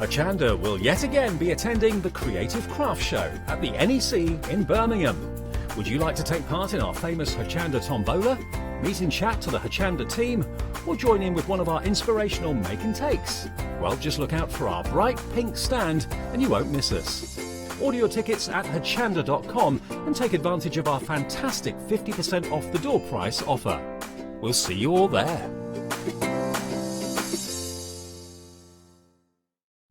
Hochanda will yet again be attending the Creative Craft Show at the NEC in Birmingham. Would you like to take part in our famous Hochanda tombola, meet and chat to the Hochanda team, or join in with one of our inspirational make and takes? Well, just look out for our bright pink stand and you won't miss us. Order your tickets at hochanda.com and take advantage of our fantastic 50% off the door price offer. We'll see you all there.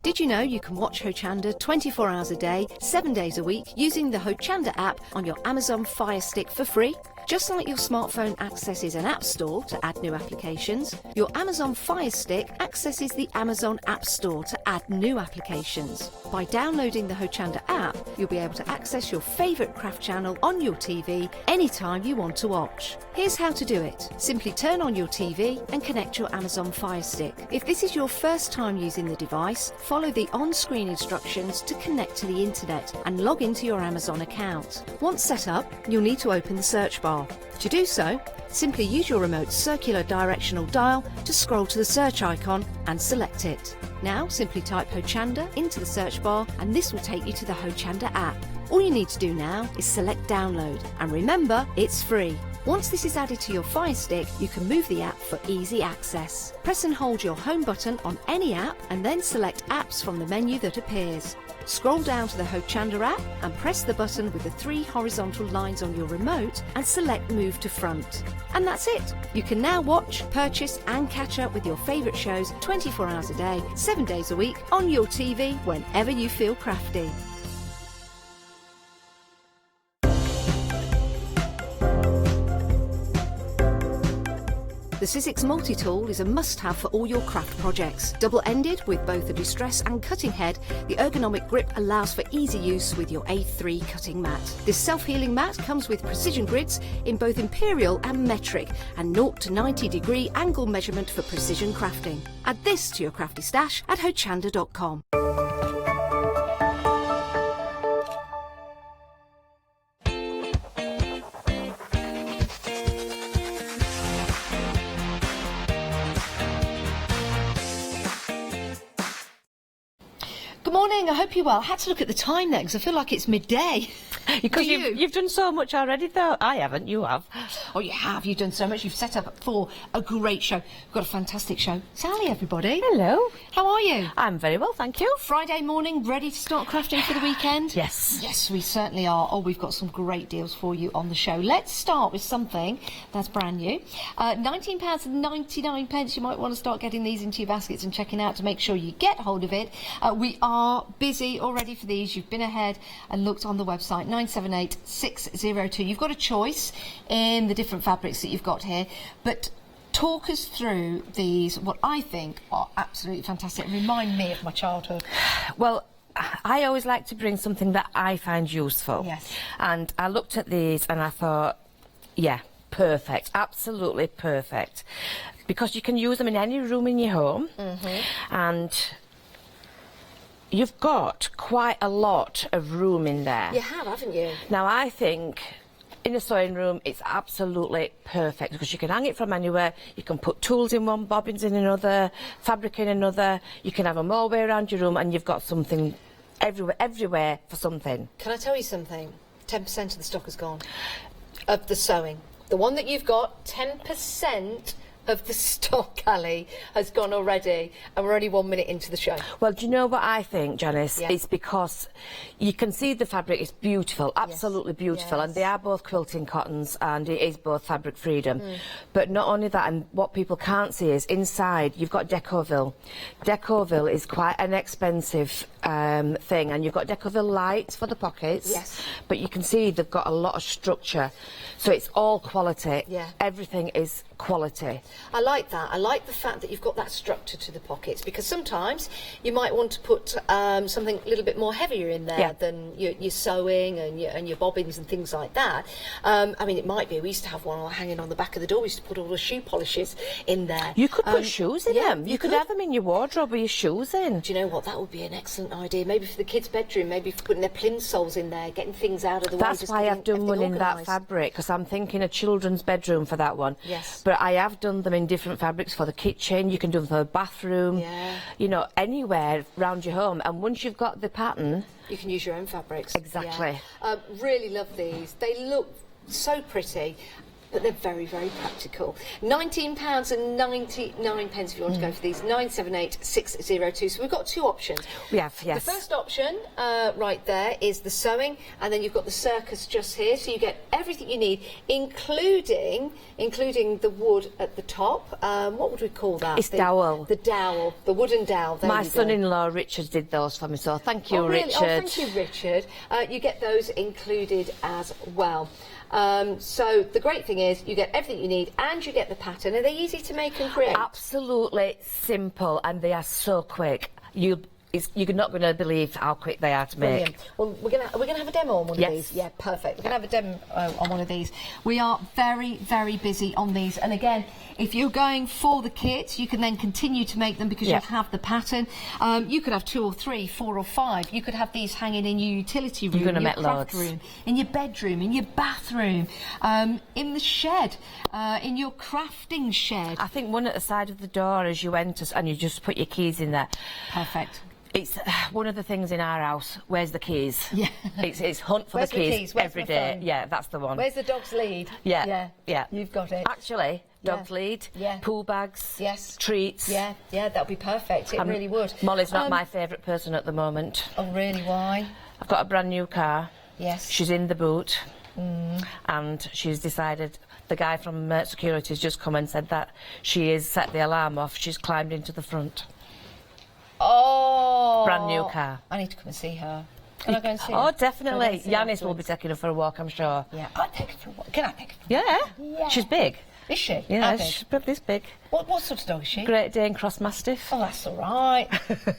Did you know you can watch Hochanda 24 hours a day, 7 days a week using the Hochanda app on your Amazon Fire Stick for free? Just like your smartphone accesses an app store to add new applications, your Amazon Fire Stick accesses the Amazon App Store to add new applications. By downloading the Hochanda app, you'll be able to access your favourite craft channel on your TV anytime you want to watch. Here's how to do it. Simply turn on your TV and connect your Amazon Fire Stick. If this is your first time using the device, follow the on-screen instructions to connect to the internet and log into your Amazon account. Once set up, you'll need to open the search bar. To do so, simply use your remote circular directional dial to scroll to the search icon and select it. Now simply type Hochanda into the search bar and this will take you to the Hochanda app. All you need to do now is select download, and remember, it's free. Once this is added to your Fire Stick, you can move the app for easy access. Press and hold your home button on any app and then select apps from the menu that appears. Scroll down to the Hochanda app and press the button with the 3 horizontal lines on your remote and select Move to Front. And that's it! You can now watch, purchase and catch up with your favourite shows 24 hours a day, 7 days a week on your TV whenever you feel crafty. The Sizzix multi-tool is a must-have for all your craft projects. Double-ended with both a distress and cutting head, the ergonomic grip allows for easy use with your A3 cutting mat. This self-healing mat comes with precision grids in both imperial and metric and 0 to 90 degree angle measurement for precision crafting. Add this to your crafty stash at hochanda.com. Good morning, I hope you're well. I had to look at the time then because I feel like it's midday. Because you've done so much already though. I haven't, you have. Oh, you have. You've done so much. You've set up for a great show. We've got a fantastic show. Sally, everybody. Hello. How are you? I'm very well, thank you. Friday morning, ready to start crafting for the weekend? Yes. Yes, we certainly are. Oh, we've got some great deals for you on the show. Let's start with something that's brand new. £19.99. You might want to start getting these into your baskets and checking out to make sure you get hold of it. We are busy already for these. You've been ahead and looked on the website. 978602. You've got a choice in the different fabrics that you've got here, but talk us through these, what I think are absolutely fantastic. Remind me of my childhood. Well, I always like to bring something that I find useful. Yes. And I looked at these and I thought, yeah, perfect, absolutely perfect. Because you can use them in any room in your home. And you've got quite a lot of room in there. You have, haven't you? Now, I think in a sewing room, it's absolutely perfect because you can hang it from anywhere. You can put tools in one, bobbins in another, fabric in another. You can have them all the way around your room and you've got something everywhere for something. Can I tell you something? 10% of the stock is gone. Of the sewing. The one that you've got, 10% of the stock, Ali, has gone already, and we're only 1 minute into the show. Well, do you know what I think, Janice? Yeah. It's because you can see the fabric is beautiful, absolutely beautiful, and they are both quilting cottons and it is both fabric freedom. But not only that, and what people can't see is inside you've got Decoville. Decoville is quite an expensive thing, and you've got Decoville lights for the pockets, but you can see they've got a lot of structure, so it's all quality. Everything is quality. I like that. I like the fact that you've got that structure to the pockets, because sometimes you might want to put something a little bit more heavier in there than your sewing and your bobbins and things like that. I mean, it might be, we used to have one hanging on the back of the door. We used to put all the shoe polishes in there. You could put shoes in them. You could have them in your wardrobe with your shoes in. Do you know what? That would be an excellent idea. Maybe for the kids' bedroom, maybe for putting their plimsolls in there, getting things out of the way. That's why I've done one in that fabric, because I'm thinking a children's bedroom for that one. Yes. But I have done done them in different fabrics for the kitchen. You can do them for the bathroom. You know, anywhere around your home. And once you've got the pattern, you can use your own fabrics. Exactly. Really love these. They look so pretty, but they're very, very practical. £19.99 if you want to go for these. 978602. So we've got two options. We have, yes. The first option right there is the sewing, and then you've got the circus just here. So you get everything you need, including the wood at the top. What would we call that? It's dowel. The dowel, the wooden dowel. There My you go. son-in-law Richard did those for me, so thank you, really? Richard. Oh, thank you, Richard. You get those included as well. So the great thing is you get everything you need and you get the pattern. Are they easy to make and create? Absolutely simple, and they are so quick. You're not going to believe how quick they are to make. Brilliant. Well, we're gonna have a demo on one of these. Yeah, perfect. We're gonna have a demo on one of these. We are very, very busy on these, and again, if you're going for the kit, you can then continue to make them because you have the pattern. You could have 2 or 3, 4 or 5. You could have these hanging in your utility room, You're going to your make craft loads. room, in your bedroom, in your bathroom, in the shed, in your crafting shed. I think one at the side of the door as you enter, and you just put your keys in there. Perfect. It's one of the things in our house. Where's the keys? Yeah. It's hunt for Where's the keys, keys? Where's every my day. phone? Yeah, that's the one. Where's the dog's lead? Yeah. You've got it. Actually, dog's lead, pool bags, treats. Yeah, that'd be perfect. It really would. Molly's not my favourite person at the moment. Oh, really? Why? I've got a brand new car. Yes. She's in the boot. And she's decided, the guy from security's just come and said that she has set the alarm off. She's climbed into the front. Oh. Brand new car. I need to come and see her. Can I go and see her? Oh, definitely. Can I go and see Yanis will be taking her for a walk, I'm sure. Yeah. I'll take her for a walk. Can I take her for a walk? Yeah. She's big. Is she? Yeah, How big? she's about this big. What sort of dog is she? Great Dane Cross Mastiff. Oh, that's all right.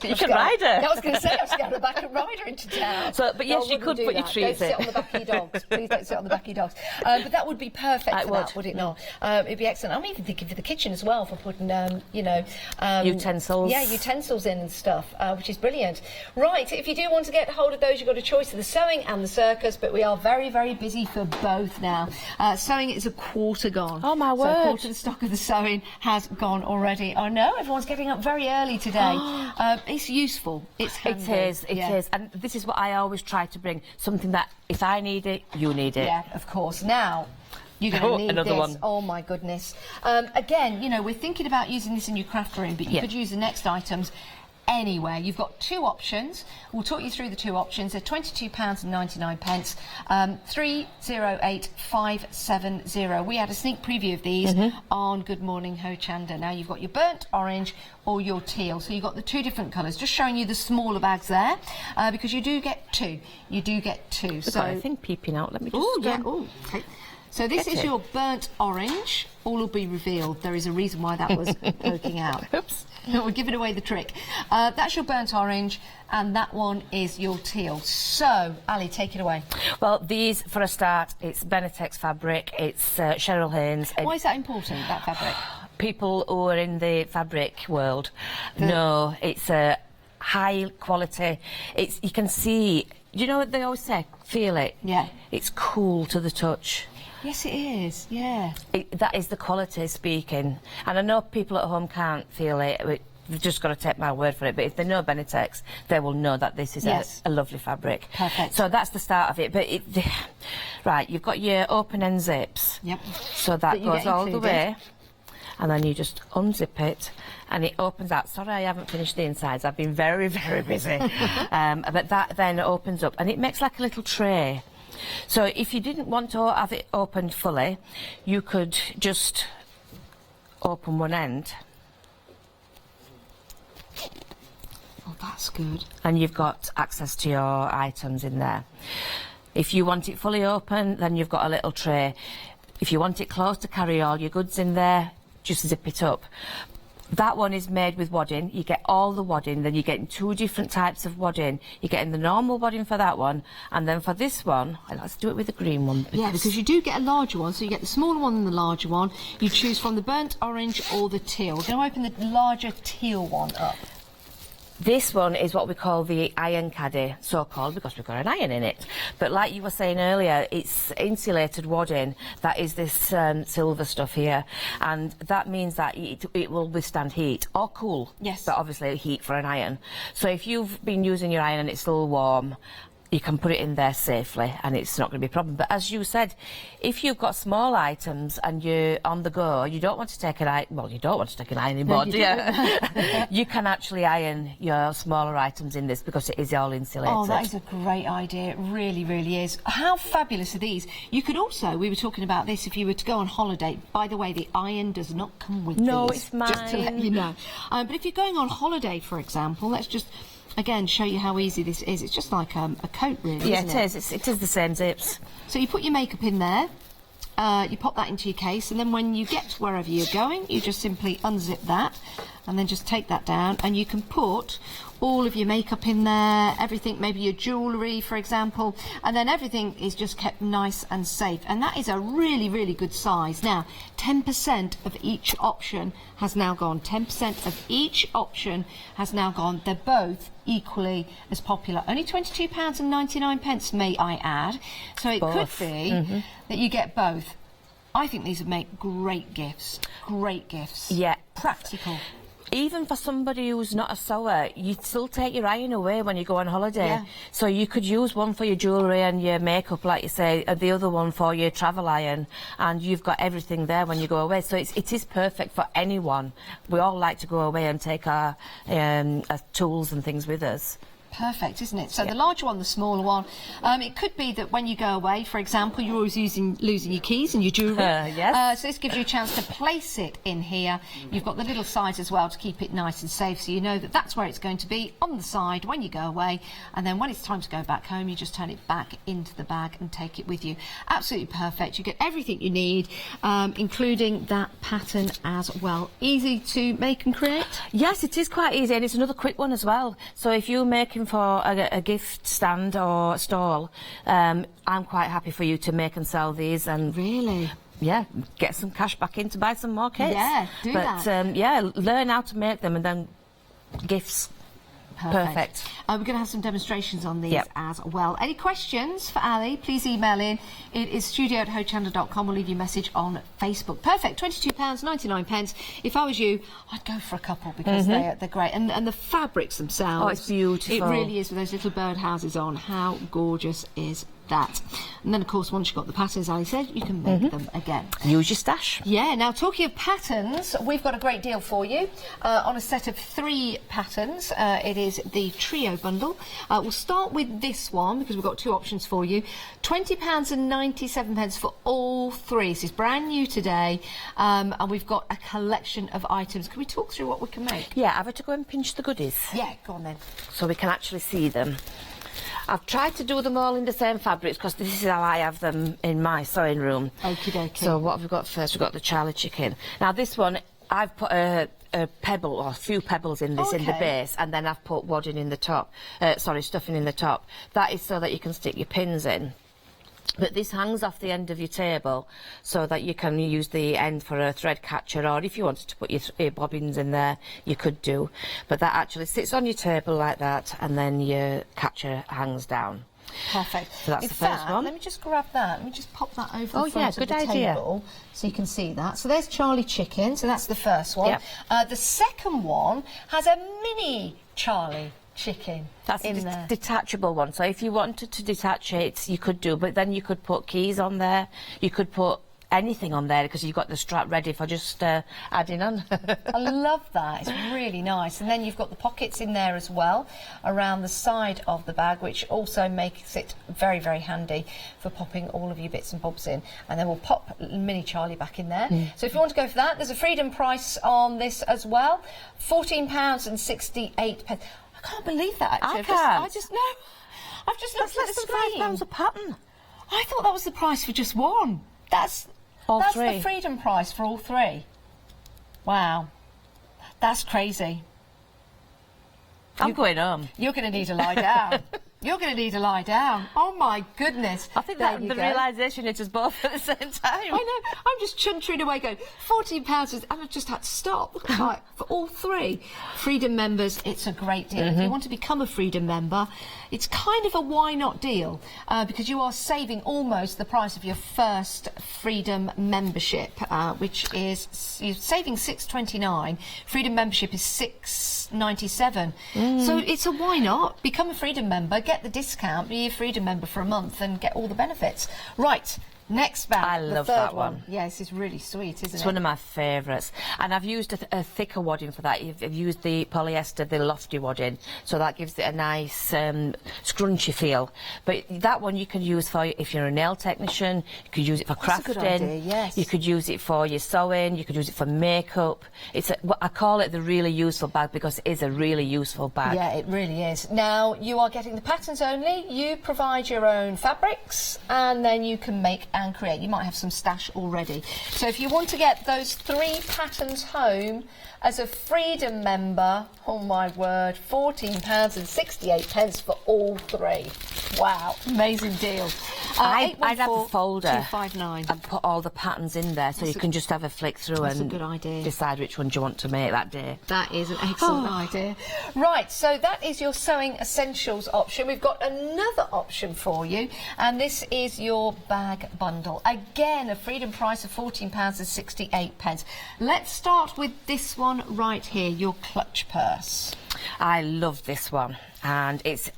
You can ride her. I was going to say, I was going to back and ride her into town. So, but yes, No, I you could wouldn't put do your that. trees Don't in. sit on the back of your dogs. Please don't sit on the back of your dogs. But that would be perfect for that, would it not? It'd be excellent. I'm even thinking for the kitchen as well, for putting, utensils. Yeah, utensils in and stuff, which is brilliant. Right, if you do want to get hold of those, you've got a choice of the sewing and the circus, but we are very, very busy for both now. Sewing is a quarter gone. Oh, my So word. a quarter of the stock of the sewing has gone already. I know, everyone's getting up very early today. It's useful. It's handy. It is. And this is what I always try to bring, something that if I need it, you need it. Yeah, of course. Now, you're going to need another this. one. Oh, my goodness. Again, you know, we're thinking about using this in your craft room, but you could use the next items anywhere. You've got two options. We'll talk you through the two options. They're £22.99, 308570. We had a sneak preview of these on Good Morning Hochanda. Now you've got your burnt orange or your teal. So you've got the two different colours. Just showing you the smaller bags there, because you do get two. You do get two. Look, So I think peeping out. Let me just... Oh, yeah. Oh, okay. So this is it. your burnt orange. All will be revealed. There is a reason why that was poking out. Oops. We're giving away the trick. That's your burnt orange, and that one is your teal. So, Ali, take it away. Well, these, for a start, it's Benettex fabric. It's Cheryl Haynes. Why is that important, that fabric? People who are in the fabric world know it's a high quality. It's, you can see, you know what they always say? Feel it. Yeah. It's cool to the touch. Yes, it is. Yeah. That is the quality speaking. And I know people at home can't feel it. You've just got to take my word for it. But if they know Benettex, they will know that this is a lovely fabric. Perfect. So that's the start of it. But right, you've got your open end zips. Yep. So that you goes get all the included. way. And then you just unzip it and it opens out. Sorry, I haven't finished the insides. I've been very, very busy. But that then opens up and it makes like a little tray. So if you didn't want to have it opened fully, you could just open one end. Oh, that's good. And you've got access to your items in there. If you want it fully open, then you've got a little tray. If you want it closed to carry all your goods in there, just zip it up. That one is made with wadding. You get all the wadding, then you're getting two different types of wadding. You're getting the normal wadding for that one, and then for this one, let's do it with the green one. Because you do get a larger one, so you get the smaller one and the larger one. You choose from the burnt orange or the teal. We're going to open the larger teal one up. This one is what we call the iron caddy, so-called because we've got an iron in it. But like you were saying earlier, it's insulated wadding. That is this silver stuff here, and that means that it will withstand heat or cool. Yes. But obviously heat for an iron. So if you've been using your iron and it's still warm, you can put it in there safely and it's not going to be a problem. But as you said, if you've got small items and you're on the go, you don't want to take an iron, well, you don't want to take an ironing board, do you? You can actually iron your smaller items in this because it is all insulated. Oh, that is a great idea. It really, really is. How fabulous are these? You could also, we were talking about this, if you were to go on holiday. By the way, the iron does not come with No, these. it's mine. Just to let you know. But if you're going on holiday, for example, let's just... Again, show you how easy this is. It's just like a coat, really. Yeah, isn't it is. It is the same zips. So you put your makeup in there, you pop that into your case, and then when you get to wherever you're going, you just simply unzip that, and then just take that down, and you can put all of your makeup in there, everything, maybe your jewellery, for example, and then everything is just kept nice and safe. And that is a really, really good size. Now, 10% of each option has now gone. 10% of each option has now gone. They're both equally as popular. Only £22.99, may I add. So it could be that you get both. I think these would make great gifts. Great gifts. Yeah. Practical. Even for somebody who's not a sewer, you'd still take your iron away when you go on holiday. Yeah. So you could use one for your jewellery and your makeup, like you say, and the other one for your travel iron, and you've got everything there when you go away. So it is perfect for anyone. We all like to go away and take our tools and things with us. Perfect, isn't it? So the larger one, the smaller one. It could be that when you go away, for example, you're always losing your keys and your jewellery. Yes. So this gives you a chance to place it in here. You've got the little sides as well to keep it nice and safe, so you know that that's where it's going to be, on the side when you go away. And then when it's time to go back home, you just turn it back into the bag and take it with you. Absolutely perfect. You get everything you need, including that pattern as well. Easy to make and create? Yes, it is quite easy, and it's another quick one as well. So if you're making for a gift stand or stall, I'm quite happy for you to make and sell these. And really, yeah, get some cash back in to buy some more kits. Yeah, do that. But yeah, learn how to make them and then gifts. Perfect. We're going to have some demonstrations on these as well. Any questions for Ali, please email in. It is studio@hochanda.com. We'll leave you a message on Facebook. Perfect. £22.99. If I was you, I'd go for a couple because they're great. And the fabrics themselves. Oh, it's beautiful. It really is, with those little birdhouses on. How gorgeous is that? And then, of course, once you've got the patterns, Ali said, you can make them again. Use your stash. Yeah, now talking of patterns, we've got a great deal for you on a set of 3 patterns. It is the trio bundle. We'll start with this one because we've got 2 options for you. £20.97 for all 3. This is brand new today, and we've got a collection of items. Can we talk through what we can make? Yeah, have to go and pinch the goodies. Yeah, go on then. So we can actually see them. I've tried to do them all in the same fabrics because this is how I have them in my sewing room. Okie dokie. So what have we got first? We've got the Charlie chicken. Now this one, I've put a pebble or a few pebbles in this in the base, and then I've put wadding in the top. Stuffing in the top. That is so that you can stick your pins in. But this hangs off the end of your table so that you can use the end for a thread catcher, or if you wanted to put your bobbins in there, you could do. But that actually sits on your table like that, and then your catcher hangs down. Perfect. So that's the first one. Let me just grab that. Let me just pop that over the front of the idea. table so you can see that. So there's Charlie chicken. So that's the first one. Yep. The second one has a mini Charlie chicken. That's in a there. detachable one. So if you wanted to detach it, you could do. But then you could put keys on there. You could put anything on there because you've got the strap ready for just adding on. I love that. It's really nice. And then you've got the pockets in there as well around the side of the bag, which also makes it very, very handy for popping all of your bits and bobs in. And then we'll pop mini Charlie back in there. So if you want to go for that, there's a freedom price on this as well. £14.68. I can't believe that, actually. I've just looked at the screen. £5 a pattern. I thought that was the price for just one. That's the freedom price for all 3. Wow. That's crazy. I'm going home. You're going to need to lie down. You're going to need to lie down. Oh, my goodness. I think that the realisation hit us both at the same time. I know. I'm just chuntering away going, £14 and I just had to stop. Right, for all three Freedom members, it's a great deal. If you want to become a Freedom member, it's kind of a why not deal because you are saving almost the price of your first Freedom membership, which is you're saving $6.29. Freedom membership is $6.97. So it's a why not. Become a Freedom member, get the discount, be a Freedom member for a month and get all the benefits. Right. Next bag, I love that one. Yes, it's really sweet, isn't it? It's one of my favourites. And I've used a thicker wadding for that. I've used the polyester, the lofty wadding, so that gives it a nice scrunchy feel. But that one you can use for, if you're a nail technician, you could use it for crafting. That's a good idea, yes. You could use it for your sewing, you could use it for makeup. I call it the really useful bag because it is a really useful bag. Yeah, it really is. Now, you are getting the patterns only. You provide your own fabrics and then you can make and create. You might have some stash already. So if you want to get those 3 patterns home as a Freedom member, oh my word, £14.68 for all 3. Wow, amazing deal. I'd have a folder 259 and put all the patterns in there so you can just have a flick through and a good idea. Decide which ones you want to make that day. That is an excellent idea. Right, so that is your sewing essentials option. We've got another option for you, and this is your bag bundle. Again, a Freedom price of £14.68. Let's start with this one right here, your clutch purse. I love this one, and it's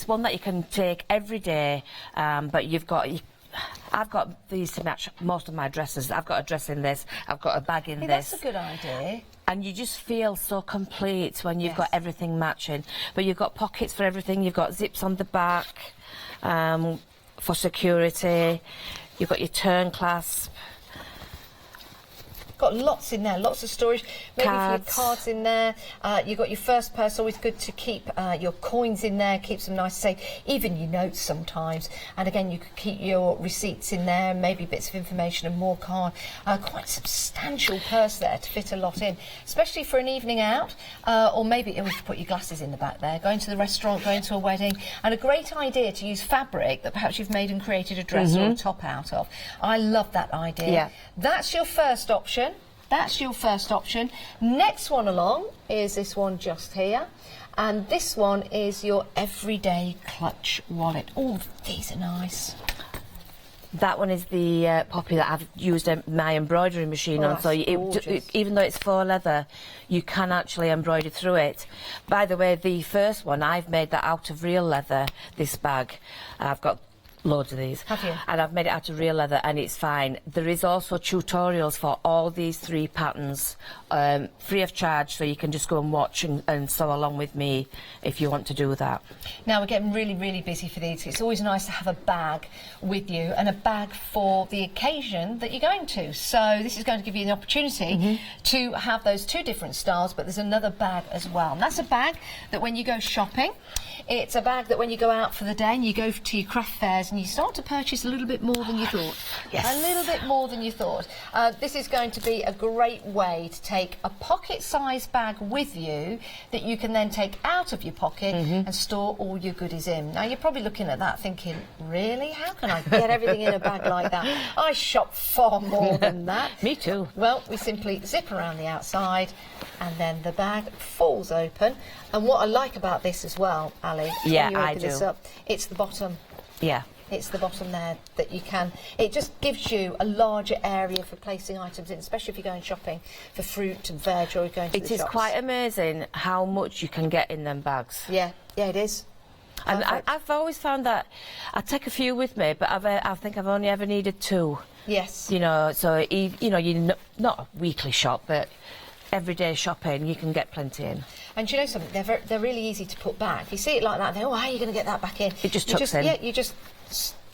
one that you can take every day, but I've got these to match most of my dresses. I've got a dress in this, I've got a bag in this. That's a good idea. And you just feel so complete when you've got everything matching. But you've got pockets for everything, you've got zips on the back for security, you've got your turn clasp. Got lots in there, lots of storage. Maybe for your cards in there. You've got your first purse, always good to keep your coins in there, keeps them nice and safe, even your notes sometimes. And again, you could keep your receipts in there, maybe bits of information and more card. Quite substantial purse there to fit a lot in, especially for an evening out, or maybe you could put your glasses in the back there, going to the restaurant, going to a wedding. And a great idea to use fabric that perhaps you've made and created a dress or a top out of. I love that idea. Yeah. That's your first option. That's your first option. Next one along is this one just here. And this one is your everyday clutch wallet. All these are nice. That one is the poppy that I've used my embroidery machine on, so even though it's faux leather, you can actually embroider through it. By the way, the first one, I've made that out of real leather, this bag. I've got loads of these. Have you? And I've made it out of real leather and it's fine. There is also tutorials for all these 3 patterns, free of charge, so you can just go and watch and sew along with me if you want to do that. Now, we're getting really, really busy for these. It's always nice to have a bag with you and a bag for the occasion that you're going to. So this is going to give you an opportunity to have those 2 different styles, but there's another bag as well. And that's a bag that when you go shopping, it's a bag that when you go out for the day and you go to your craft fairs and you start to purchase a little bit more than you thought. Yes. A little bit more than you thought. This is going to be a great way to take a pocket-sized bag with you that you can then take out of your pocket and store all your goodies in. Now, you're probably looking at that thinking, really? How can I get everything in a bag like that? I shop far more than that. Me too. Well, we simply zip around the outside and then the bag falls open. And what I like about this as well, Ali, yeah, when you open I this do. up, it's the bottom. Yeah. It's the bottom there that you can... It just gives you a larger area for placing items in, especially if you're going shopping for fruit and veg or you're going to the shops. It is quite amazing how much you can get in them bags. Yeah, yeah, it is. And I've always found that I take a few with me, but I think I've only ever needed 2. Yes. You know, so, you know, you're not a weekly shop, but everyday shopping, you can get plenty in. And do you know something? They're really easy to put back. You see it like that, oh, how are you going to get that back in? It just tucks in. Yeah, you just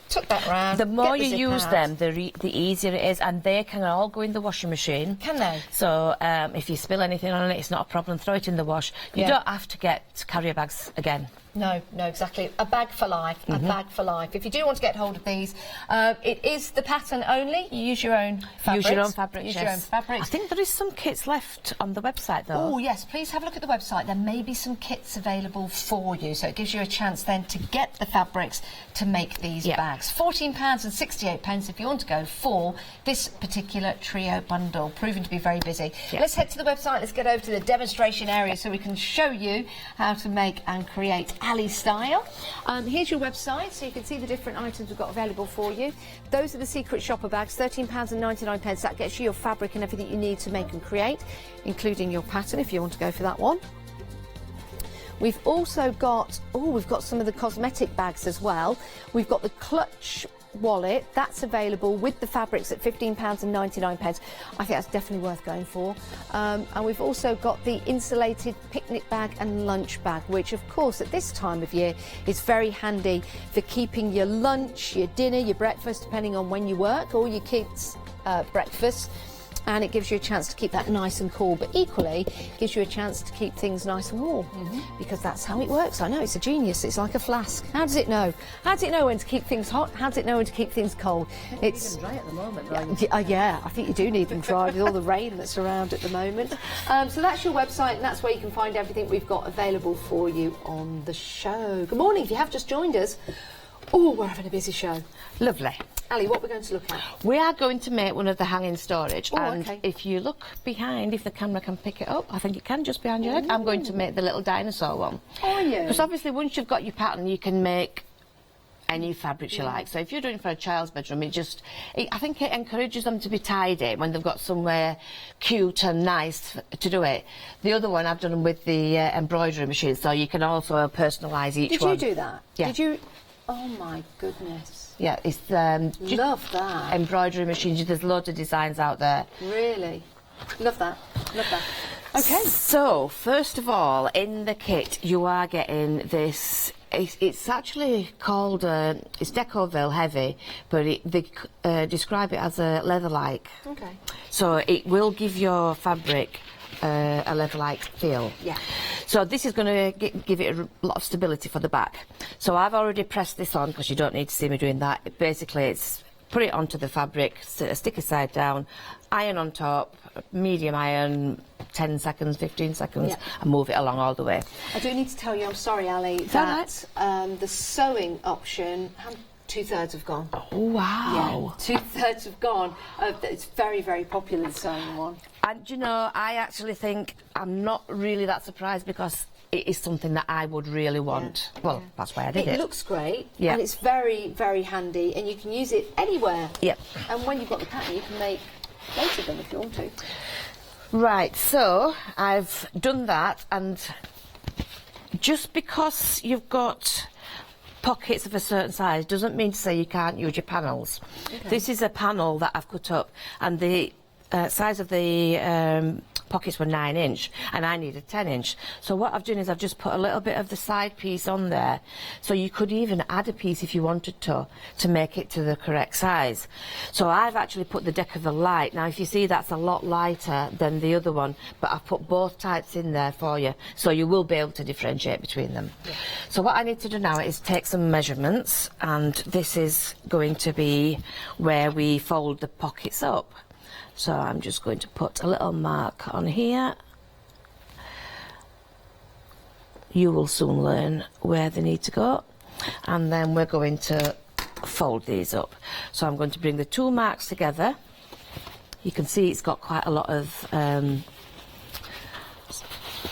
tuck that round. The more you use them, the easier it is, and they can all go in the washing machine. Can they? So if you spill anything on it, it's not a problem. Throw it in the wash. You don't have to get carrier bags again. No, exactly. A bag for life, a bag for life. If you do want to get hold of these, it is the pattern only. You use your own fabrics. Use your own fabrics, Use yes. your own fabrics. I think there is some kits left on the website, though. Oh, yes, please have a look at the website. There may be some kits available for you, so it gives you a chance then to get the fabrics to make these bags. £14.68 if you want to go for this particular trio bundle, proving to be very busy. Let's head to the website. Let's get over to the demonstration area so we can show you how to make and create Ali style. Here's your website, so you can see the different items we've got available for you. Those are the secret shopper bags, £13.99. That gets you your fabric and everything you need to make and create, including your pattern if you want to go for that one. We've also got, we've got some of the cosmetic bags as well. We've got the clutch wallet, that's available with the fabrics at £15.99. I think that's definitely worth going for. And we've also got the insulated picnic bag and lunch bag, which of course at this time of year is very handy for keeping your lunch, your dinner, your breakfast, depending on when you work, or your kids' breakfast. And it gives you a chance to keep that nice and cool, but equally gives you a chance to keep things nice and warm, because that's how it works. I know, it's a genius. It's like a flask. How does it know? How does it know when to keep things hot? How does it know when to keep things cold? It's dry at the moment, right? yeah, I think you do need them dry with all the rain that's around at the moment. So that's your website, and that's where you can find everything we've got available for you on the show. Good morning. If you have just joined us, we're having a busy show. Lovely. Ali, what we're going to look at? We are going to make one of the hanging storage, and okay. if you look behind, if the camera can pick it up, I think it can just behind your head. I'm going to make the little dinosaur one. Are you? Because obviously once you've got your pattern, you can make any fabrics you like. So if you're doing it for a child's bedroom, I think it encourages them to be tidy when they've got somewhere cute and nice to do it. The other one I've done them with the embroidery machine, so you can also personalise each one. Did you do that? Yeah. Did you? Oh my goodness. Yeah, it's just love that. Embroidery machines. There's loads of designs out there. Really? Love that. Love that. Okay. So, first of all, in the kit, you are getting this. It's actually called, it's Decoville Heavy, but they describe it as a leather-like. Okay. So it will give your fabric a leather-like feel. Yeah. So this is going to give it a lot of stability for the back. So I've already pressed this on, because you don't need to see me doing that. Basically, it's put it onto the fabric, stick it side down, iron on top, medium iron, 10 seconds, 15 seconds, and move it along all the way. I do need to tell you, I'm sorry, Ali, that the sewing option, 2/3 have gone. Oh, wow. Yeah, 2/3 have gone. It's very, very popular, the sewing one. And, you know, I actually think I'm not really that surprised, because it is something that I would really want. Well, that's why I did it. It looks great, Yeah. and it's very, very handy, and you can use it anywhere. Yep. And when you've got the pattern, you can make loads of them if you want to. Right, so I've done that, and just because you've got pockets of a certain size doesn't mean to say you can't use your panels. Okay. This is a panel that I've cut up, and the size of the pockets were 9-inch, and I needed 10-inch. So what I've done is I've just put a little bit of the side piece on there, so you could even add a piece if you wanted to make it to the correct size. So I've actually put the Decoville Light. Now if you see, that's a lot lighter than the other one, but I've put both types in there for you, so you will be able to differentiate between them. Yeah. So what I need to do now is take some measurements, and this is going to be where we fold the pockets up. So I'm just going to put a little mark on here. You will soon learn where they need to go. And then we're going to fold these up. So I'm going to bring the two marks together. You can see it's got quite a lot of,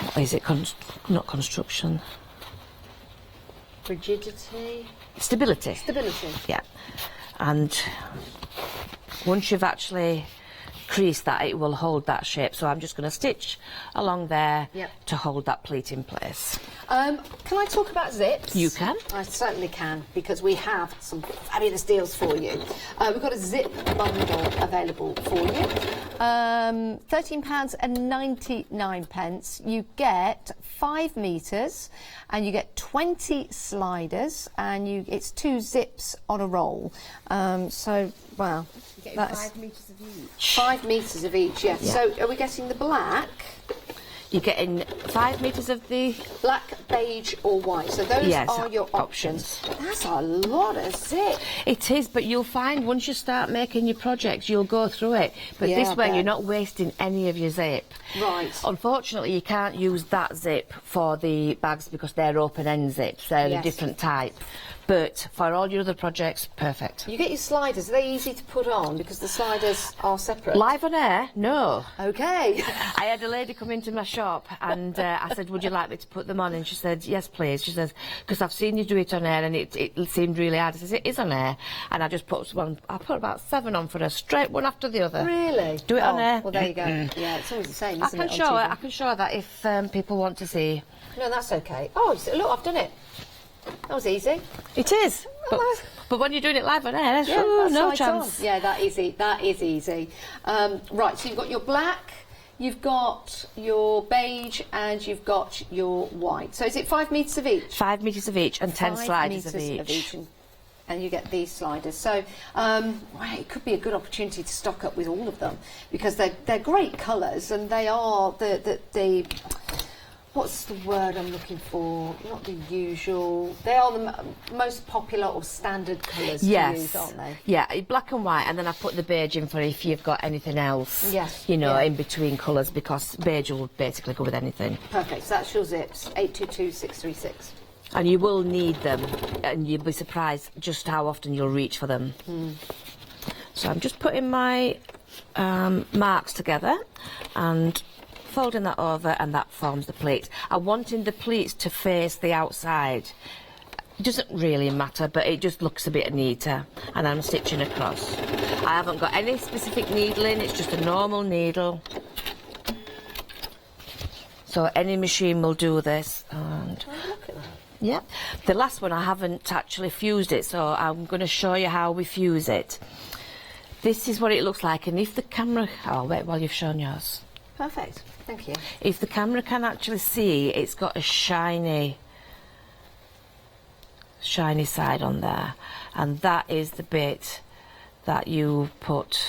what is it, not construction. Rigidity. Stability. Stability. Yeah. And once you've actually crease that, it will hold that shape. So I'm just going to stitch along there to hold that pleat in place. Can I talk about zips? You can. I certainly can, because we have some fabulous deals for you. We've got a zip bundle available for you. £13.99. You get 5 metres, and you get 20 sliders, and it's 2 zips on a roll. So, well, that's 5 metres of each. 5 metres of each, yes. Yeah. So are we getting the black? You're getting 5 metres of the... Black, beige or white. So those Yes, are your options. That's a lot of zip. It is, but you'll find once you start making your projects, you'll go through it. But Yeah, this I way, bet. you're not wasting any of your zip. Right. Unfortunately, you can't use that zip for the bags because they're open-end zips. They're Yes. a different type. But for all your other projects, perfect. You get your sliders. Are they easy to put on because the sliders are separate? Live on air? No. Okay. I had a lady come into my shop and I said, would you like me to put them on? And she said, yes, please. She says, because I've seen you do it on air and it seemed really hard. I said, it is on air. And I just put one, I put about 7 on for her, straight one after the other. Really? Do it on air. Well, there you go. Yeah, it's always the same, I isn't can it? show on her. TV? I can show her that if people want to see. No, that's okay. Oh, look, I've done it. That was easy. It is. But when you're doing it live on air, Yeah, ooh, that's no how it's chance. on. Yeah, that is easy. Right, so you've got your black, you've got your beige, and you've got your white. So is it 5 metres of each? 5 metres of each and 10 5 sliders of metres each. and you get these sliders. So right, it could be a good opportunity to stock up with all of them because they're great colours and they are the what's the word I'm looking for? Not the usual. They are the most popular or standard colours to use, aren't they? Yeah, black and white, and then I put the beige in for if you've got anything else. Yes, You know, yeah. in between colours because beige will basically go with anything. Perfect. So that's your zips. 822636. And you will need them, and you'll be surprised just how often you'll reach for them. So I'm just putting my marks together and folding that over, and that forms the pleats. I'm wanting the pleats to face the outside. It doesn't really matter, but it just looks a bit neater. And I'm stitching across. I haven't got any specific needling, it's just a normal needle. So any machine will do this. And Oh, look at that. yeah, the last one I haven't actually fused it, so I'm going to show you how we fuse it. This is what it looks like, and if the camera... Oh, wait while you've shown yours. Perfect. Thank you. If the camera can actually see, it's got a shiny side on there, and that is the bit that you put...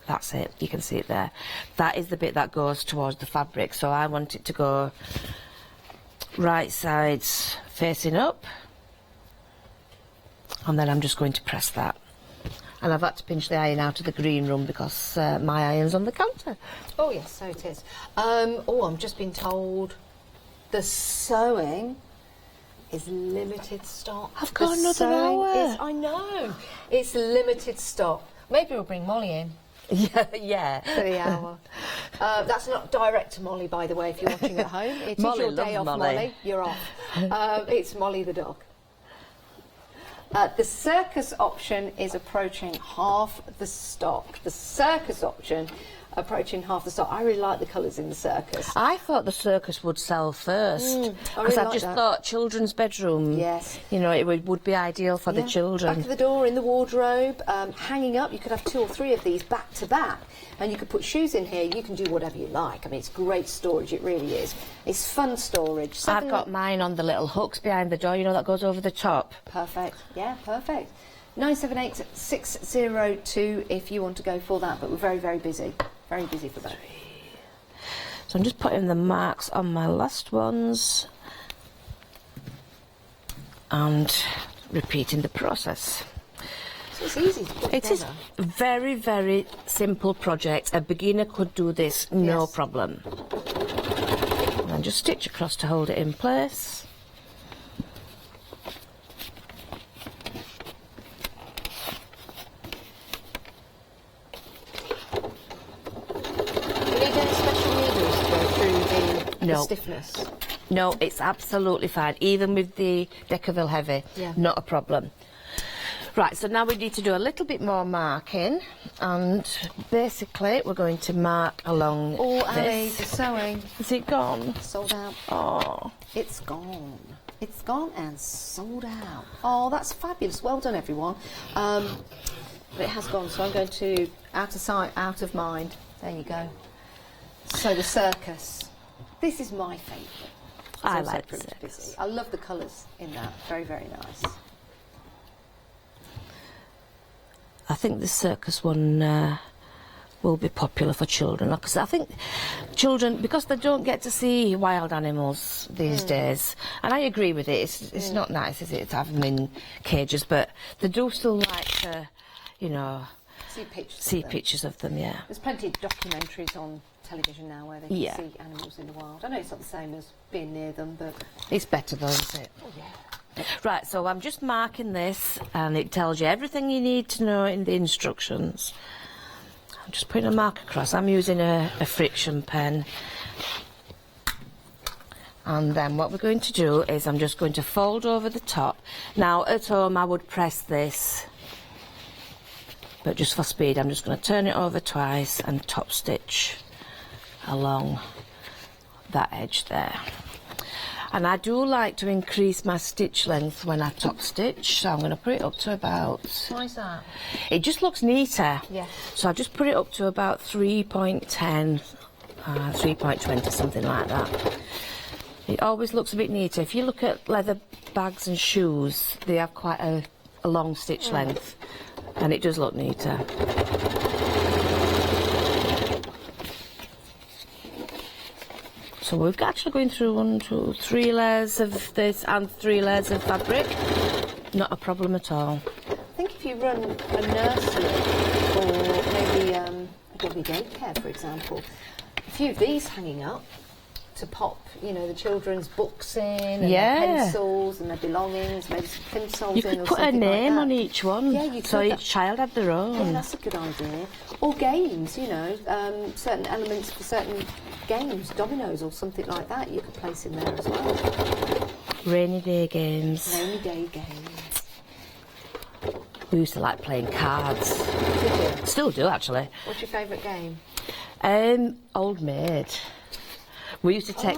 That's it, you can see it there. That is the bit that goes towards the fabric, so I want it to go right sides facing up, and then I'm just going to press that. And I've had to pinch the iron out of the green room because my iron's on the counter. Oh yes, so it is. I'm just been told the sewing is limited stock. I've got The another sewing hour. I know. It's limited stock. Maybe we'll bring Molly in Yeah. for the hour. That's not direct to Molly, by the way, if you're watching at home. It is Molly your day off, loves Molly. Molly. You're off. It's Molly the dog. The circus option is approaching half the stock. The circus option approaching half the stock. I really like the colours in the circus. I thought the circus would sell first I because really I like just that. thought children's bedroom. Yes. You know, it would be ideal for the Yeah, children. Back of the door, in the wardrobe, hanging up. You could have 2 or 3 of these back to back, and you could put shoes in here. You can do whatever you like. I mean, it's great storage. It really is. It's fun storage. I've got mine on the little hooks behind the door. You know, that goes over the top. Perfect. Yeah, perfect. 978602 if you want to go for that, but we're very, very busy. Very busy for that. So I'm just putting the marks on my last ones and repeating the process. So it's easy to put It is together. a very, very simple project. A beginner could do this, no Yes. problem. And then just stitch across to hold it in place. Do you need any special needles to go through the No. stiffness? No, it's absolutely fine, even with the Decaville Heavy, Yeah. not a problem. Right, so now we need to do a little bit more marking, and basically we're going to mark along Oh, Ali, this. the sewing Is it gone? sold out. Oh, It's gone. It's gone and sold out. Oh, that's fabulous. Well done, everyone. But it has gone, so I'm going to out of sight, out of mind. There you go. So the circus. This is my favourite. It's I also like the proved circus. busy. I love the colours in that. Very, very nice. I think the circus one will be popular for children. Because I think children, because they don't get to see wild animals these days, and I agree with it, it's not nice, is it, to have them in cages, but they do still like to, you know, see pictures of them, yeah. There's plenty of documentaries on television now where they can see animals in the wild. I know it's not the same as being near them, but... It's better though, isn't it? Oh, yeah. Right, so I'm just marking this, and it tells you everything you need to know in the instructions. I'm just putting a mark across. I'm using a friction pen. And then what we're going to do is I'm just going to fold over the top. Now, at home I would press this, but just for speed I'm just going to turn it over twice and top stitch along that edge there. And I do like to increase my stitch length when I top stitch, so I'm going to put it up to about... Why is that? It just looks neater. Yeah. So I just put it up to about 3.10, 3.20, something like that. It always looks a bit neater. If you look at leather bags and shoes, they have quite a long stitch length, and it does look neater. So we're actually going through 1, 2, 3 layers of this and 3 layers of fabric. Not a problem at all. I think if you run a nursery or maybe a doggy daycare, for example, a few of these hanging up to pop, you know, the children's books in and their pencils and their belongings, maybe some plinsolls in or something like that. You could put a name on each one, yeah, you could. So each child had their own. Yeah, that's a good idea. Or games, you know, certain elements for certain games, dominoes or something like that, you could place in there as well. Rainy day games. Rainy day games. We used to like playing cards. Did you? Still do, actually. What's your favourite game? Old Maid. We used to take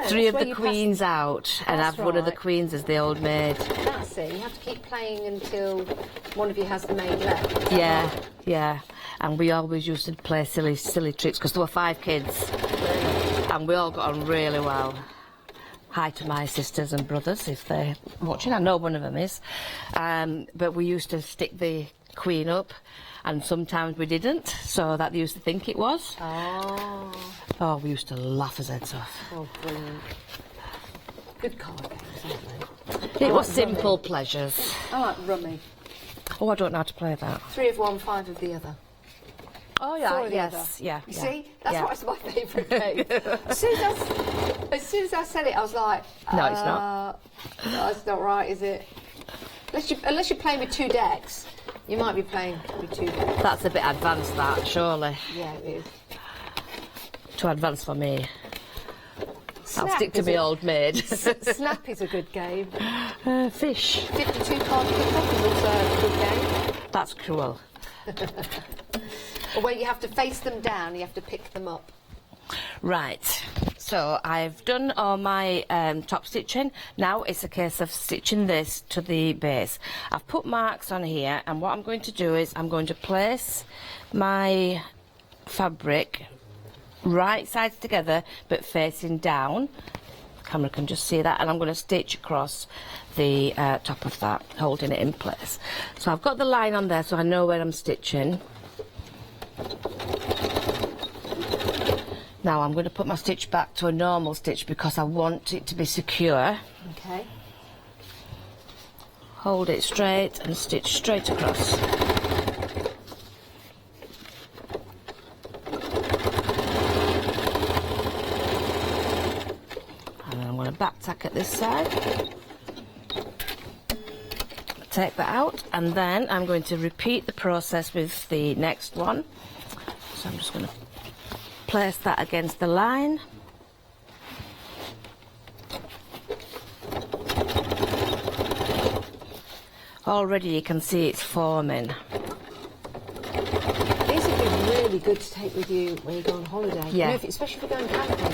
3 of the queens out and have one of the queens as the old maid. That's it. You have to keep playing until one of you has the maid left. Yeah, yeah. And we always used to play silly tricks because there were 5 kids. And we all got on really well. Hi to my sisters and brothers if they're watching. I know one of them is. But we used to stick the queen up, and sometimes we didn't, so that they used to think it was. Oh, we used to laugh our heads off. Oh, brilliant. Good card games, aren't they? It was simple pleasures. I like rummy. Oh, I don't know how to play that. 3 of one, 5 of the other. Oh, yeah, 4 of the yes, other. yeah. You see? That's why it's my favourite game. As soon as I said it, I was like... No, it's not. No, it's not right, is it? Unless you're playing with 2 decks. You might be playing with 2 decks. That's a bit advanced, that, surely. Yeah, it is. Too advanced for me. Snap I'll stick to my old maid. Snap is a good game. Fish. 52 card pick-up is also a good game. That's cruel. Or where you have to face them down, you have to pick them up. Right, so I've done all my top stitching. Now it's a case of stitching this to the base. I've put marks on here, and what I'm going to do is I'm going to place my fabric right sides together but facing down. The camera can just see that, and I'm going to stitch across the top of that, holding it in place. So I've got the line on there so I know where I'm stitching. Now I'm going to put my stitch back to a normal stitch because I want it to be secure. Okay. Hold it straight and stitch straight across. And I'm going to back tack at this side. Take that out, and then I'm going to repeat the process with the next one. So I'm just going to place that against the line. Already you can see it's forming. These would be really good to take with you when you go on holiday. Yeah. You know, especially if you're going camping.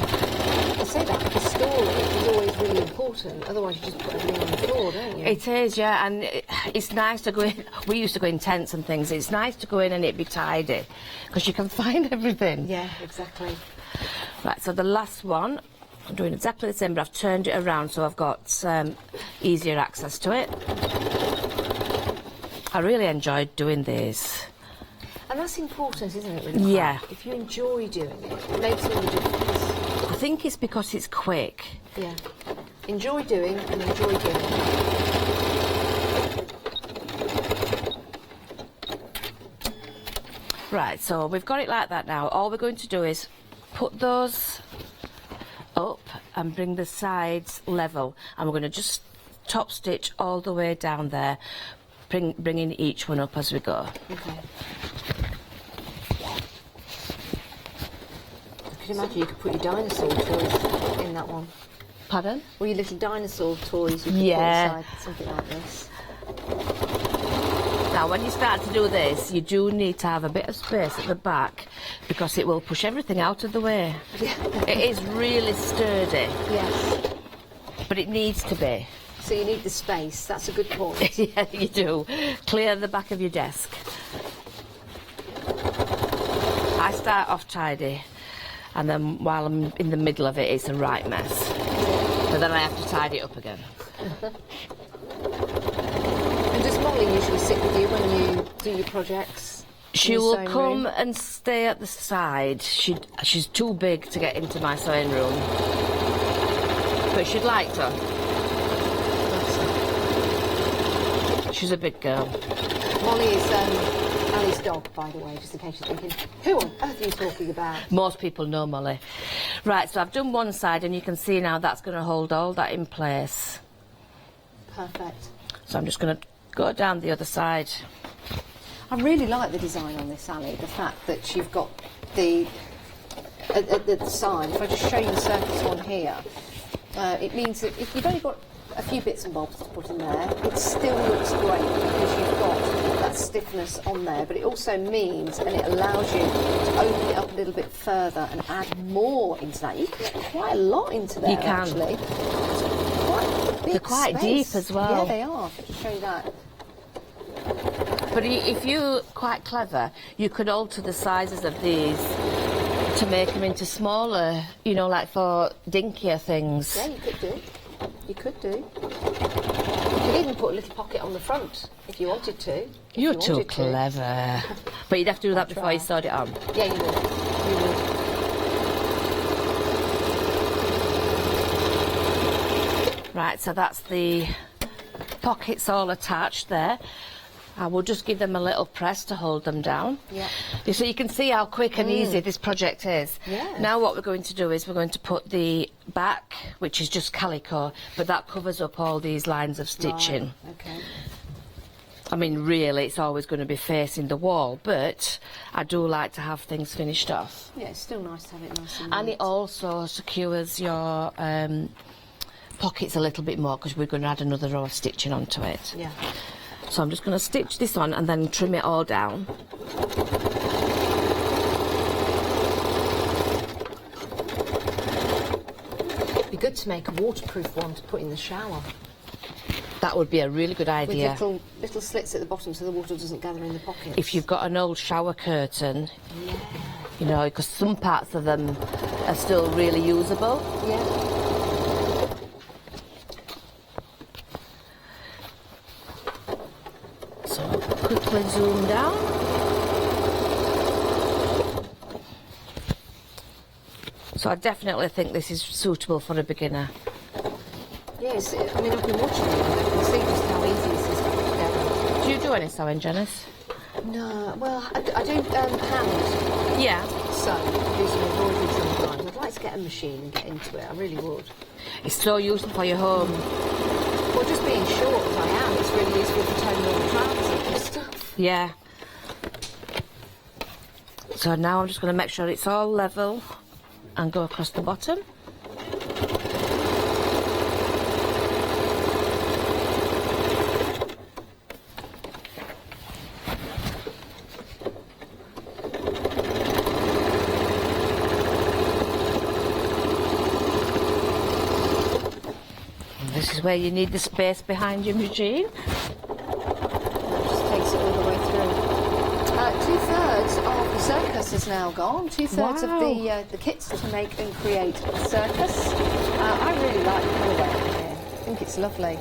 I say that because storage is always really important. Otherwise, you just put everything on the floor, don't you? It is, yeah, and it's nice to go in. We used to go in tents and things. It's nice to go in and it be tidy because you can find everything. Yeah, exactly. Right, so the last one, I'm doing exactly the same, but I've turned it around so I've got easier access to it. I really enjoyed doing these. And that's important, isn't it, with the Yeah. craft? If you enjoy doing it, it makes all the difference. I think it's because it's quick. Yeah. Enjoy doing and enjoy doing. Right, so we've got it like that now. All we're going to do is put those up and bring the sides level, and we're going to just top stitch all the way down there, bringing each one up as we go. Okay. I could imagine you could put your dinosaur toys in that one. Pardon? Or your little dinosaur toys you could Yeah. put inside something like this. Now, when you start to do this, you do need to have a bit of space at the back because it will push everything out of the way. Yeah. It is really sturdy, Yes. but it needs to be. So you need the space. That's a good point. Yeah, you do. Clear the back of your desk. I start off tidy, and then while I'm in the middle of it, it's a right mess. But then I have to tidy it up again. And does Molly usually sit with you when you do your projects? She in the will sewing come room? and stay at the side. She's too big to get into my sewing room, but she'd like to. She's a big girl. Molly is Ali's dog, by the way, just in case you're thinking, who on earth are you talking about? Most people know Molly. Right, so I've done one side, and you can see now that's going to hold all that in place. Perfect. So I'm just going to go down the other side. I really like the design on this, Ali, the fact that you've got the, at the side, if I just show you the circus one here, it means that if you've only got a few bits and bobs to put in there, it still looks great because you've got that stiffness on there, but it also means, and it allows you to open it up a little bit further and add more into that. You can get quite a lot into there, You can. actually. It's quite a big They're quite space. deep as well. Yeah, they are. I'll just show you that. But if you're quite clever, you could alter the sizes of these to make them into smaller, you know, like for dinkier things. Yeah, you could do. You could do. You could even put a little pocket on the front if you wanted to. If You're you too wanted to. clever. But you'd have to do that before you try. sewed it on. Yeah, you would. You would. Right, so that's the pockets all attached there. I will just give them a little press to hold them down. Yeah. So you can see how quick and easy this project is. Yeah. Now what we're going to do is we're going to put the back, which is just calico, but that covers up all these lines of stitching. Right, okay. I mean, really, it's always going to be facing the wall, but I do like to have things finished off. Yeah, it's still nice to have it nice and And neat. it also secures your pockets a little bit more because we're going to add another row of stitching onto it. Yeah. So I'm just going to stitch this on and then trim it all down. It'd be good to make a waterproof one to put in the shower. That would be a really good With idea. little slits at the bottom so the water doesn't gather in the pockets. If you've got an old shower curtain, you know, because some parts of them are still really usable. Yeah. So I'll quickly zoom down. So I definitely think this is suitable for a beginner. Yes, I mean, I've been watching it and I can see just how easy this is to put together. Do you do any sewing, Janice? No, well, I do hand Yeah. sew, do some embroidery sometimes. I'd like to get a machine and get into it, I really would. It's so useful for your home. Well, just being short as I am, it's really useful for toning all the trousers and stuff. Yeah. So now I'm just going to make sure it's all level and go across the bottom. And this is where you need the space behind your machine. Just takes it all the way through. 2/3 of the circus is now gone. 2/3 of the kits to make and create a circus. I really like the colourway here. I think it's lovely.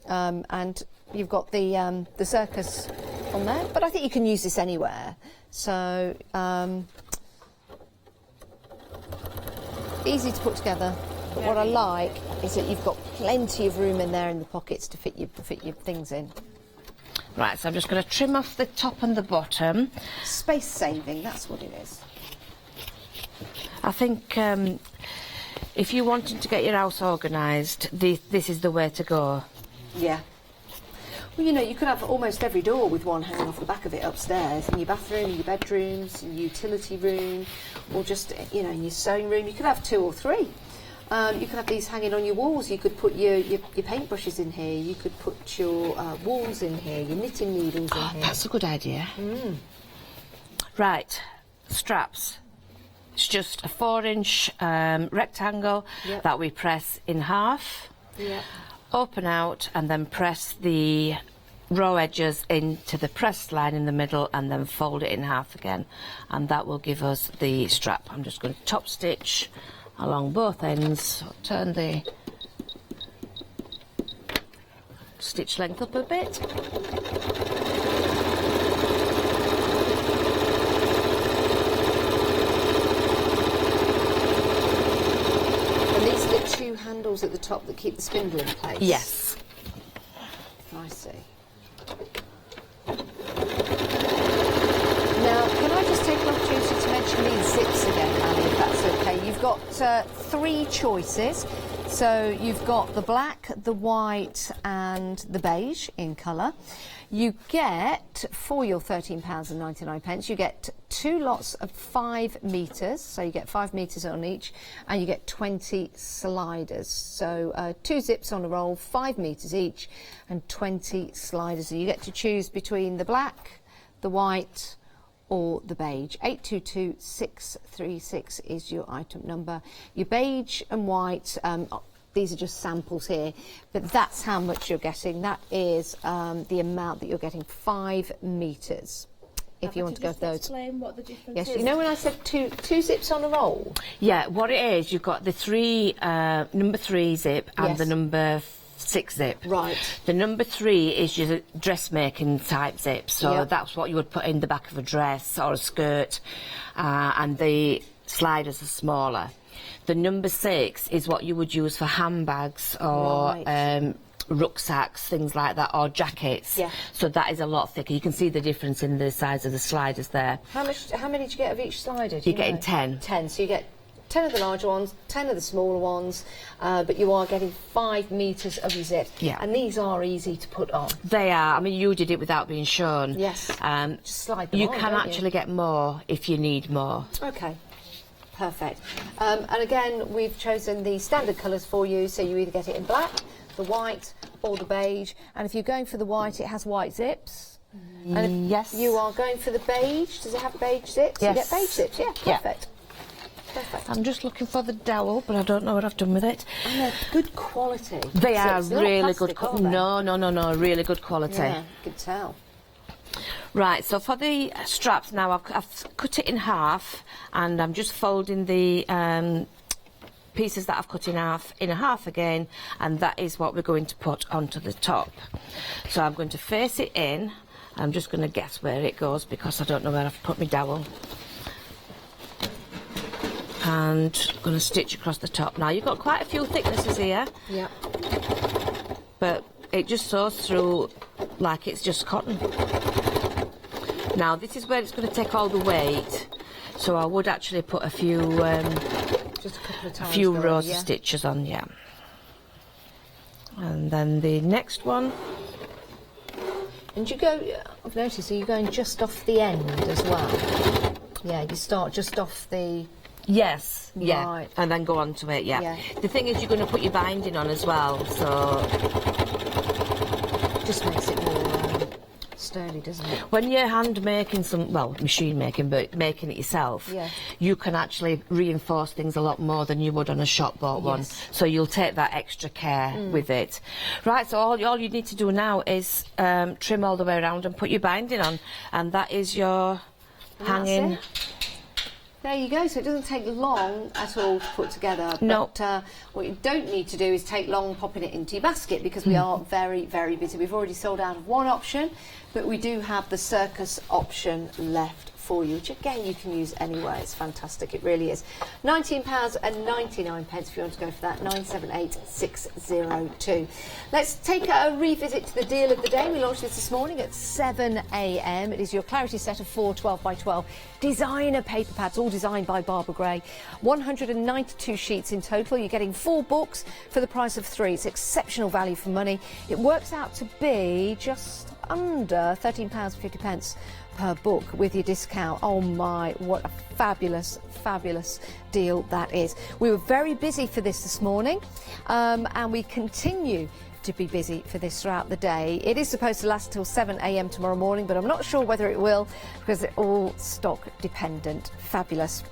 And you've got the circus on there, but I think you can use this anywhere. So easy to put together. But what I like is that you've got plenty of room in there in the pockets to fit your things in. Right, so I'm just going to trim off the top and the bottom. Space saving, that's what it is. I think if you're wanting to get your house organised, this is the way to go. Yeah. Well, you know, you could have almost every door with one hanging off the back of it upstairs, in your bathroom, in your bedrooms, in your utility room, or just, you know, in your sewing room. You could have 2 or 3. You could have these hanging on your walls. You could put your paintbrushes in here. You could put your wools in here, your knitting needles in here. That's a good idea. Right, straps. It's just a 4-inch rectangle that we press in half, open out, and then press the raw edges into the pressed line in the middle, and then fold it in half again, and that will give us the strap. I'm just going to top stitch along both ends, so turn the stitch length up a bit. And these are the 2 handles at the top that keep the spindle in place? Yes. I see. Now, can I just take an opportunity to mention these zips again, Annie, if that's okay? You've got 3 choices. So you've got the black, the white and the beige in colour. You get, for your £13.99, you get 2 lots of 5 metres, so you get 5 metres on each, and you get 20 sliders. So 2 zips on a roll, 5 metres each, and 20 sliders. So you get to choose between the black, the white, or the beige. 822636 is your item number. Your beige and white, these are just samples here, but that's how much you're getting. That is the amount that you're getting, 5 metres. If you want to go for those. Explain what the difference yes, is. you know when I said two zips on a roll? Yeah, what it is, you've got the number 3 zip and Yes. the number 6 zip. Right. The number 3 is your dressmaking type zip, so Yep. that's what you would put in the back of a dress or a skirt, and the sliders are smaller. The number 6 is what you would use for handbags or Right. rucksacks, things like that, or jackets. Yeah. So that is a lot thicker. You can see the difference in the size of the sliders there. How many do you get of each slider? You're getting 10. 10, so you get 10 of the larger ones, 10 of the smaller ones, but you are getting 5 metres of your zip. Yeah. And these are easy to put on. They are. I mean, you did it without being shown. Yes. Just slide them You on, can don't actually get more if you need more. Okay. Perfect. And again, we've chosen the standard colours for you, so you either get it in black, the white, or the beige. And if you're going for the white, it has white zips. And if Yes. you are going for the beige, does it have beige zips? Yes. You get beige zips, yeah, Yeah. perfect. Perfect. I'm just looking for the dowel, but I don't know what I've done with it. And they're good quality. They are zips. They're not really good plastic, are they? No, really good quality. Yeah, you can tell. Right, so for the straps now, I've cut it in half, and I'm just folding the pieces that I've cut in half again, and that is what we're going to put onto the top. So I'm going to face it in. I'm just going to guess where it goes because I don't know where I've put my dowel. And I'm going to stitch across the top. Now, you've got quite a few thicknesses here, Yeah. but it just sews through like it's just cotton. Now, this is where it's going to take all the weight, so I would actually put a few Just a couple of times. rows of stitches on, yeah. And then the next one. And you go, I've noticed, are you going just off the end as well? Yeah, you start just off the... Yes, yeah, Right. and then go on to it, yeah. Yeah. The thing is, you're going to put your binding on as well, so Just makes it more sturdy, doesn't it? when you're hand making machine making, but making it yourself, Yeah. you can actually reinforce things a lot more than you would on a shop bought one. Yes. So you'll take that extra care with it. Right, so all you need to do now is trim all the way around and put your binding on, and that is your hanging. There you go. So it doesn't take long at all to put together. No. But what you don't need to do is take long popping it into your basket, because we are very, very busy. We've already sold out of one option, but we do have the circus option left for you, which again you can use anywhere. It's fantastic, it really is. £19.99 if you want to go for that. 978602. Let's take a revisit to the deal of the day. We launched this morning at 7 a.m. It is your Clarity set of 4 12 by 12 designer paper pads, all designed by Barbara Gray. 192 sheets in total. You're getting 4 books for the price of 3. It's exceptional value for money. It works out to be just under £13.50 per book with your discount. Oh my, what a fabulous, fabulous deal that is. We were very busy for this morning, and we continue to be busy for this throughout the day. It is supposed to last till 7 a.m. tomorrow morning, but I'm not sure whether it will, because it's all stock dependent. Fabulous.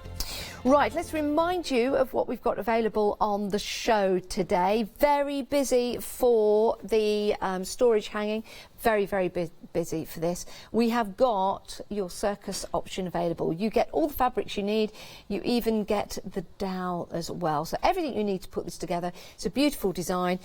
Right, let's remind you of what we've got available on the show today. Very busy for the storage hanging. Very, very busy for this. We have got your circus option available. You get all the fabrics you need. You even get the dowel as well. So everything you need to put this together. It's a beautiful design.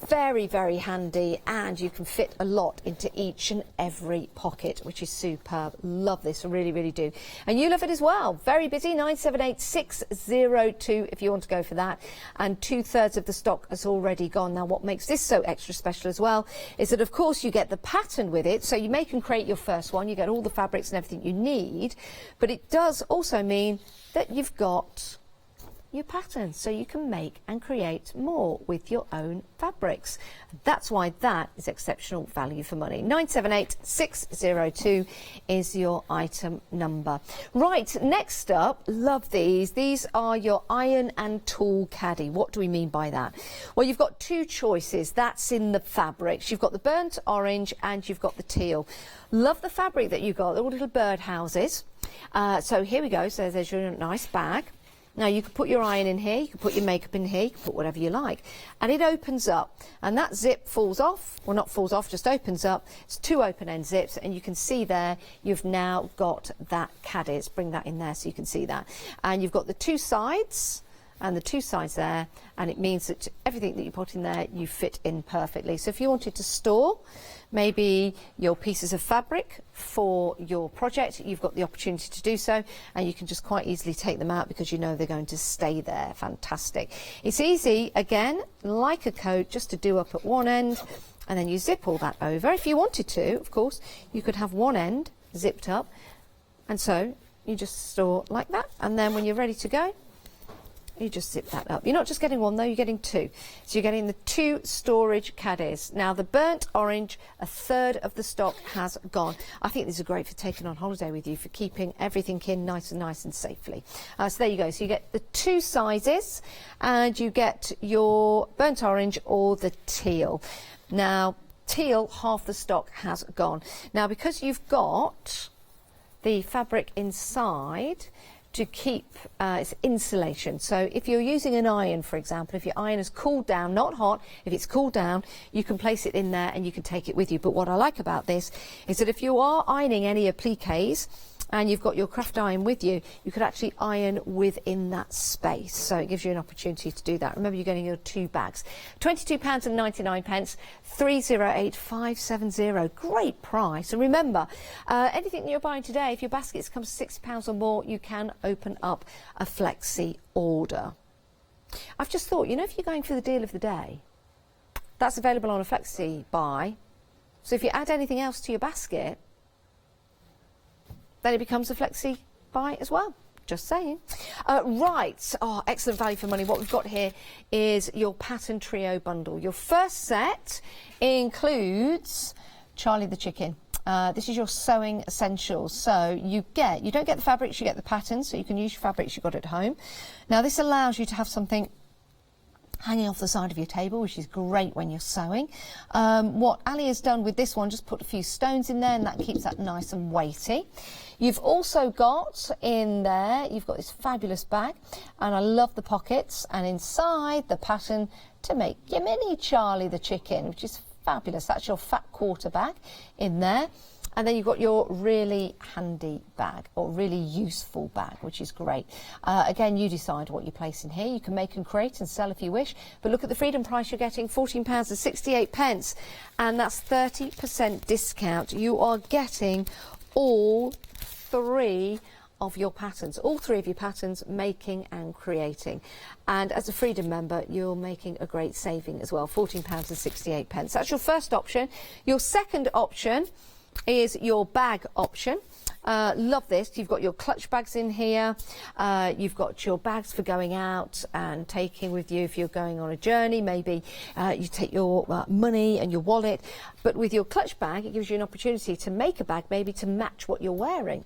Very, very handy, and you can fit a lot into each and every pocket, which is superb. Love this, I really, really do. And you love it as well. Very busy, 978602 if you want to go for that. And 2/3 of the stock has already gone. Now, what makes this so extra special as well is that, of course, you get the pattern with it. So you make and create your first one. You get all the fabrics and everything you need. But it does also mean that you've got your pattern, so you can make and create more with your own fabrics. That's why that is exceptional value for money. 978602 is your item number. Right, next up, love these. These are your iron and tool caddy. What do we mean by that? Well, you've got 2 choices. That's in the fabrics. You've got the burnt orange and you've got the teal. Love the fabric that you got. They're all little bird houses. So here we go. So there's your nice bag. Now, you can put your iron in here, you can put your makeup in here, you can put whatever you like. And it opens up, and that zip falls off. Well, not falls off, just opens up. It's 2 open-end zips, and you can see there you've now got that caddies. Bring that in there so you can see that. And you've got the 2 sides, and the 2 sides there, and it means that everything that you put in there, you fit in perfectly. So if you wanted to store maybe your pieces of fabric for your project, you've got the opportunity to do so, and you can just quite easily take them out because you know they're going to stay there. Fantastic. It's easy, again, like a coat, just to do up at one end, and then you zip all that over. If you wanted to, of course, you could have one end zipped up, and so you just store like that, and then when you're ready to go, you just zip that up. You're not just getting one though, you're getting 2. So you're getting the 2 storage caddies. Now, the burnt orange, 1/3 of the stock has gone. I think these are great for taking on holiday with you, for keeping everything in nice and safely. So there you go. So you get the 2 sizes, and you get your burnt orange or the teal. Now, teal, half the stock has gone. Now, because you've got the fabric inside to keep its insulation. So if you're using an iron, for example, if your iron is cooled down, not hot, if it's cooled down, you can place it in there and you can take it with you. But what I like about this is that if you are ironing any appliques and you've got your craft iron with you, you could actually iron within that space. So it gives you an opportunity to do that. Remember, you're getting your 2 bags. £22.99, 308570. Great price. And remember, anything that you're buying today, if your basket comes to £60 or more, you can open up a flexi order. I've just thought, you know, if you're going for the deal of the day, that's available on a flexi buy. So if you add anything else to your basket, then it becomes a flexi buy as well. Just saying. Right. Oh, excellent value for money. What we've got here is your pattern trio bundle. Your first set includes Charlie the chicken. This is your sewing essentials. So you don't get the fabrics, you get the patterns. So you can use your fabrics you've got at home. Now, this allows you to have something hanging off the side of your table, which is great when you're sewing. What Ali has done with this one, just put a few stones in there, and that keeps that nice and weighty. You've also got in there, you've got this fabulous bag, and I love the pockets, and inside the pattern to make your mini Charlie the chicken, which is fabulous. That's your fat quarter bag in there. And then you've got your really handy bag, or really useful bag, which is great. Again, you decide what you place in here. You can make and create and sell if you wish. But look at the freedom price you're getting, £14.68. And that's 30% discount. You are getting all 3 of your patterns, all 3 of your patterns, making and creating. And as a Freedom member, you're making a great saving as well, £14.68. That's your first option. Your second option is your bag option. Love this. You've got your clutch bags in here. You've got your bags for going out and taking with you if you're going on a journey. Maybe you take your money and your wallet. But with your clutch bag, it gives you an opportunity to make a bag maybe to match what you're wearing.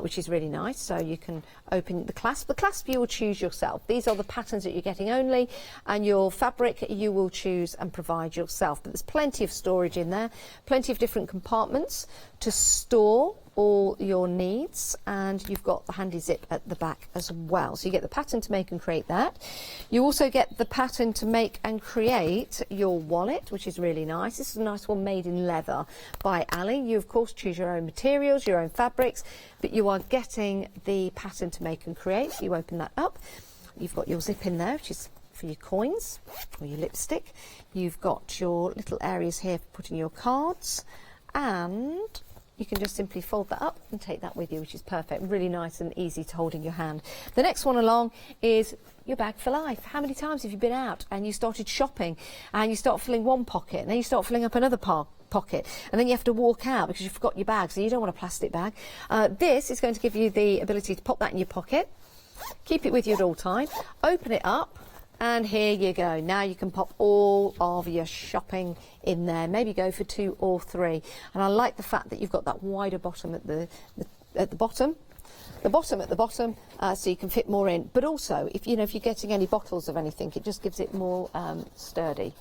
Which is really nice. So you can open the clasp. The clasp you will choose yourself. These are the patterns that you're getting only, and your fabric you will choose and provide yourself. But there's plenty of storage in there, plenty of different compartments to store all your needs, and you've got the handy zip at the back as well. So you get the pattern to make and create that. You also get the pattern to make and create your wallet, which is really nice. This is a nice one made in leather by Ali. You of course choose your own materials, your own fabrics, but you are getting the pattern to make and create. So you open that up. You've got your zip in there, which is for your coins or your lipstick. You've got your little areas here for putting your cards, and you can just simply fold that up and take that with you, which is perfect. Really nice and easy to hold in your hand. The next one along is your bag for life. How many times have you been out and you started shopping and you start filling one pocket and then you start filling up another pocket, and then you have to walk out because you forgot your bag, so you don't want a plastic bag. This is going to give you the ability to pop that in your pocket, keep it with you at all times, open it up, and here you go. Now you can pop all of your shopping in there. Maybe go for 2 or 3. And I like the fact that you've got that wider bottom at the bottom. The bottom at the bottom, so you can fit more in. But also, if you're getting any bottles of anything, it just gives it more sturdy.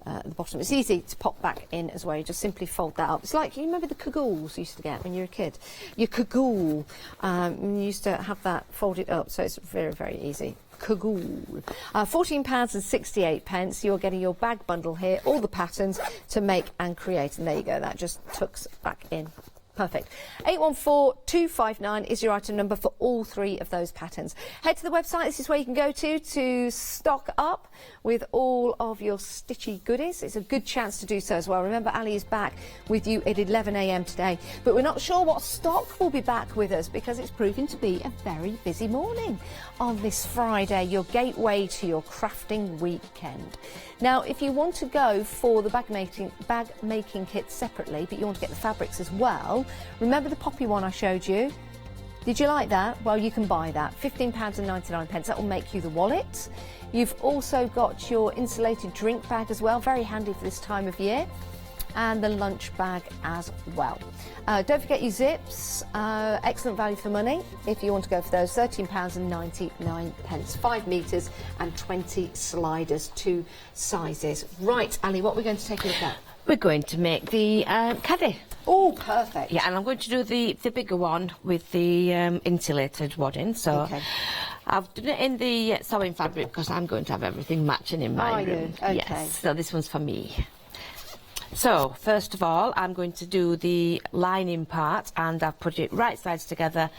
At the bottom, it's easy to pop back in as well. You just simply fold that up. It's like, you remember the cagoules you used to get when you were a kid? Your cagoule, you used to have that folded up, so it's very, very easy. Cagoule. £14.68. You're getting your bag bundle here, all the patterns to make and create, and there you go. That just tucks back in. Perfect. 814259 is your item number for all 3 of those patterns. Head to the website. This is where you can go to stock up with all of your stitchy goodies. It's a good chance to do so as well. Remember, Ali is back with you at 11 a.m. today, but we're not sure what stock will be back with us because it's proving to be a very busy morning on this Friday, your gateway to your crafting weekend. Now, if you want to go for the bag making kit separately, but you want to get the fabrics as well, remember the poppy one I showed you? Did you like that? Well, you can buy that. £15.99. That will make you the wallet. You've also got your insulated drink bag as well, very handy for this time of year, and the lunch bag as well. Don't forget your zips, excellent value for money if you want to go for those, £13.99, 5 metres and 20 sliders, 2 sizes. Right, Ali, what are we going to take a look at? We're going to make the caddy. Oh, perfect. Yeah, and I'm going to do the bigger one with the insulated wadding. So okay. I've done it in the sewing fabric because I'm going to have everything matching in my room. Okay. Yes, so this one's for me. So, first of all, I'm going to do the lining part, and I've put it right sides together.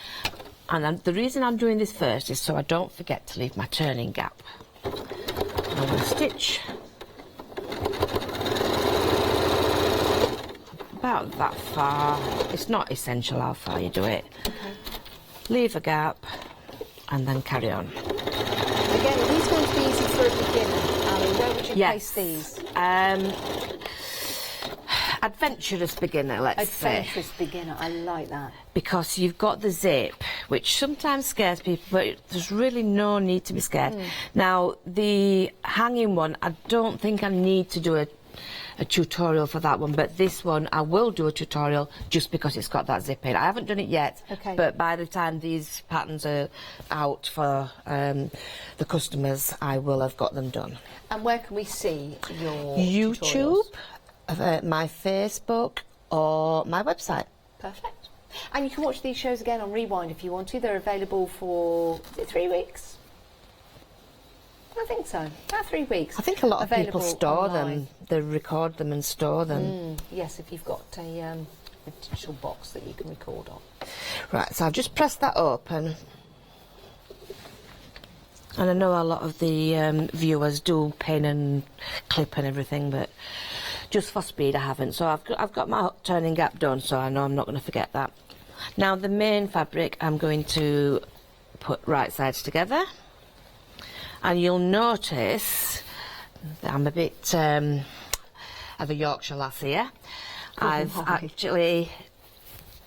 And the reason I'm doing this first is so I don't forget to leave my turning gap. I'm going to stitch about that far. It's not essential how far you do it. Okay. Leave a gap, and then carry on. Again, are these going to be easy for a beginner, Ali? Where would you place these? Adventurous beginner, let's say. Adventurous beginner, I like that. Because you've got the zip, which sometimes scares people, but there's really no need to be scared. Now, the hanging one, I don't think I need to do a tutorial for that one, but this one I will do a tutorial just because it's got that zip in. I haven't done it yet, but by the time these patterns are out for the customers, I will have got them done. And where can we see your YouTube, tutorials? my Facebook, or my website. Perfect. And you can watch these shows again on Rewind if you want to. They're available for 3 weeks. I think so. About 3 weeks. I think a lot of people Available store online. them. They record them and store them. Yes, if you've got a digital box that you can record on. Right, so I've just pressed that open. And I know a lot of the viewers do pin and clip and everything, but just for speed I haven't. So I've got my turning gap done, so I know I'm not going to forget that. Now the main fabric I'm going to put right sides together. And you'll notice that I'm a bit of a Yorkshire lass here. I've actually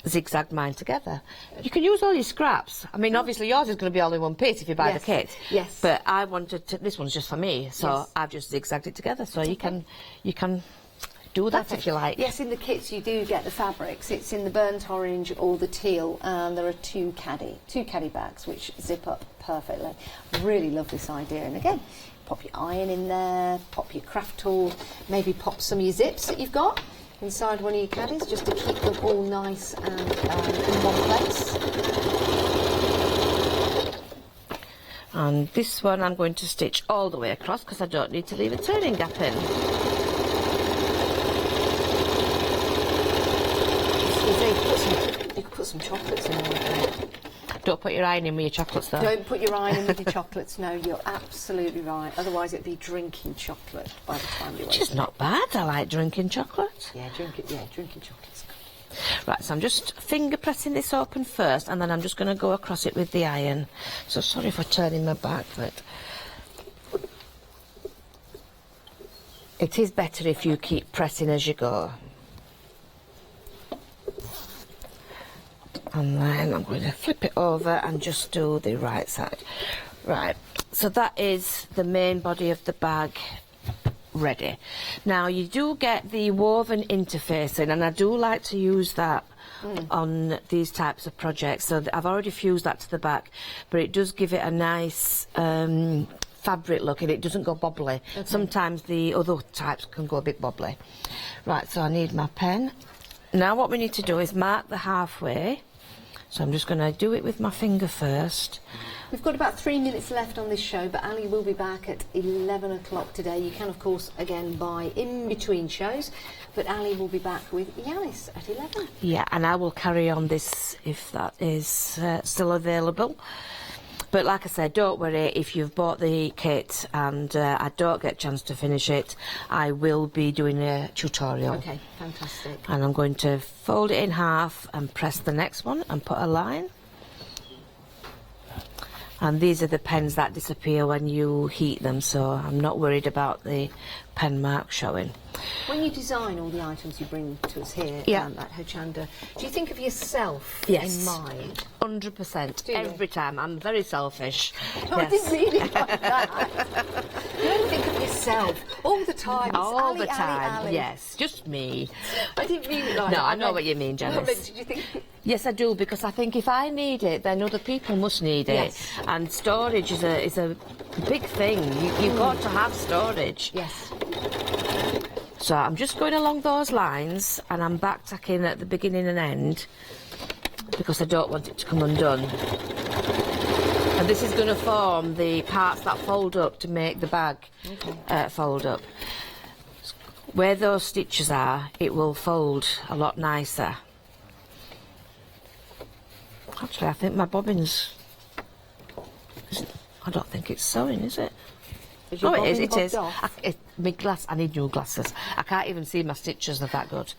zigzagged mine together. You can use all your scraps. I mean, obviously yours is going to be all in one piece if you buy the kit. Yes. But I wanted to, this one's just for me, so I've just zigzagged it together. So you can do that if you like. Yes, in the kits you do get the fabrics. It's in the burnt orange or the teal, and there are two caddy bags which zip up perfectly. Really love this idea. And again, pop your iron in there, pop your craft tool, maybe pop some of your zips that you've got inside one of your caddies just to keep them all nice and in one place. And this one I'm going to stitch all the way across because I don't need to leave a turning gap in. You could put some chocolates in there. Don't put your iron in with your chocolates though. Don't put your iron in with your chocolates, no, you're absolutely right. Otherwise it'd be drinking chocolate by the time you Which is not bad, I like drinking chocolate. Yeah, drinking chocolate's good. Right, so I'm just finger pressing this open first and then I'm just going to go across it with the iron. So sorry for turning my back, but it is better if you keep pressing as you go. And then I'm going to flip it over and just do the right side. Right, so that is the main body of the bag ready. Now you do get the woven interfacing, and I do like to use that on these types of projects. So I've already fused that to the back, but it does give it a nice fabric look and it doesn't go bobbly. Okay. Sometimes the other types can go a bit bobbly. Right, so I need my pen. Now what we need to do is mark the halfway. So I'm just going to do it with my finger first. We've got about 3 minutes left on this show, but Ali will be back at 11 o'clock today. You can, of course, again, buy in between shows, but Ali will be back with Yanis at 11. Yeah, and I will carry on this if that is still available. But like I said, don't worry if you've bought the kit and I don't get a chance to finish it, I will be doing a tutorial. Okay, fantastic. And I'm going to fold it in half and press the next one and put a line. And these are the pens that disappear when you heat them, so I'm not worried about the pen mark showing. When you design all the items you bring to us here at Hochanda, do you think of yourself in mind? 100%. Every time. I'm very selfish. No, I didn't really like that. You don't think of yourself all the time. It's all Ali, the time, Ali. yes. Just me. I didn't really like that. No, I know what you mean, Janice. Did you think... Yes, I do, because I think if I need it, then other people must need it. Yes. And storage is a big thing. You've got to have storage. Yes. So I'm just going along those lines and I'm back tacking at the beginning and end because I don't want it to come undone. And this is going to form the parts that fold up to make the bag fold up. Where those stitches are, it will fold a lot nicer. Actually, I think my bobbin's... I don't think it's sewing, is it? Oh, it is. I need new glasses. I can't even see my stitches, they're that good.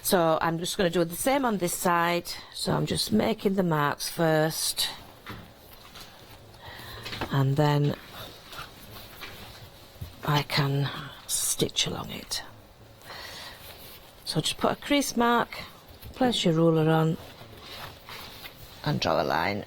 So I'm just going to do the same on this side. So I'm just making the marks first. And then I can stitch along it. So just put a crease mark, place your ruler on, and draw a line.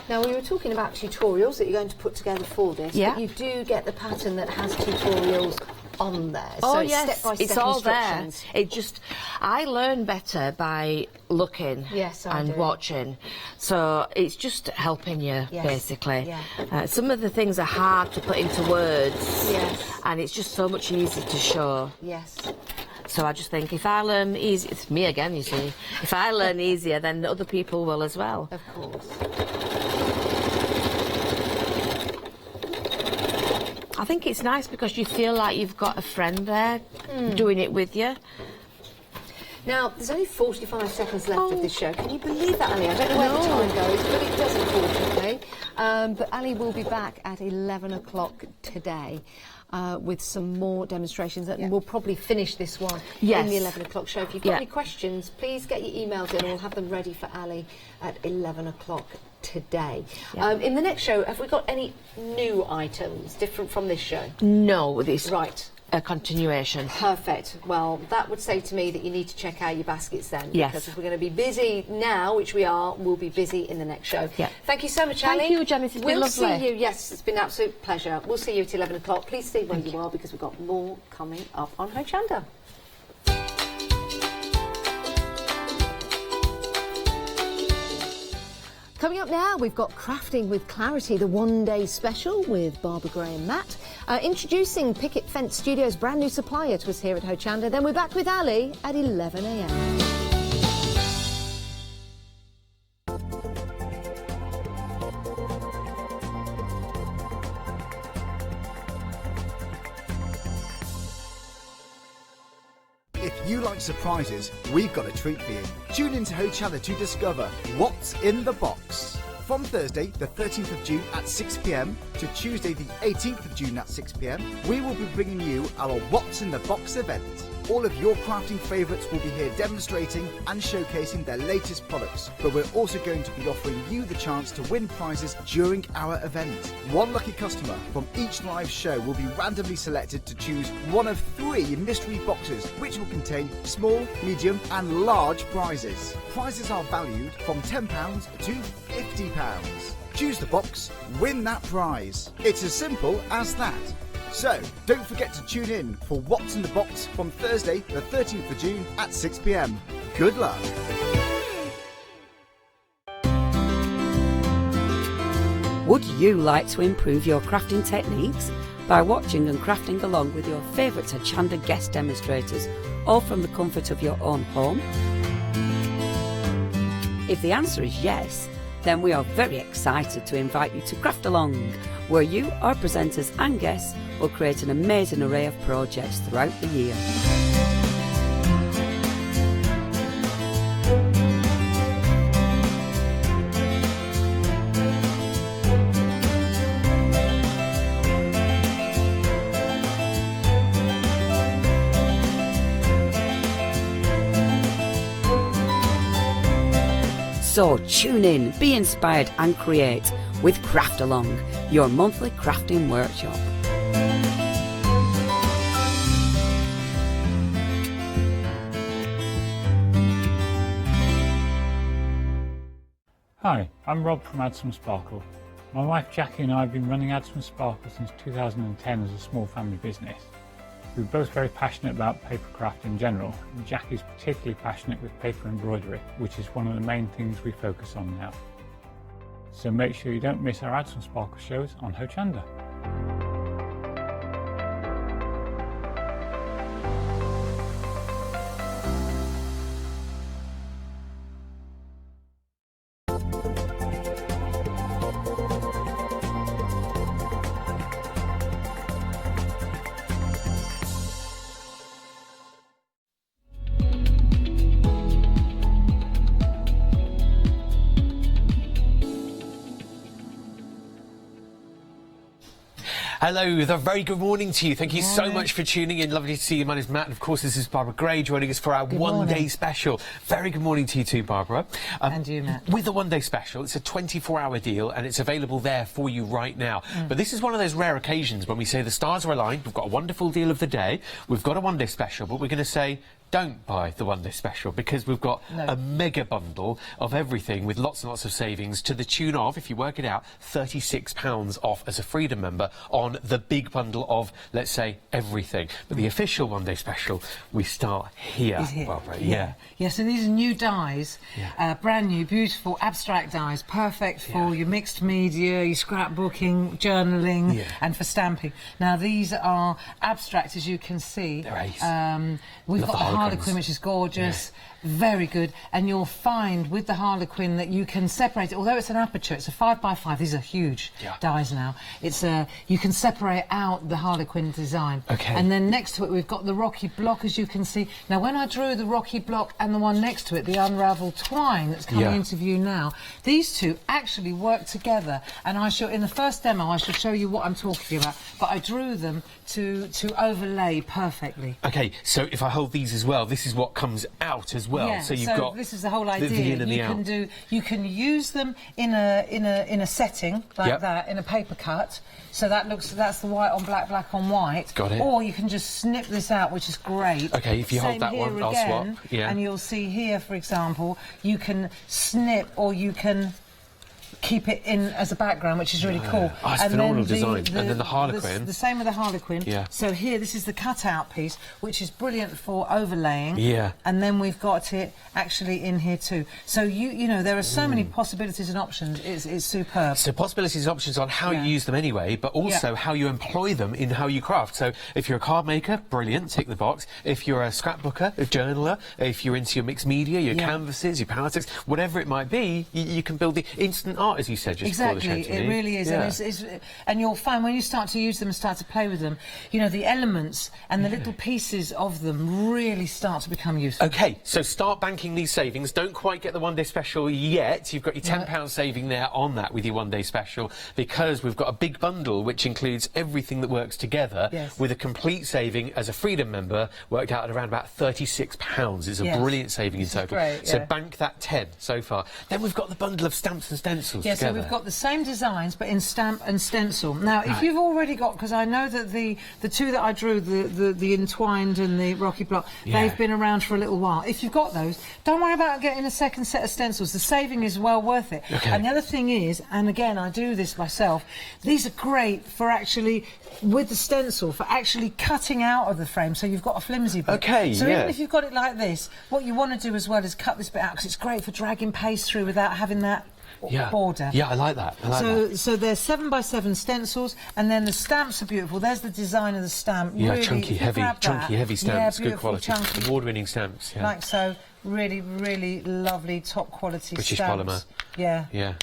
Now, we were talking about tutorials that you're going to put together for this, but you do get the pattern that has tutorials on there. Oh, so yes, step-by-step it's all there. instructions. It just, I learn better by looking and watching. So it's just helping you, basically. Yeah. Some of the things are hard to put into words, and it's just so much easier to show. Yes. So I just think if I learn easy, it's me again, you see. If I learn easier, then other people will as well. Of course. I think it's nice because you feel like you've got a friend there doing it with you. Now, there's only 45 seconds left of this show. Can you believe that, Ali? I don't know where the time goes, but it does, unfortunately. But Ali will be back at 11 o'clock today with some more demonstrations. And we'll probably finish this one in the 11 o'clock show. If you've got any questions, please get your emails in. We'll have them ready for Ali at 11 o'clock today. In the next show, have we got any new items different from this show? No, this right. A continuation. Perfect. Well, that would say to me that you need to check out your baskets then. Yes. Because if we're going to be busy now, which we are, we'll be busy in the next show. Yeah. Thank you so much, Ali. Thank you, Janice. It's been lovely. We'll see you. Yes, it's been an absolute pleasure. We'll see you at 11 o'clock. Please stay where you are because we've got more coming up on Hochanda. Coming up now, we've got Crafting with Clarity, the one-day special with Barbara Gray and Matt. Introducing Picket Fence Studios' brand new supplier to us here at Hochanda. Then we're back with Ali at 11 a.m. If you like surprises, we've got a treat for you. Tune into Hochanda to discover what's in the box. From Thursday, the 13th of June at 6 p.m. to Tuesday, the 18th of June at 6 p.m, we will be bringing you our What's in the Box event. All of your crafting favourites will be here demonstrating and showcasing their latest products. But we're also going to be offering you the chance to win prizes during our event. One lucky customer from each live show will be randomly selected to choose one of 3 mystery boxes, which will contain small, medium and large prizes. Prizes are valued from £10 to £50. Choose the box, win that prize. It's as simple as that. So, don't forget to tune in for What's in the Box from Thursday, the 13th of June at 6 p.m. Good luck. Would you like to improve your crafting techniques by watching and crafting along with your favourite Hochanda guest demonstrators, all from the comfort of your own home? If the answer is yes, then we are very excited to invite you to Craft Along, where you, our presenters and guests, will create an amazing array of projects throughout the year. So tune in, be inspired and create with Craft Along, your monthly crafting workshop. Hi, I'm Rob from Add Some Sparkle. My wife Jackie and I have been running Add Some Sparkle since 2010 as a small family business. We're both very passionate about papercraft in general, and Jackie's particularly passionate with paper embroidery, which is one of the main things we focus on now. So make sure you don't miss our Add Some Sparkle shows on Hochanda. Hello, a very good morning to you. Thank you so much for tuning in. Lovely to see you. My name is Matt, and of course this is Barbara Gray joining us for our one-day special. Very good morning to you too, Barbara. And you, Matt. With the one-day special, it's a 24-hour deal, and it's available there for you right now. But this is one of those rare occasions when we say the stars are aligned, we've got a wonderful deal of the day, we've got a one-day special, but we're going to say, don't buy the one-day special because we've got a mega bundle of everything with lots and lots of savings to the tune of, if you work it out, £36 off as a Freedom member on the big bundle of, let's say, everything. But the official one-day special, we start here. Barbara. Yeah, so these are new dies, brand new, beautiful, abstract dies, perfect for your mixed media, your scrapbooking, journaling, and for stamping. Now, these are abstract, as you can see. They're ace. We've got the Harlequin, which is gorgeous. very good. And you'll find with the Harlequin that you can separate it. Although it's an aperture, it's a 5x5. These are huge dies now. It's you can separate out the Harlequin design. Okay. And then next to it, we've got the Rocky block, as you can see. Now, when I drew the Rocky block and the one next to it, the unraveled twine that's coming into view now, these two actually work together. And I shall, in the first demo, I shall show you what I'm talking about. But I drew them to overlay perfectly. Okay, so if I hold these as well, this is what comes out as well. Yeah, so you've got this is the whole idea. the in and the out. You can use them in a setting like that, in a paper cut. So that's the white on black, black on white. Got it. Or you can just snip this out, which is great. Okay, if you hold that one, I'll swap. Yeah. And you'll see here, for example, you can snip or you can keep it in as a background, which is really cool. Oh, it's phenomenal design. And then the Harlequin. The same with the Harlequin. Yeah. So here, this is the cut-out piece, which is brilliant for overlaying. Yeah. And then we've got it actually in here too. So you know, there are so many possibilities and options. It's superb. So possibilities and options on how you use them anyway, but also how you employ them in how you craft. So if you're a card maker, brilliant, tick the box. If you're a scrapbooker, a journaler, if you're into your mixed media, your canvases, your politics, whatever it might be, you can build the instant art, as you said, just exactly, it really is. And you'll find when you start to use them and start to play with them, you know, the elements and the little pieces of them really start to become useful. Okay, so start banking these savings. Don't quite get the one-day special yet. You've got your £10 saving there on that with your one-day special, because we've got a big bundle which includes everything that works together with a complete saving as a Freedom member, worked out at around about £36. It's a brilliant saving in total. Great, so bank that 10 so far. Then we've got the bundle of stamps and stencils together. So we've got the same designs but in stamp and stencil. Now, if you've already got, because I know that the two that I drew, the entwined and the Rocky block, they've been around for a little while. If you've got those, don't worry about getting a second set of stencils. The saving is well worth it. Okay. And the other thing is, and again, I do this myself, these are great for actually, with the stencil, for actually cutting out of the frame, so you've got a flimsy bit. Okay, so even if you've got it like this, what you want to do as well is cut this bit out, because it's great for dragging paste through without having that border. Yeah, I like that. So they're 7x7 stencils, and then the stamps are beautiful. There's the design of the stamp. Yeah, really, chunky, heavy stamps, good quality, chunky, award-winning stamps. Yeah. Like so, really, really lovely, top quality British stamps. polymer. Yeah. Yeah.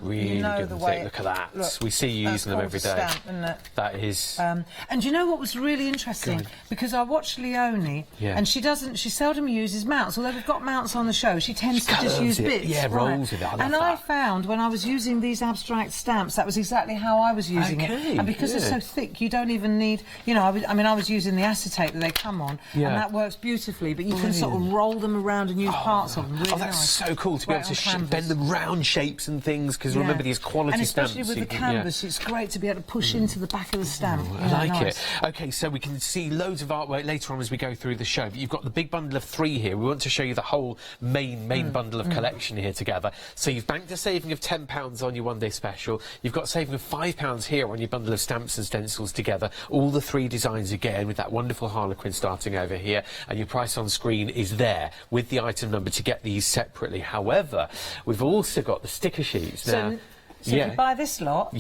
Really you know good the and way. thick. Look at that. Look, we see you using them every day. Stamp, isn't it? That is. And you know what was really interesting? Because I watched Leonie, and she seldom uses mounts. Although we've got mounts on the show, she tends to just use bits. Yeah, rolls with it. I love and that. I found when I was using these abstract stamps, that was exactly how I was using it. And because they're so thick, you don't even need. You know, I was using the acetate that they come on, and that works beautifully. But you can sort of roll them around and use parts of them. Really that's nice. so cool to be able to bend the round shapes and things. Because remember these quality and stamps. especially with the canvas, it's great to be able to push into the back of the stamp. I like it. Okay, so we can see loads of artwork later on as we go through the show. But you've got the big bundle of 3 here. We want to show you the whole main bundle of collection here together. So you've banked a saving of £10 on your one-day special. You've got a saving of £5 here on your bundle of stamps and stencils together. All the 3 designs again with that wonderful Harlequin starting over here. And your price on screen is there with the item number to get these separately. However, we've also got the sticker sheets now. So if you buy this lot...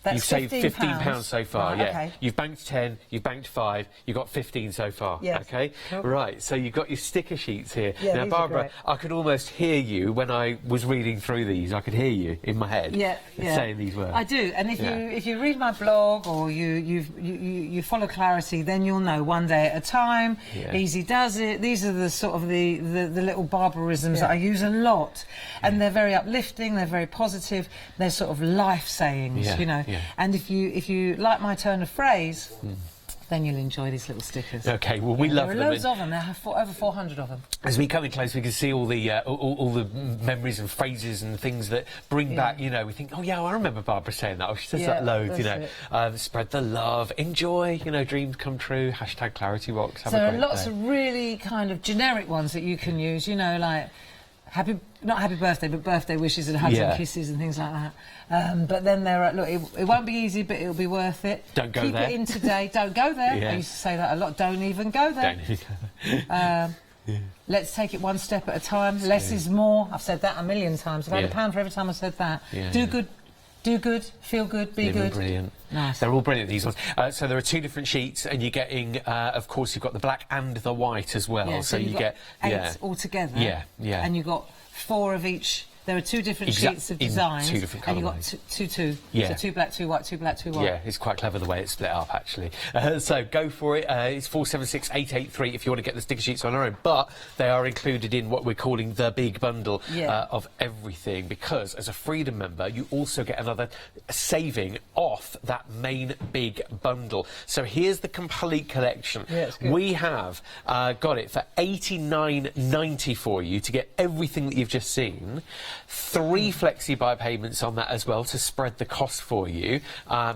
That's you've saved £15 so far, right, okay. You've banked 10, you've banked 5, you've got 15 so far, okay? Cool. Right, so you've got your sticker sheets here. Yeah, now, Barbara, I could almost hear you when I was reading through these. I could hear you in my head saying these words. I do, and if you read my blog or you follow Clarity, then you'll know one day at a time, easy does it. These are the sort of the little barbarisms that I use a lot. And they're very uplifting, they're very positive, they're sort of life sayings, you know. And if you like my turn of phrase, then you'll enjoy these little stickers. Okay, well, we love them. There are loads of them. There are over 400 of them. As we come in close, we can see all the memories and phrases and things that bring back, you know, we think, oh, yeah, I remember Barbara saying that. Oh, she says that loads, you know. Spread the love, enjoy, you know, dreams come true, hashtag Clarity Rocks. So there are lots of really kind of generic ones that you can use, you know, like... not happy birthday, but birthday wishes and hugs and kisses and things like that. But then there are, look, it won't be easy, but it'll be worth it. Don't go there. Keep it in today. Don't go there. I used to say that a lot. Don't even go there. Let's take it one step at a time. Less is more. I've said that a million times. I've had £1 for every time I said that. Do good. Do good, feel good, be good. Brilliant. Nice. They're all brilliant, these ones. So there are 2 different sheets, and you're getting, of course, you've got the black and the white as well. Yeah, so you get 8 altogether. Yeah, yeah. And you've got 4 of each. There are 2 different sheets of designs. 2 different and you've got colourways. two. Yeah. So 2 black, 2 white, 2 black, 2 white. Yeah, it's quite clever the way it's split up, actually. So go for it. It's 476883 if you want to get the sticker sheets on our own. But they are included in what we're calling the big bundle of everything, because as a Freedom member, you also get another saving off that main big bundle. So here's the complete collection. Yeah, it's good. We have got it for $89.90 for you to get everything that you've just seen. 3 flexi buy payments on that as well to spread the cost for you,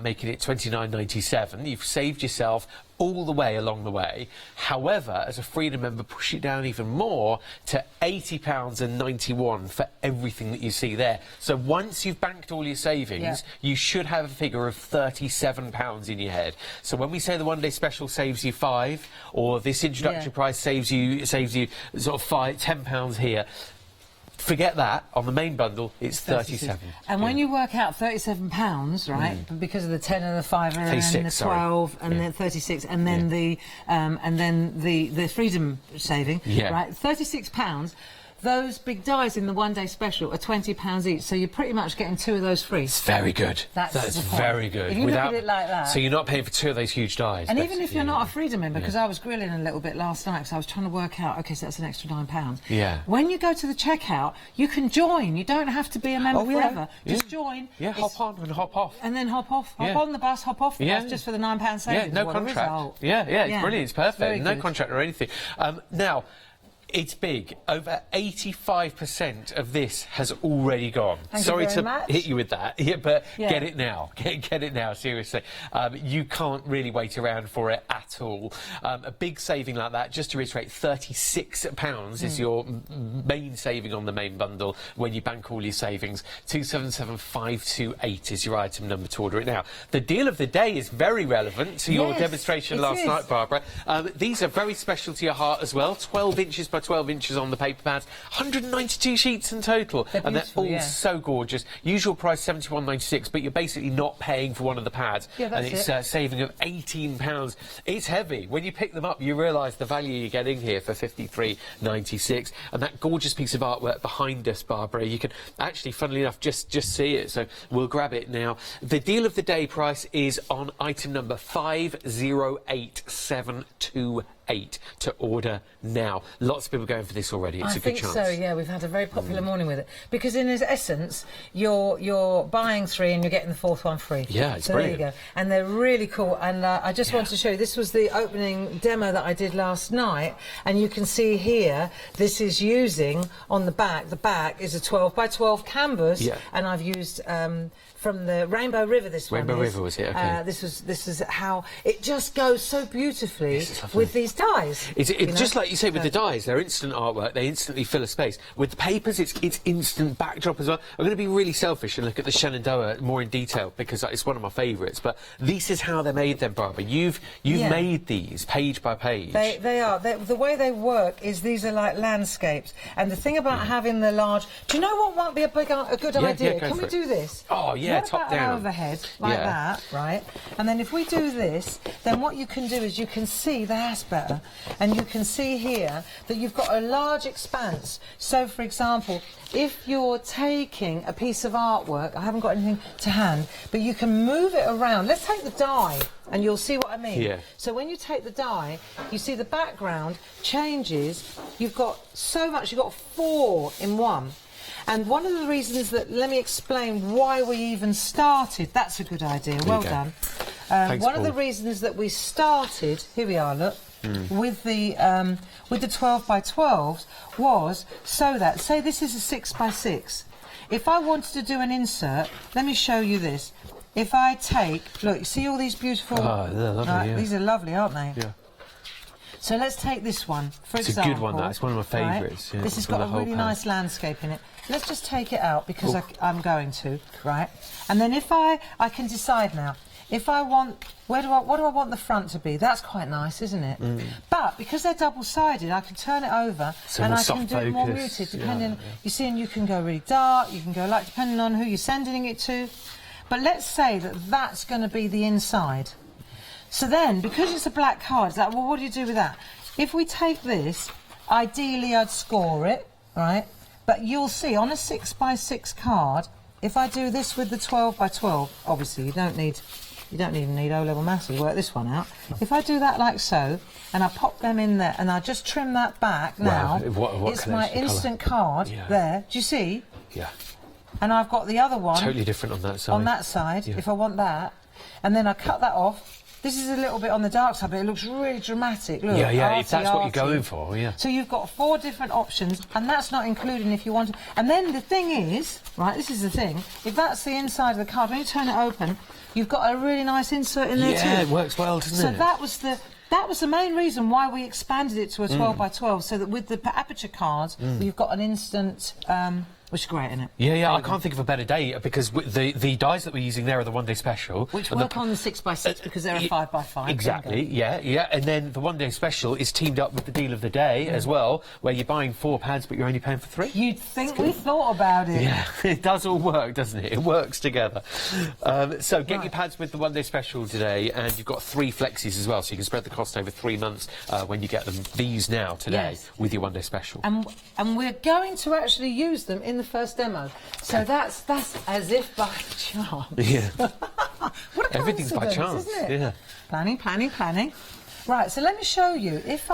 making it $29.97. You've saved yourself all the way along the way. However, as a Freedom member, push it down even more to £80.91 for everything that you see there. So once you've banked all your savings, you should have a figure of £37 in your head. So when we say the one-day special saves you £5, or this introductory price saves you sort of £10 here, forget that. On the main bundle, it's 37. And when you work out £37, right, because of the 10 and the 5 and the 12 and then 36 and then the Freedom saving, right, £36. Those big dies in the one-day special are £20 each, so you're pretty much getting 2 of those free. It's very good. That's very good. If you look at it like that. So you're not paying for 2 of those huge dies. And even if you're not a Freedom member, because I was grilling a little bit last night, because I was trying to work out, OK, so that's an extra £9. Yeah. When you go to the checkout, you can join. You don't have to be a member forever. Just join. Yeah, hop on and hop off. And then hop off. Hop on the bus, hop off the bus, just for the £9 savings. Yeah, no contract. Yeah, it's brilliant. It's perfect. No contract or anything. Now, it's big. Over 85% of this has already gone. Sorry to hit you with that, but get it now. Get it now, seriously. You can't really wait around for it at all. A big saving like that, just to reiterate, £36 is your main saving on the main bundle when you bank all your savings. 277528 is your item number to order it now. The deal of the day is very relevant to your demonstration last night, Barbara. These are very special to your heart as well. 12 inches by 12 inches on the paper pads, 192 sheets in total, and they're all so gorgeous. Usual price £71.96, but you're basically not paying for one of the pads, and it's a saving of £18. It's heavy. When you pick them up, you realise the value you're getting here for £53.96, and that gorgeous piece of artwork behind us, Barbara, you can actually, funnily enough, just see it, so we'll grab it now. The deal of the day price is on item number 508728 to order now. Lots of people going for this already. It's a good chance. I think so, yeah. We've had a very popular morning with it. Because in essence, you're buying 3 and you're getting the 4th one free. Yeah, it's brilliant. There you go. And they're really cool. And I just wanted to show you, this was the opening demo that I did last night. And you can see here, this is using, on the back is a 12 by 12 canvas. Yeah. And I've used... from the Rainbow River, Rainbow River was it? Okay. This is how it just goes so beautifully with these dies. It's just like you say with the dies, they're instant artwork. They instantly fill a space. With the papers, it's instant backdrop as well. I'm going to be really selfish and look at the Shenandoah more in detail because it's one of my favourites. But this is how they're made, then, Barbara. You've made these page by page. They are. The way they work is these are like landscapes. And the thing about having the large, do you know what might be a good idea? Yeah, Can we do this? Oh yeah, top down. Overhead like that, right? And then if we do this, then what you can do is you can see that's better, and you can see here that you've got a large expanse. So, for example, if you're taking a piece of artwork, I haven't got anything to hand, but you can move it around. Let's take the die, and you'll see what I mean. Yeah. So when you take the die, you see the background changes. You've got so much. You've got 4 in one. And one of the reasons that, let me explain why we even started. That's a good idea. Well done. Thanks, one Paul. of the reasons that we started, here we are, look, with the 12 by 12s was so that, say this is a 6 by 6. If I wanted to do an insert, let me show you this. If I take, look, you see all these beautiful... Oh, they're lovely, These are lovely, aren't they? Yeah. So let's take this one, for example. It's a good one, that. It's one of my favourites. Right? Yeah, this has got a really nice landscape in it. Let's just take it out because I'm going to, right? And then if I can decide now, if I want, what do I want the front to be? That's quite nice, isn't it? But because they're double-sided, I can turn it over and I can do it more muted, depending. You see, and you can go really dark, you can go light, depending on who you're sending it to. But let's say that that's going to be the inside. So then, because it's a black card, it's like, well, what do you do with that? If we take this, ideally I'd score it, right? But you'll see on a 6x6 card, if I do this with the 12x12, obviously you don't even need O-level maths to work this one out. If I do that like so, and I pop them in there, and I just trim that back now, what it's my instant card Yeah. there. Do you see? Yeah. And I've got the other one. Totally different on that side. On that side, if I want that. And then I cut that off. This is a little bit on the dark side, but it looks really dramatic. Look, Yeah, arty, if that's what you're arty. going for, yeah. So you've got 4 different options, and that's not including if you want to. And then the thing is, right, this is the thing, if that's the inside of the card, when you turn it open, you've got a really nice insert in there too. Yeah, it works well, doesn't it? So that was the main reason why we expanded it to a 12x12, so that with the aperture cards, you've got an instant... which is great, isn't it? Yeah, I can't think of a better day, because the dies that we're using there are the one-day special. Which work on the 6x6 because they're a 5x5. Exactly, yeah. And then the one-day special is teamed up with the deal of the day as well, where you're buying 4 pads but you're only paying for 3. You'd think we thought about it. Yeah, it does all work, doesn't it? It works together. So get your pads with the one-day special today, and you've got 3 flexies as well, so you can spread the cost over 3 months when you get them. These now today with your one-day special. And we're going to actually use them in the first demo. So that's as if by chance. Yeah. What a Everything's by coincidence, chance. isn't it? Yeah. Planning. Right, so let me show you. If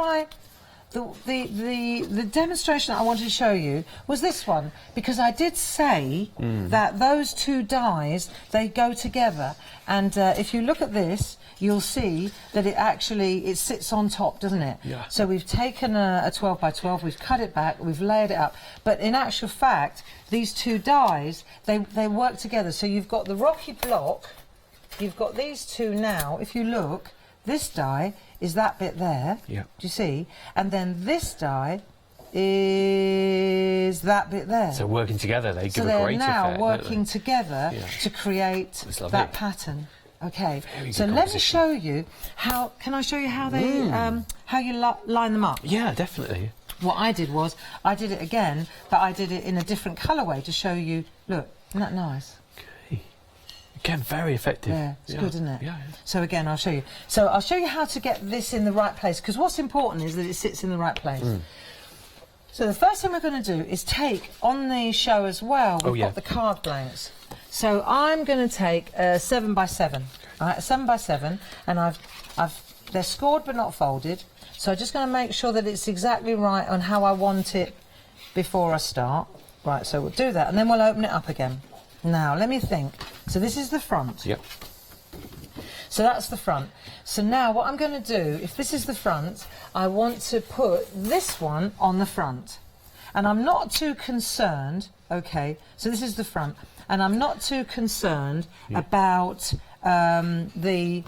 the demonstration that I wanted to show you was this one, because I did say that those 2 dies, they go together, and if you look at this, you'll see that it sits on top, doesn't it? Yeah. So we've taken a 12x12, we've cut it back, we've layered it up, but in actual fact, these 2 dies, they work together. So you've got the rocky block, you've got these 2 now. If you look, this die is that bit there. Yeah. Do you see? And then this die is that bit there. So working together, they give a they're great now effect, working together to create that pattern. Okay. So let me show you how. Can I show you how they how you line them up? Yeah, definitely. What I did was I did it again, but I did it in a different colourway to show you. Look, isn't that nice? Again, very effective. Yeah, it's good, isn't it? Yeah. So again, I'll show you. So I'll show you how to get this in the right place, because what's important is that it sits in the right place. So the first thing we're going to do is take, on the show as well, we've got the card blanks. So I'm going to take a 7x7, right, a 7x7, and they're scored but not folded. So I'm just going to make sure that it's exactly right on how I want it before I start. Right, so we'll do that, and then we'll open it up again. Now, let me think. So this is the front. Yep. So that's the front. So now what I'm going to do, if this is the front, I want to put this one on the front. And I'm not too concerned, okay, so this is the front, and I'm not too concerned about the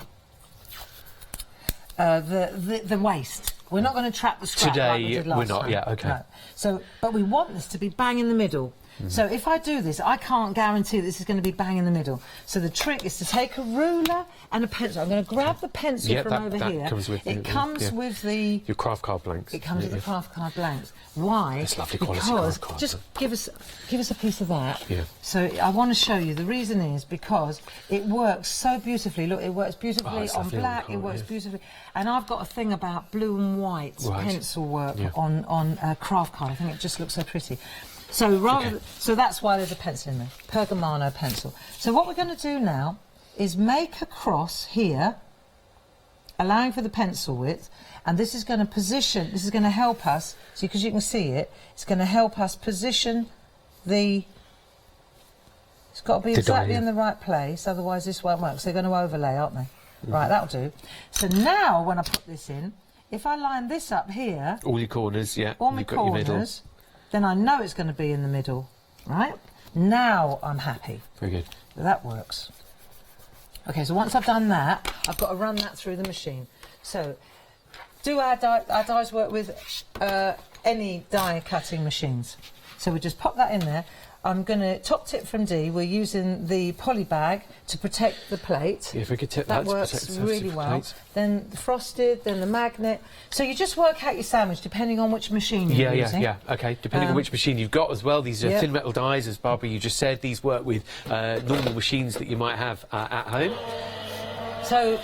waist. We're not going to trap the strap like we did last we're not, time. yeah, okay. No. So, but we want this to be bang in the middle. So if I do this, I can't guarantee this is going to be bang in the middle. So the trick is to take a ruler and a pencil. I'm going to grab the pencil from over here. Comes with it comes with the... Your craft card blanks. It comes with the craft card blanks. Why? It's lovely quality because craft cards. just give us a piece of that. Yeah. So I want to show you. The reason is because it works so beautifully. Look, it works beautifully on black. It works beautifully. And I've got a thing about blue and white pencil work on craft card. I think it just looks so pretty. So so that's why there's a pencil in there, Pergamano pencil. So what we're going to do now is make a cross here, allowing for the pencil width, and this is going to position. This is going to help us, because you can see it. It's going to help us position the. It's got to be exactly in the right place, otherwise this won't work. So they're going to overlay, aren't they? Right, that'll do. So now when I put this in, if I line this up here, all your corners, all my corners. Then I know it's going to be in the middle, right? Now I'm happy. Very good. That works. Okay, so once I've done that, I've got to run that through the machine. So, do our dies work with any die cutting machines? So we just pop that in there. I'm going to, top tip from Dee, we're using the poly bag to protect the plate. Yeah, if we could tip that that to works protect the really well. plates. Then the frosted, then the magnet. So you just work out your sandwich depending on which machine you're using. Yeah, okay. Depending on which machine you've got as well. These are Yep. thin metal dies, as Barbara, you just said. These work with normal machines that you might have at home. So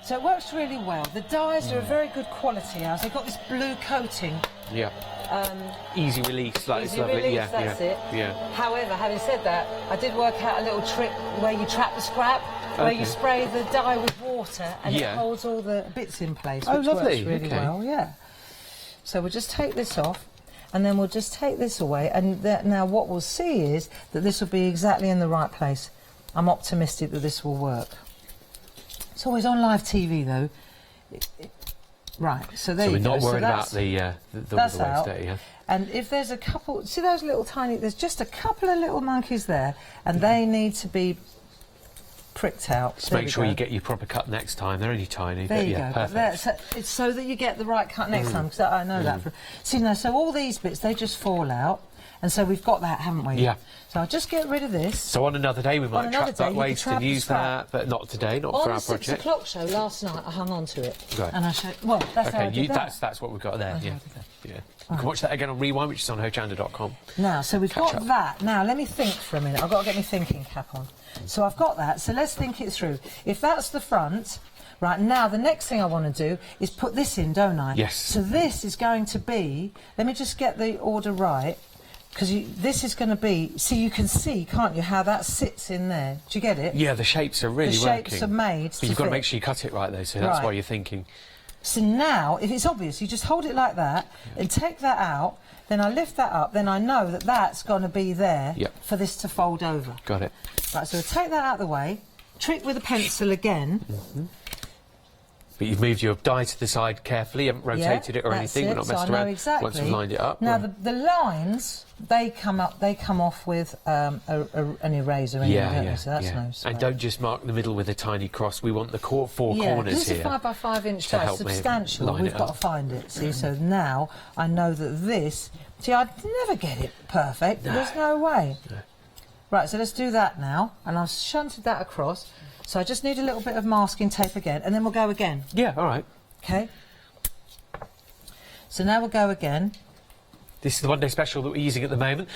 it works really well. The dies are a very good quality ours. They've got this blue coating. Yeah. Easy release, like Easy it's lovely. release, Yeah, that's yeah, it. yeah. However, having said that, I did work out a little trick where you trap the scrap, where you spray the dye with water and it holds all the bits in place, which lovely. works really well, yeah. So we'll just take this off, and then we'll just take this away, and now what we'll see is that this will be exactly in the right place. I'm optimistic that this will work. It's always on live TV, though. Right, so there you go. So we're not worried about the that's waste out. there, yeah? And if there's a couple, see those little tiny, there's just a couple of little monkeys there, and they need to be pricked out. Just make sure you get your proper cut next time. They're only tiny, there but you yeah, go. perfect. It's so that you get the right cut next time, because I know that. See, now, so all these bits, they just fall out, and so we've got that, haven't we? Yeah. So I'll just get rid of this. So on another day we might trap that waste and use that, but not today, not for our project. On the 6 o'clock show last night, I hung on to it. Right. And I showed, well, that's how I did that. That's what we've got there, yeah. Yeah. You Right. can watch that again on Rewind, which is on hochanda.com. Now, so we've Catch got up. that. Now, let me think for a minute. I've got to get my thinking cap on. So I've got that. So let's think it through. If that's the front, right, now the next thing I want to do is put this in, don't I? Yes. So this is going to be, let me just get the order right, because this is going to be, see, you can see, can't you, how that sits in there. Do you get it? Yeah, the shapes are really the working. shapes are made But to you've got to fit. make sure you cut it right, though, so that's Right. why you're thinking. So now, if it's obvious, you just hold it like that and take that out, then I lift that up, then I know that that's going to be there for this to fold over. Got it. Right, so we'll take that out of the way, trick with a pencil again. But you've moved your die to the side carefully, you haven't rotated it or that's anything, it. we're not So messed I know around. exactly. Once we've lined it up. Now, right. the lines, they come off with an eraser anyway, don't they? So that's no sweat. And don't just mark the middle with a tiny cross, we want the four Yeah, corners because here. it's a 5 by 5 inch to die, help me substantial. line We've it got up. to find it, see? So now I know that this... See, I'd never get it perfect. There's no way. No. Right, so let's do that now. And I've shunted that across. So I just need a little bit of masking tape again, and then we'll go again. Yeah, all right. OK? So now we'll go again. This is the one-day special that we're using at the moment.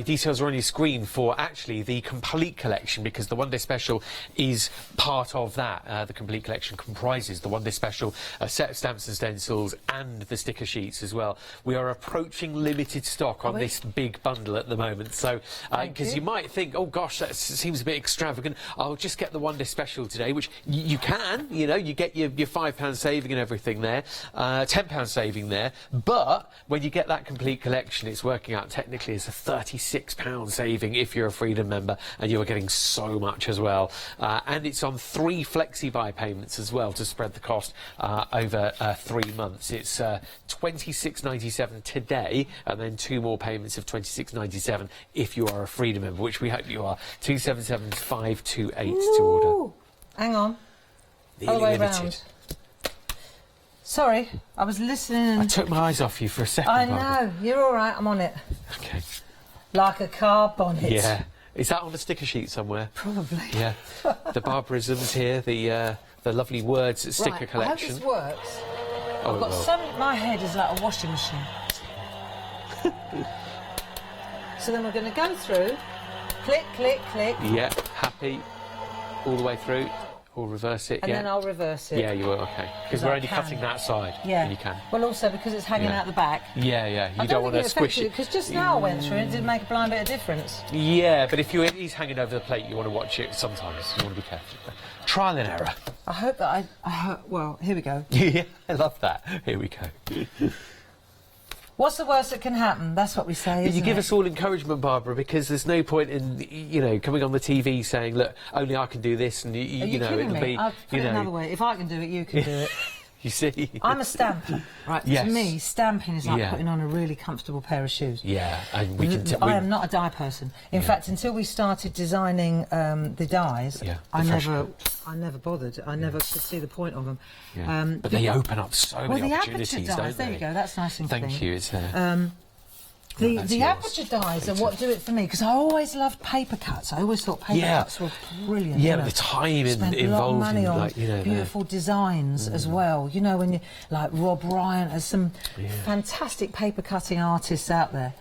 Details are on your screen for actually the complete collection, because the one-day special is part of that. The complete collection comprises the one-day special, a set of stamps and stencils, and the sticker sheets as well. We are approaching limited stock on this big bundle at the moment. So, because you might think, oh gosh, that seems a bit extravagant, I'll just get the one-day special today, which you can, you know, you get your £5 saving and everything there, £10 saving there, but when you get that complete collection, it's working out technically as a £36 saving if you're a Freedom member, and you are getting so much as well. And it's on 3 flexi-buy payments as well to spread the cost over 3 months. It's £26.97 today, and then 2 more payments of £26.97 if you are a Freedom member, which we hope you are. 277-528 to order. Hang on. Nearly Other way limited. round. Sorry, I was listening. I took my eyes off you for a second. I Barbara. know, you're all right, I'm on it. Okay. Like a car bonnet. Yeah. Is that on a sticker sheet somewhere? Probably. Yeah. The barbarisms here, the lovely words sticker Right, collection. I hope this works. Oh, I've got some... My head is like a washing machine. So then we're going to go through, click, click, click. Yeah, happy, all the way through, or reverse it, And then I'll reverse it. Yeah, you will, okay. Because we're only cutting that side. Yeah. And you can. Well, also because it's hanging out the back. Yeah, yeah. You I don't want to squish it. Because just now I went through and it didn't make a blind bit of difference. Yeah, but if he's hanging over the plate, you want to watch it sometimes. You want to be careful. Trial and error. I hope that well, here we go. Yeah, I love that. Here we go. What's the worst that can happen? That's what we say, But you give it? us all encouragement, Barbara, because there's no point in, you know, coming on the TV saying, look, only I can do this, and, Are you know, kidding it'll me? be, I'll put you it another know... way. If I can do it, you can do it. You see? I'm a stamper, right? Yes. To me, stamping is like Yeah. putting on a really comfortable pair of shoes. Yeah, and we can... I am not a dye person. In fact, until we started designing the dyes, I never bothered. I never could see the point of them. Yeah. But they open up so many the opportunities, aperture dyes, don't they? there you go, that's nice and Thank clean. you, it's there. The aperture dies are what do it for me, because I always loved paper cuts. I always thought paper cuts were brilliant. Yeah, you know. the time Spent involved a lot of money on like, you know, beautiful designs as well. You know, when you like Rob Ryan, there's some fantastic paper cutting artists out there.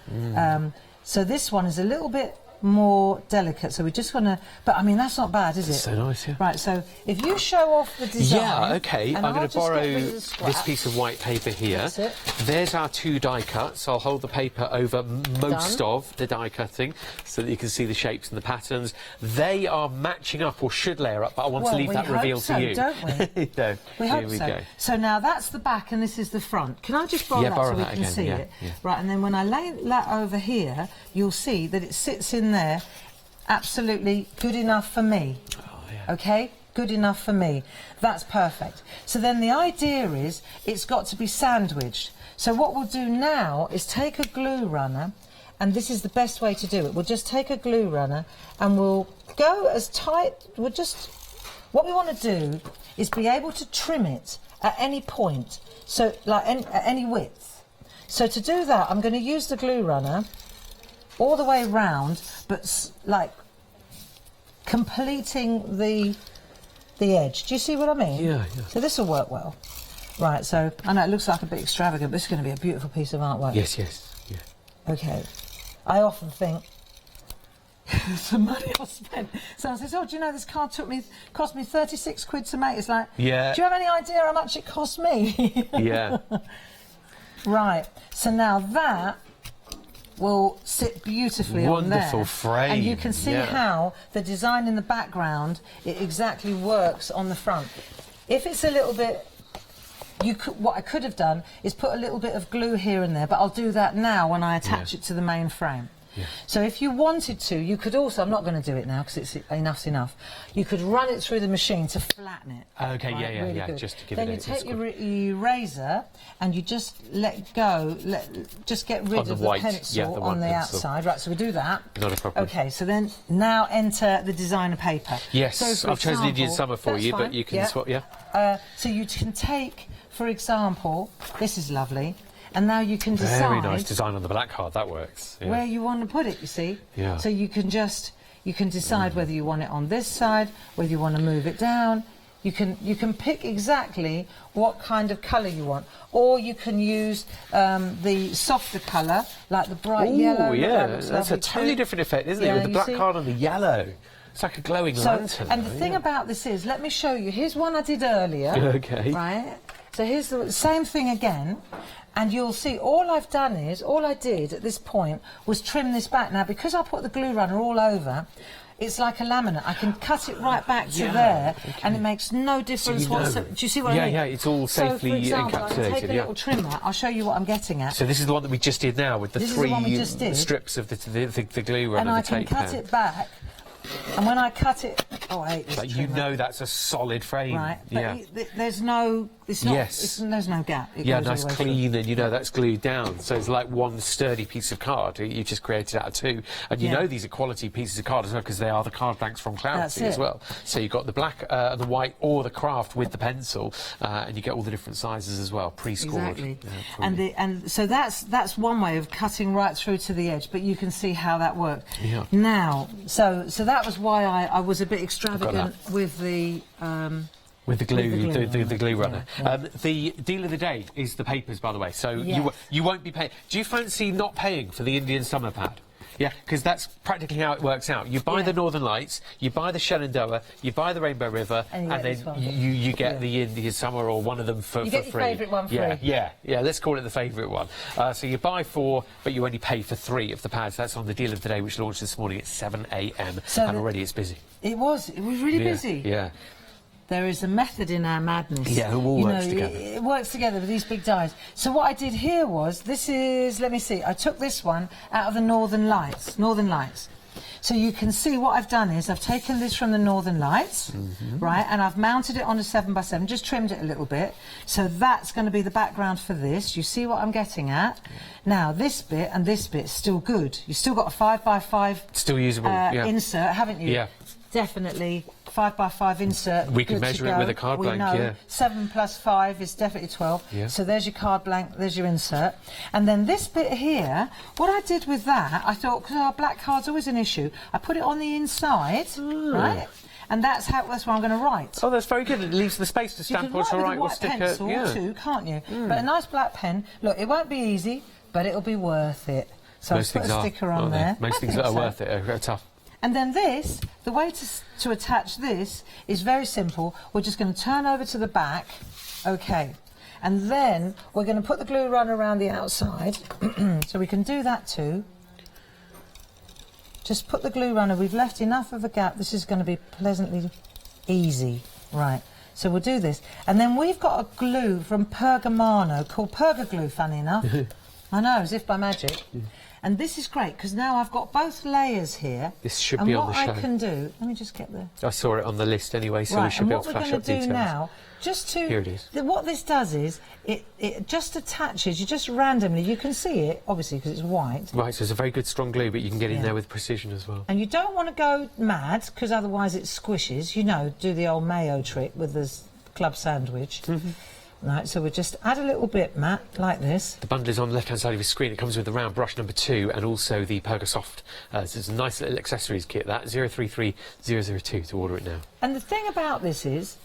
So this one is a little bit more delicate, so we just want to, but I mean that's not bad, is it? So nice, yeah. Right, so if you show off the design. Yeah, okay, I'm going to borrow this piece of white paper here. That's it. There's our 2 die cuts. I'll hold the paper over most of the die cutting so that you can see the shapes and the patterns. They are matching up, or should layer up, but I want to leave that reveal to you. Don't we? No, we hope so. Go. So now that's the back and this is the front. Can I just borrow that so we can see it? Yeah. Right, and then when I lay that over here, you'll see that it sits in there absolutely good enough for me. Okay, good enough for me. That's perfect. So then the idea is it's got to be sandwiched. So what we'll do now is take a glue runner, and this is the best way to do it. We'll just take a glue runner and we'll go as tight. What we want to do is be able to trim it at any point, so like at any width. So to do that, I'm going to use the glue runner all the way round, but like completing the edge. Do you see what I mean? Yeah. So this will work well. Right, so I know it looks like a bit extravagant, but it's going to be a beautiful piece of artwork. Yes. Yeah. Okay. I often think the money I spent. Someone says, "Oh, do you know this card cost me 36 quid to make?" It's like, yeah. Do you have any idea how much it cost me? Yeah. Right. So now that will sit beautifully on there. Wonderful frame. And you can see how the design in the background, it exactly works on the front. If it's a little bit, what I could have done is put a little bit of glue here and there, but I'll do that now when I attach it to the main frame. Yeah. So if you wanted to, you could also, I'm not going to do it now because it's enough's enough, you could run it through the machine to flatten it. Okay, right? yeah, really good. just to give then it you take your eraser and you just let go, just get rid of the pencil on the outside. Right, so we do that. Not a problem. Okay, so then now enter the designer paper. Yes, so I've chosen Indian Summer for you, but you can swap, so you can take, for example, this is lovely. And now you can decide... Very nice design on the black card, that works. Yeah. Where you want to put it, you see? Yeah. So you can decide whether you want it on this side, whether you want to move it down. You can pick exactly what kind of colour you want. Or you can use the softer colour, like the bright yellow. Oh, yeah, that's a totally different effect, isn't it? With the black card and the yellow. It's like a glowing lantern. And the thing about this is, let me show you. Here's one I did earlier. Okay. Right? So here's the same thing again. And you'll see, all I did at this point was trim this back. Now, because I put the glue runner all over, it's like a laminate. I can cut it right back to there, and it makes no difference whatsoever. Do you see what I mean? Yeah, it's all safely so, for example, encapsulated. I can take a little trimmer. I'll show you what I'm getting at. So this is the one that we just did now, with the three strips of the glue runner. And I can cut it back. And when I cut it, oh, I hate this but you know that's a solid frame. Right, but there's no, it's not, there's no gap. It goes nice all the way clean, through. and you know that's glued down. So it's like one sturdy piece of card you just created out of two. And you know these are quality pieces of card as well, because they are the card blanks from Clarity as well. So you've got the black, the white, or the craft with the pencil, and you get all the different sizes as well, pre-scored. Exactly. And so that's one way of cutting right through to the edge, but you can see how that worked. Yeah. Now, so that was why I was a bit extravagant with the glue runner. The deal of the day is the papers, by the way. So you won't be paying. Do you fancy not paying for the Indian Summer pad? Yeah, because that's practically how it works out. You buy the Northern Lights, you buy the Shenandoah, you buy the Rainbow River, and then you get the Indian Summer, or one of them for free. You get your favourite one free. Yeah, let's call it the favourite one. So you buy 4, but you only pay for 3 of the pads. That's on the deal of the day, which launched this morning at 7 a.m. and already it's busy. It was really busy. Yeah. There is a method in our madness. Yeah, it all works together. It works together with these big dies. So what I did here was, let me see, I took this one out of the Northern Lights. So you can see what I've done is I've taken this from the Northern Lights, right, and I've mounted it on a 7x7, just trimmed it a little bit. So that's going to be the background for this. You see what I'm getting at? Now, this bit and this bit's still good. You've still got a 5x5 still usable insert, haven't you? Yeah. Definitely 5x5 insert. We can good measure to it go. with a card We blank, know. yeah. 7 plus 5 is definitely 12. Yeah. So there's your card blank, there's your insert. And then this bit here, what I did with that, I thought, because our black card's always an issue, I put it on the inside, right? And that's where I'm going to write. Oh, that's very good. It leaves the space to You stamp can or write to with write a or white sticker. pencil Yeah. too, can't you? But a nice black pen, look, it won't be easy, but it'll be worth it. So Most I've put things a are, sticker on aren't they? there. Most I things think that are so. worth it are tough. And then this, the way to attach this is very simple. We're just going to turn over to the back, okay. And then we're going to put the glue run around the outside, so we can do that too. Just put the glue runner, we've left enough of a gap, this is going to be pleasantly easy. Right, so we'll do this. And then we've got a glue from Pergamano called Perga Glue, funny enough. I know, as if by magic. And this is great, because now I've got both layers here. This should and be on the show. what I can do, let me just get the... I saw it on the list anyway, so we right, should and be what able to we're flash going up to do details. now, just to... Here it is. What this does is, it just attaches, you just randomly, you can see it, obviously, because it's white. Right, so it's a very good strong glue, but you can get in Yeah. there with precision as well. And you don't want to go mad, because otherwise it squishes. You know, do the old mayo trick with the club sandwich. Right, so we just add a little bit, Matt, like this. The bundle is on the left-hand side of your screen. It comes with the round brush number 2 and also the Perga Soft. So it's a nice little accessories kit, that. 033002 to order it now. And the thing about this is,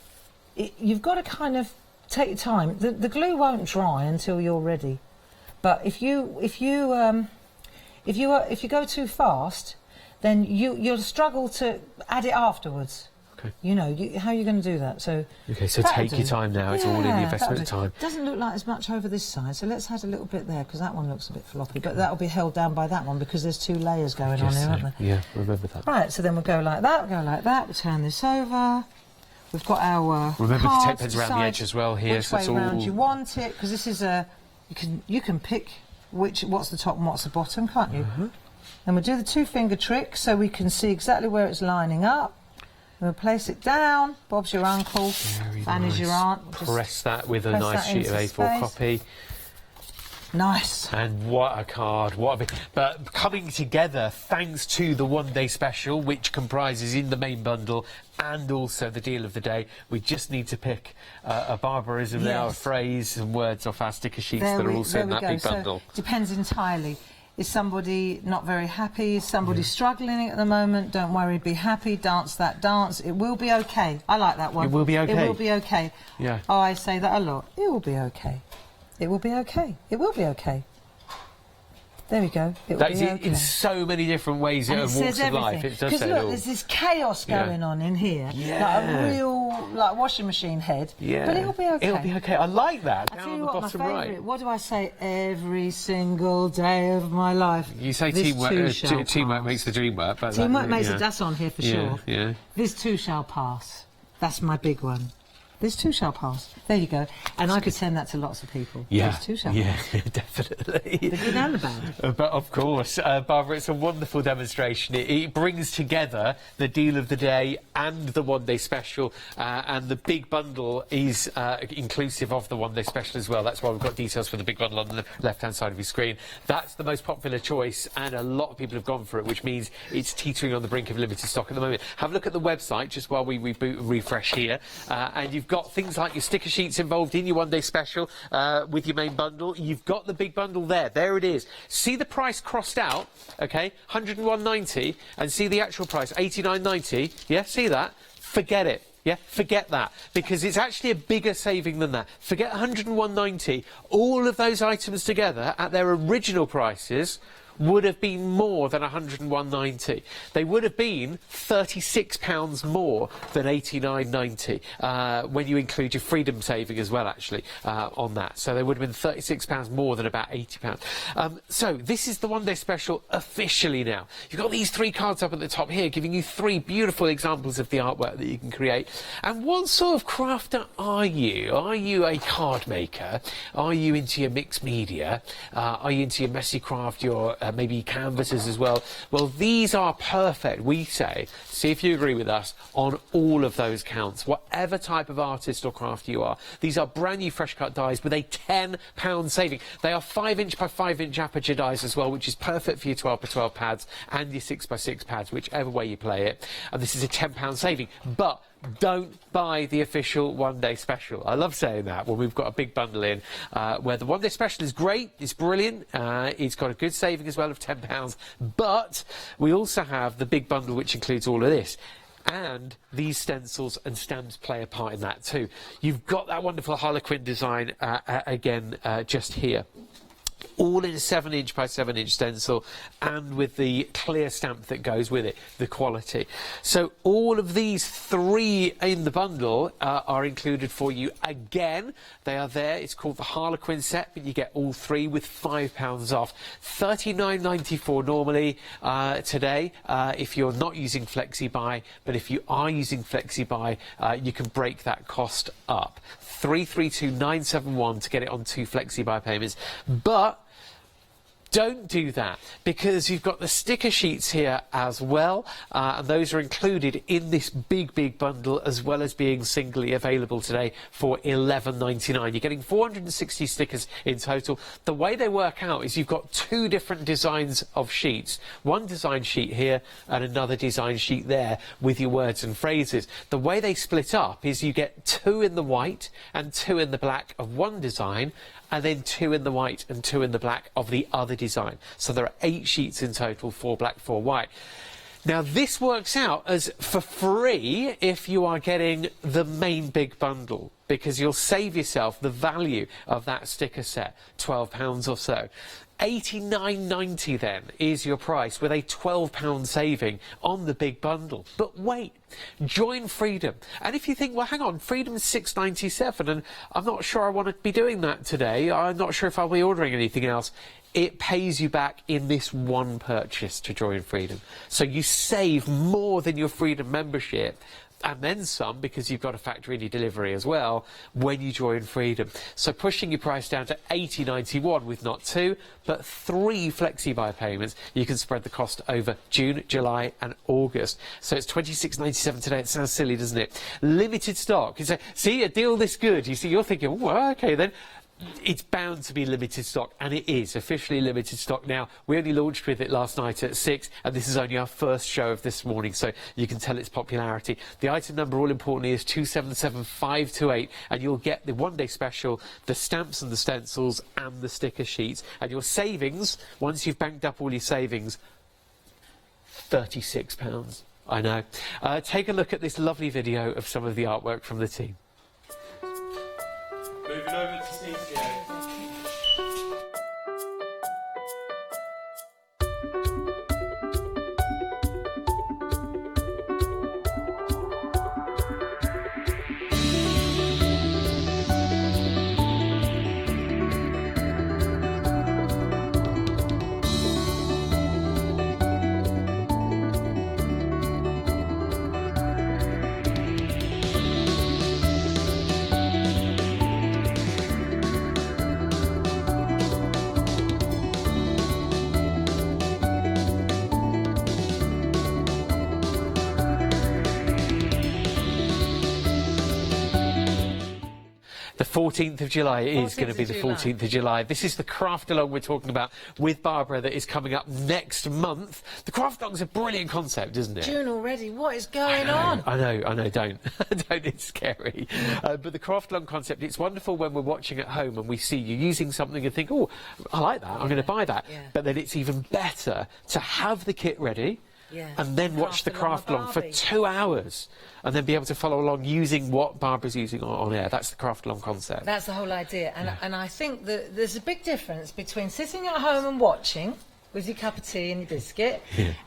you've got to kind of take your time. The glue won't dry until you're ready. But if you go too fast, then you'll struggle to add it afterwards. Okay. You know, how are you going to do that? So Okay, so that'll take your do. time now. It's all in the Yeah, investment that'll time. do. Doesn't look like as much over this side, so let's add a little bit there, because that one looks a bit floppy. But that'll be held down by that one, because there's 2 layers going on Yes, here, so, aren't there? yeah, remember that. Right, so then we'll go like that, we'll turn this over. We've got our Remember to cards take pens around the decide edge as well here, which so way it's all... round you want it, because this is a... You can pick what's the top and what's the bottom, can't you? And we'll do the 2-finger trick, so we can see exactly where it's lining up. And we'll place it down. Bob's your uncle, Fanny's your aunt. We'll just Press that with a press nice that sheet of into A4 space. copy. Nice. And what a card, what a... But coming together thanks to the one-day special, which comprises in the main bundle and also the deal of the day. We just need to pick a barbarism now, a Yes. phrase, some words off our sticker sheets There that are we- also there in we that go. big So bundle. depends entirely. Is somebody not very happy? Is somebody struggling at the moment? Don't worry, be happy, dance that dance. It will be okay. I like that one. It will be okay. It will be okay. Yeah. Oh, I say that a lot. It will be okay. It will be okay. It will be okay. There we go. It will That is be it okay. in so many different ways And it and says walks of life. everything. It does Because say it look, all. there's this chaos Yeah. going on in here. Yeah. Like a real, like, washing machine head. Yeah. But it'll be okay. It'll be okay. I like that. I Down tell on you the what, my bottom favourite, right. what do I say every single day of my life? You say This teamwork, too shall teamwork pass. makes the dream work. But Teamwork that, makes yeah. it, that's on here for Yeah, sure. yeah. This too shall pass. That's my big one. This too shall pass. There you go. And I could send that to lots of people. Yeah, This too shall yeah, pass. definitely. The good and the bad. But of course, Barbara, it's a wonderful demonstration. It brings together the deal of the day and the one-day special, and the big bundle is inclusive of the one-day special as well. That's why we've got details for the big bundle on the left-hand side of your screen. That's the most popular choice, and a lot of people have gone for it, which means it's teetering on the brink of limited stock at the moment. Have a look at the website just while we refresh here, and you've got things like your sticker sheets involved in your one-day special with your main bundle. You've got the big bundle there. There it is. See the price crossed out, okay? 101.90, and see the actual price, 89.90. Yeah, see that? Forget it. Yeah, forget that, because it's actually a bigger saving than that. Forget 101.90. All of those items together at their original prices would have been more than 101.90. They would have been £36 more than 89.90 when you include your freedom saving as well, actually, on that. So they would have been £36 more than about £80. So this is the one-day special officially now. You've got these 3 cards up at the top here, giving you 3 beautiful examples of the artwork that you can create. And what sort of crafter are you? Are you a card maker? Are you into your mixed media? Are you into your messy craft, your maybe canvases as well. Well, these are perfect, we say, see if you agree with us, on all of those counts. Whatever type of artist or craft you are, these are brand new fresh cut dies with a £10 saving. They are 5" by 5" aperture dies as well, which is perfect for your 12 by 12 pads and your 6 by 6 pads, whichever way you play it. And this is a £10 saving. But don't buy the official one-day special. I love saying that when we've got a big bundle in, where the one-day special is great, it's brilliant, it's got a good saving as well of £10, but we also have the big bundle which includes all of this. And these stencils and stamps play a part in that too. You've got that wonderful Harlequin design again just here. All in a 7" by 7" stencil, and with the clear stamp that goes with it, the quality. So all of these 3 in the bundle are included for you. Again, they are there. It's called the Harlequin set, but you get all 3 with £5 off. £39.94 normally today if you're not using FlexiBuy, but if you are using FlexiBuy, you can break that cost up. 332,971 to get it on 2 FlexiBuy payments. But don't do that, because you've got the sticker sheets here as well, and those are included in this big bundle, as well as being singly available today for £11.99. You're getting 460 stickers in total. The way they work out is you've got 2 different designs of sheets. One design sheet here and another design sheet there with your words and phrases. The way they split up is you get 2 in the white and 2 in the black of one design, and then 2 in the white and 2 in the black of the other design. So there are 8 sheets in total, 4 black, 4 white. Now this works out as for free if you are getting the main big bundle, because you'll save yourself the value of that sticker set, £12 or so. £89.90 then is your price, with a £12 saving on the big bundle. But wait, join Freedom. And if you think, well, hang on, Freedom's £6.97 and I'm not sure I want to be doing that today, I'm not sure if I'll be ordering anything else, it pays you back in this one purchase to join Freedom. So you save more than your Freedom membership, and then some, because you've got a factory delivery as well when you join Freedom. So pushing your price down to £80.91 with not 2 but 3 FlexiBuy payments. You can spread the cost over June, July and August. So it's £26.97 today. It sounds silly, doesn't it? Limited stock. You say, see, a deal this good. You see, you're thinking, oh, well, okay then. It's bound to be limited stock, and it is officially limited stock now. We only launched with it last night at 6, and this is only our first show of this morning, so you can tell its popularity. The item number, all importantly, is 277528, and you'll get the one-day special, the stamps and the stencils, and the sticker sheets. And your savings, once you've banked up all your savings, £36. I know. Take a look at this lovely video of some of the artwork from the team. Moving over to CCA. The 14th of July is going to be the 14th of July. This is the craft along we're talking about with Barbara that is coming up next month. The craft along is a brilliant concept, isn't it? June already. What is going on? I know, don't. Don't, it's scary. But the craft along concept, it's wonderful when we're watching at home and we see you using something and think, oh, I like that, I'm going to buy that. Yeah. But then it's even better to have the kit ready. Yeah. And then watch the craft along for 2 hours and then be able to follow along using what Barbara's using on air. That's the craft along concept. That's the whole idea. And I think that there's a big difference between sitting at home and watching with your cup of tea and your biscuit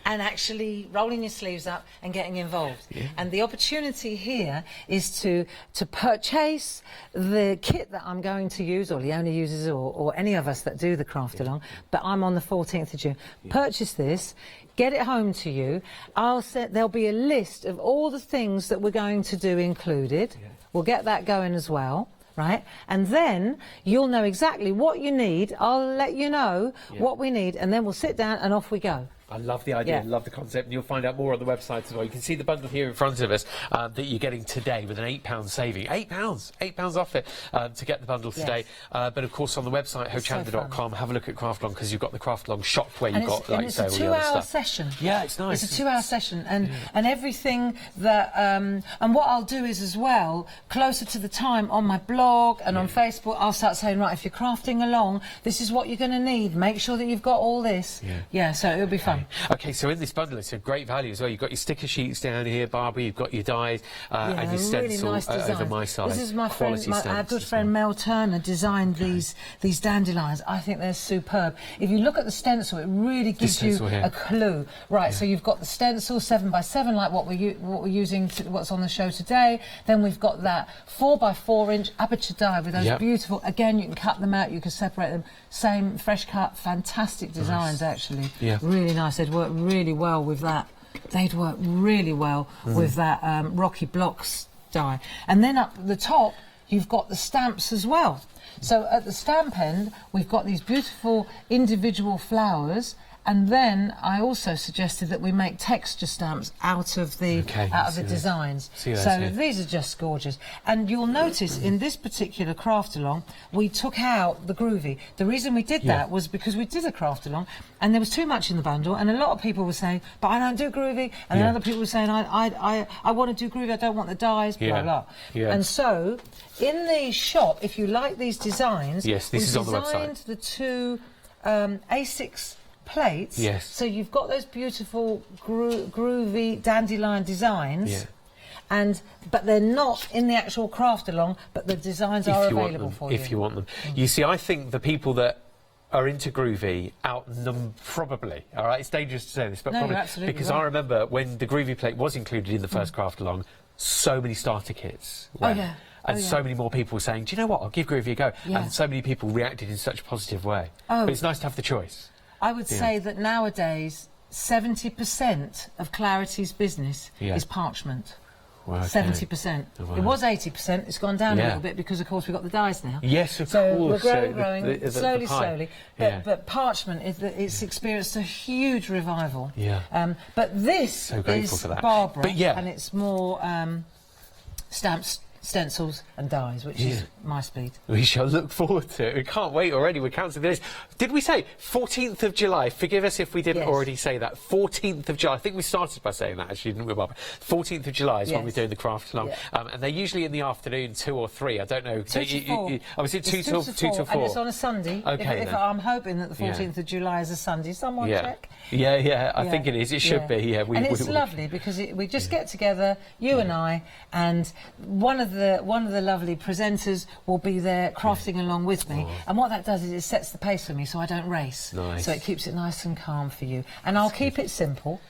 and actually rolling your sleeves up and getting involved. Yeah. And the opportunity here is to purchase the kit that I'm going to use, or Leona uses, or any of us that do the craft along, but I'm on the 14th of June. Purchase this, get it home to you. There'll be a list of all the things that we're going to do included. We'll get that going as well. right? And then you'll know exactly what you need. I'll let you know what we need, and then we'll sit down and off we go. I love the idea, love the concept, and you'll find out more on the website as well. You can see the bundle here in front of us that you're getting today with an £8 saving. £8 off it to get the bundle today. But of course on the website, hochanda.com, have a look at Craftalong, because you've got the Craftalong shop where you've got, like you say, all the other stuff. It's a 2-hour session. Yeah, it's nice. It's a 2-hour session, and everything that, and what I'll do is as well, closer to the time on my blog and on Facebook, I'll start saying, right, if you're crafting along, this is what you're going to need. Make sure that you've got all this. Yeah, so it'll be fun. Okay, so in this bundle, it's a great value as well. You've got your sticker sheets down here, Barbara, you've got your dies and your stencil really nice over my side. This is my friend, our good friend Mel Turner designed these dandelions. I think they're superb. If you look at the stencil, it really gives you a clue. Right, so you've got the stencil 7x7, like what we're using, what's on the show today. Then we've got that 4x4-inch aperture die with those beautiful. Again, you can cut them out, you can separate them. Same fresh cut, fantastic designs actually. Really nice. They'd work really well with that. They'd work really well with that Rocky Blocks die. And then up the top, you've got the stamps as well. So at the stamp end, we've got these beautiful individual flowers. And then I also suggested that we make texture stamps out of the designs. So these are just gorgeous. And you'll notice in this particular craft along, we took out the groovy. The reason we did that was because we did a craft along, and there was too much in the bundle, and a lot of people were saying, but I don't do groovy, and then other people were saying, I want to do groovy, I don't want the dies, blah blah. And so in the shop, if you like these designs, this is on the website. We designed the two A6 plates, so you've got those beautiful groovy dandelion designs, but they're not in the actual craft along, but the designs are available for you. If you want them. You see, I think the people that are into groovy outnumber, probably, all right, it's dangerous to say this, but probably, because I remember when the groovy plate was included in the first craft along, so many starter kits went. And so many more people were saying, do you know what, I'll give groovy a go. And so many people reacted in such a positive way. But it's nice to have the choice. I would say that nowadays 70% of Clarity's business is parchment. 70%. It was 80%. It's gone down a little bit because, of course, we've got the dies now. Yes, of so course. We're growing slowly. But parchment, it's experienced a huge revival. But this is Barbara, and it's more stamps, stencils and dies, which is my speed. We shall look forward to it. We can't wait already. We're counting the days. Did we say 14th of July? Forgive us if we didn't already say that. 14th of July. I think we started by saying that, actually, didn't we, Barbara? 14th of July is when we're doing the craft along. And they're usually in the afternoon, 2 or 3. I don't know. 2 to 4. Oh, is it 2 till 4? And it's on a Sunday. Okay, if I'm hoping that the 14th of July is a Sunday. Someone check. I think it is. It should be. And it's lovely because we just get together, you and I, and one of the lovely presenters will be there crafting along with me. And what that does is it sets the pace for me, so I don't race. So it keeps it nice and calm for you. And I'll keep it simple.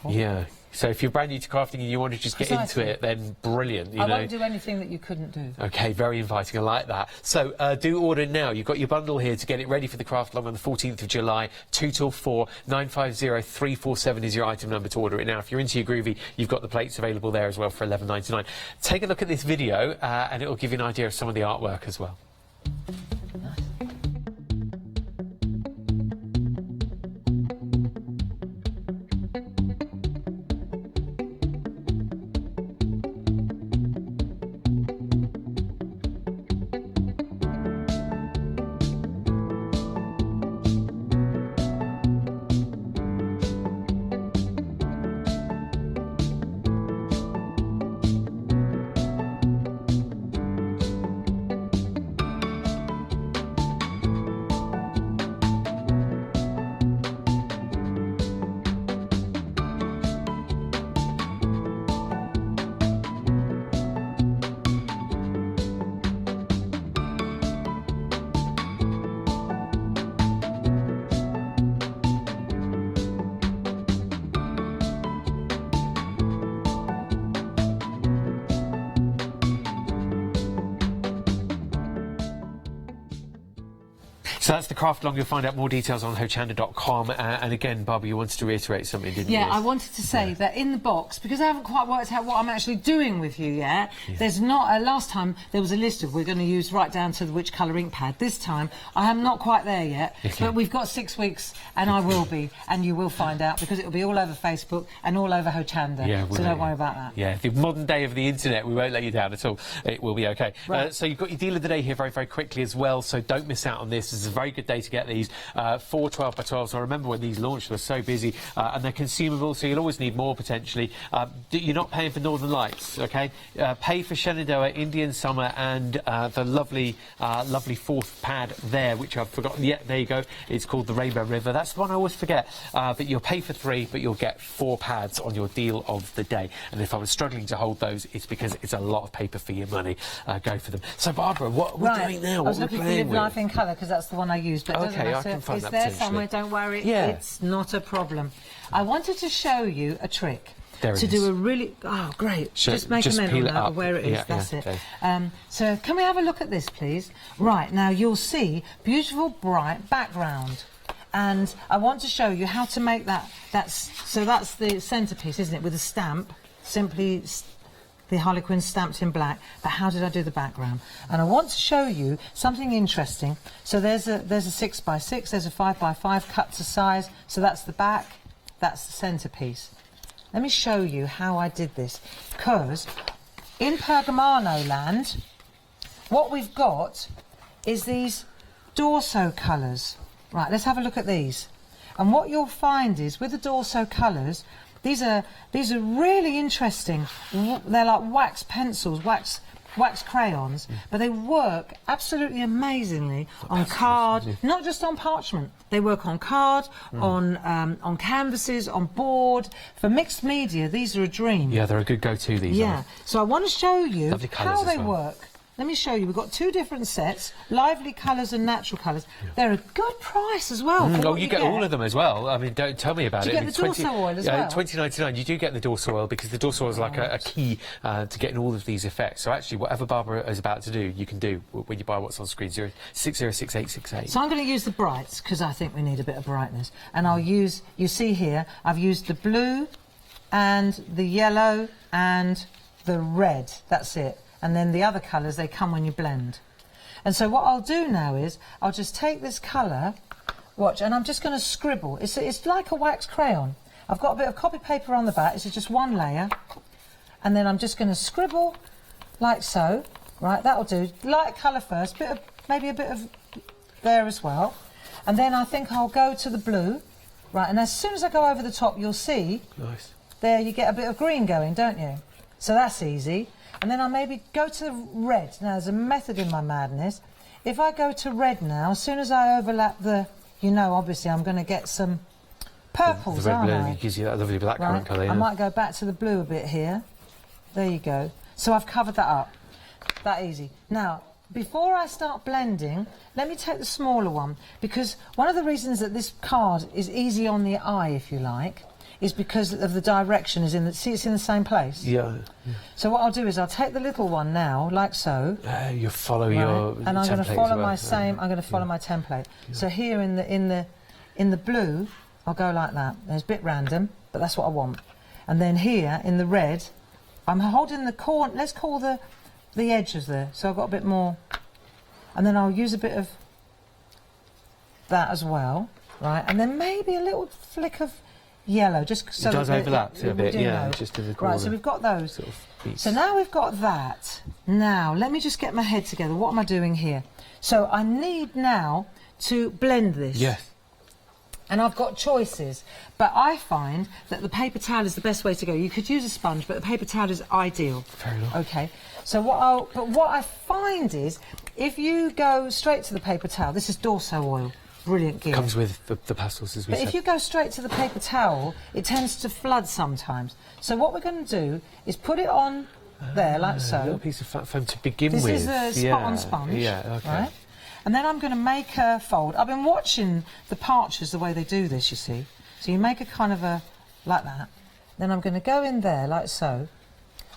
Yeah. So if you're brand new to crafting and you want to just get into it, then brilliant. I won't do anything that you couldn't do. Okay, very inviting. I like that. So do order now. You've got your bundle here to get it ready for the craft along on the 14th of July, 2 till 4. 950347 is your item number to order it now. If you're into your groovy, you've got the plates available there as well for £11.99. Take a look at this video and it will give you an idea of some of the artwork as well. So that's the craft along. You'll find out more details on hochanda.com. And again, Barbara, you wanted to reiterate something, didn't you? Yeah, I wanted to say that in the box, because I haven't quite worked out what I'm actually doing with you yet, there's not, last time there was a list of we're going to use right down to which colour ink pad. This time, I am not quite there yet, but we've got 6 weeks and I will be, and you will find out because it'll be all over Facebook and all over Hochanda, so don't worry about that. Yeah, the modern day of the internet, we won't let you down at all. It will be okay. Right. So you've got your deal of the day here very, very quickly as well, so don't miss out on this. This is a very good day to get these 4 12x12s. I remember when these launched, they were so busy, and they're consumable, so you'll always need more potentially. You're not paying for Northern Lights, okay? Pay for Shenandoah, Indian Summer, and the lovely 4th pad there, which I've forgotten. Yeah, there you go. It's called the Rainbow River. That's the one I always forget. But you'll pay for 3, but you'll get 4 pads on your deal of the day. And if I was struggling to hold those, it's because it's a lot of paper for your money. Go for them. So, Barbara, what are we doing now? I was looking for Live Life in Colour because that's the one I used, but it doesn't matter. I can find it's that there somewhere, don't worry. Yeah. It's not a problem. I wanted to show you a trick. There it to is. do a really... Oh, great. Just make a mental note of where it is. That's it. Okay. So can we have a look at this, please? Right, now you'll see beautiful, bright background. And I want to show you how to make that... So that's the centrepiece, isn't it, with a stamp. Simply the Harlequin stamped in black. But how did I do the background? And I want to show you something interesting. So there's a 6x6, there's a 5x5 cut to size. So that's the back, that's the centrepiece. Let me show you how I did this, because in Pergamano land, what we've got is these Dorso colours. Right, let's have a look at these. And what you'll find is, with the Dorso colours, these are really interesting. They're like wax pencils, wax crayons, but they work absolutely amazingly on card, not just on parchment. They work on card, on canvases, on board. For mixed media, these are a dream. Yeah, they're a good go-to, these. Yeah, so I want to show you how they well. work. Let me show you. We've got 2 different sets, lively colours and natural colours. They're a good price as well. Oh, you get all of them as well. I mean, don't tell me about it. Do you get the Dorso oil as well? $20.99. You do get the Dorso oil because the Dorso oil is like a key to getting all of these effects. So actually, whatever Barbara is about to do, you can do when you buy what's on screen. 606868. So I'm going to use the brights because I think we need a bit of brightness. And I'll use, you see here, I've used the blue and the yellow and the red. That's it. And then the other colours, they come when you blend. And so what I'll do now is, I'll just take this colour, watch, and I'm just going to scribble. It's like a wax crayon. I've got a bit of copy paper on the back, this is just 1 layer. And then I'm just going to scribble like so. Right, that'll do. Light colour first, maybe a bit of there as well. And then I think I'll go to the blue. Right, and as soon as I go over the top, you'll see, there you get a bit of green going, don't you? So that's easy. And then I'll maybe go to the red. Now, there's a method in my madness. If I go to red now, as soon as I overlap the, obviously I'm going to get some purples, the red aren't blue I? gives you that lovely blackcurrant colour, yeah. I might go back to the blue a bit here. There you go. So I've covered that up. That easy. Now, before I start blending, let me take the smaller one, because one of the reasons that this card is easy on the eye, if you like, is because of the direction is in the... See, it's in the same place? Yeah. So what I'll do is I'll take the little one now, like so. You follow your and I'm going to follow my same... I'm going to follow my template. Yeah. So here in the blue, I'll go like that. It's a bit random, but that's what I want. And then here, in the red, I'm holding the corner... Let's call the edges there. So I've got a bit more... And then I'll use a bit of that as well, right? And then maybe a little flick of... yellow, just so it does overlap a bit, yeah, know. just in the corner. Right, so we've got those. Sort of so now we've got that. Now, let me just get my head together. What am I doing here? So I need now to blend this. Yes. And I've got choices, but I find that the paper towel is the best way to go. You could use a sponge, but the paper towel is ideal. Fair enough. Okay. So what I find is, if you go straight to the paper towel, this is Dorso oil. Brilliant gear. Comes with the pastels, as we said. But if you go straight to the paper towel, it tends to flood sometimes. So what we're going to do is put it on there, like so. A little piece of fat foam to begin with. This is a spot-on sponge. Yeah, okay. Right? And then I'm going to make a fold. I've been watching the Parchers, the way they do this, you see. So you make a kind of a, like that. Then I'm going to go in there, like so.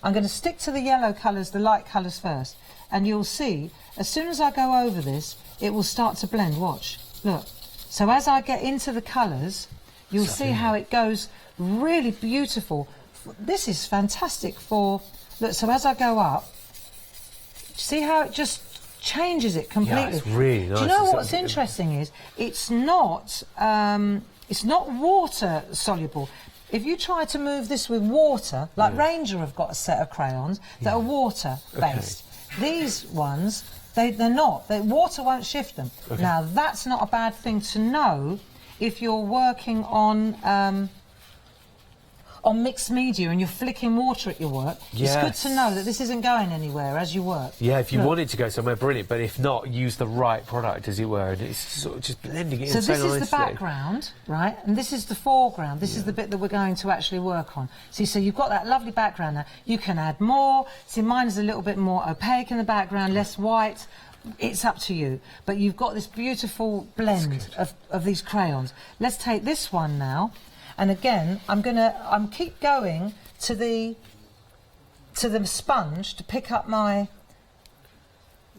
I'm going to stick to the yellow colours, the light colours first. And you'll see, as soon as I go over this, it will start to blend. Watch, look. So as I get into the colours, you'll see how it goes really beautiful. This is fantastic for, look, so as I go up, see how it just changes it completely. Yeah, it's really nice. Do you know what's interesting is, it's not water soluble. If you try to move this with water, like Ranger have got a set of crayons that are water based. These ones, they're not. Water won't shift them. Now that's not a bad thing to know if you're working on mixed media and you're flicking water at your work. It's good to know that this isn't going anywhere as you work. Yeah, if you wanted to go somewhere, brilliant, but if not, use the right product, as it were, and it's sort of just blending it in so nicely. So this is the background, right, and this is the foreground. This is the bit that we're going to actually work on. See, so you've got that lovely background now. You can add more. See, mine is a little bit more opaque in the background, less white. It's up to you. But you've got this beautiful blend of these crayons. Let's take this one now. And again, I'm keep going to the sponge to pick up my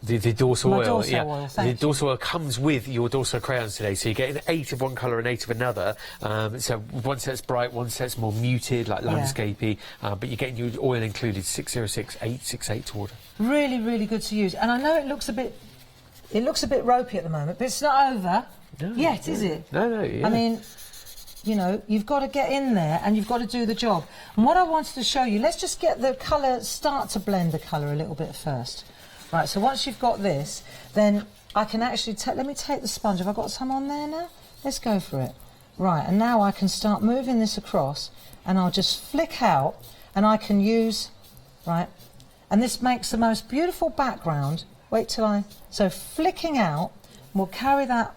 the dorsal oil. The dorsal oil comes with your dorsal crayons today, so you're getting 8 of one colour and 8 of another. So one set's bright, one set's more muted, like landscapey, but you're getting your oil included. 606 868 to order. Really, really good to use. And I know it looks a bit ropey at the moment, but it's not over yet, is it? No. I mean, you know, you've got to get in there and you've got to do the job. And what I wanted to show you, let's just get the colour, start to blend the colour a little bit first. Right, so once you've got this, then I can actually let me take the sponge. Have I got some on there now? Let's go for it. Right, and now I can start moving this across and I'll just flick out and I can use, right, and this makes the most beautiful background. Wait till so flicking out, we'll carry that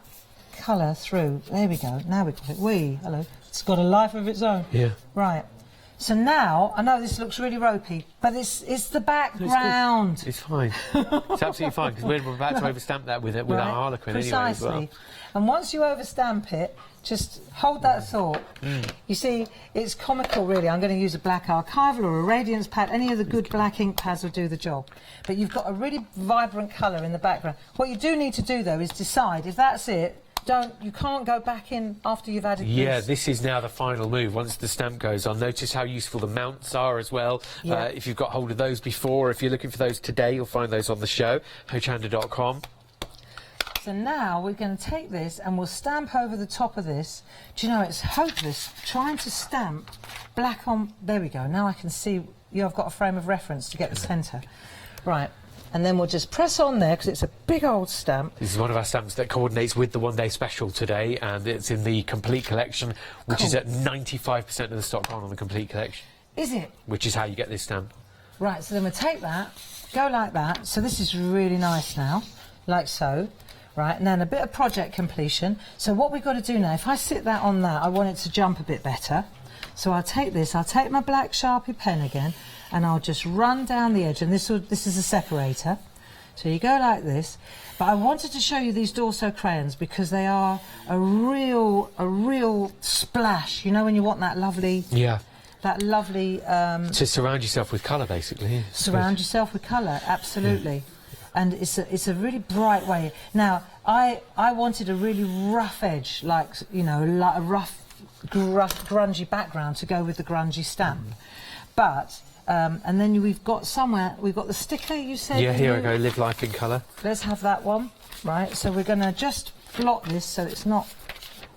colour through. There we go. Now we've got it. Hello. It's got a life of its own. Yeah. Right. So now, I know this looks really ropey, but it's the background. It's fine. It's absolutely fine, because we're about to overstamp that with our Harlequin anyway as well. And once you overstamp it, just hold that thought. You see, it's comical, really. I'm going to use a black archival or a radiance pad. Any of the good black ink pads will do the job. But you've got a really vibrant colour in the background. What you do need to do, though, is decide if that's it. You can't go back in after you've added this. Yeah, this is now the final move. Once the stamp goes on, notice how useful the mounts are as well. Yeah. If you've got hold of those before, if you're looking for those today, you'll find those on the show, hochanda.com. So now we're going to take this and we'll stamp over the top of this. Do you know, it's hopeless trying to stamp black on... There we go. Now I can see I've got a frame of reference to get the centre. Right. And then we'll just press on there, because it's a big old stamp. This is one of our stamps that coordinates with the one-day special today, and it's in the complete collection, which is at 95% of the stock gone on the complete collection. Is it? Which is how you get this stamp. Right, so then we'll take that, go like that. So this is really nice now, like so. Right, and then a bit of project completion. So what we've got to do now, if I sit that on that, I want it to jump a bit better. So I'll take this, I'll take my black Sharpie pen again, and I'll just run down the edge, and this is a separator. So you go like this. But I wanted to show you these Dorso crayons because they are a real splash. You know, when you want that lovely... Yeah. That lovely... to surround yourself with colour, basically. Yeah. Surround yourself with colour, absolutely. Yeah. And it's a really bright way. Now, I wanted a really rough edge, like, you know, like a rough, grungy background to go with the grungy stamp. But... and then we've got the sticker, you said? Yeah, here I go, Live Life in Colour. Let's have that one. Right, so we're going to just blot this so it's not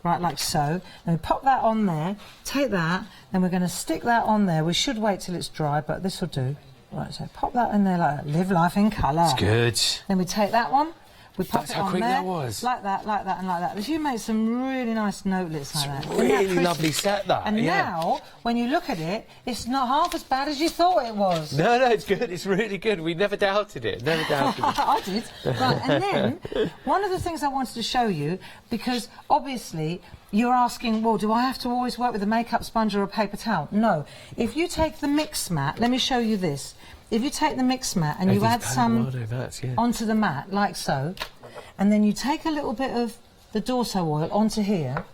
right like so. And we pop that on there, take that, and we're going to stick that on there. We should wait till it's dry, but this will do. Right, so pop that in there like that. Live Life in Colour. It's good. Then we take that one. We pop That's it how on quick there, that was. like that, and like that. If you made some really nice notelets like that. Really lovely set, that. And now, when you look at it, it's not half as bad as you thought it was. No, it's good. It's really good. We never doubted it. Never doubted it. I did. Right, and then, one of the things I wanted to show you, because obviously you're asking, well, do I have to always work with a makeup sponge or a paper towel? No. If you take the mix mat, let me show you this. If you take the mix mat and you add some onto the mat, like so, and then you take a little bit of the Dorso oil onto here,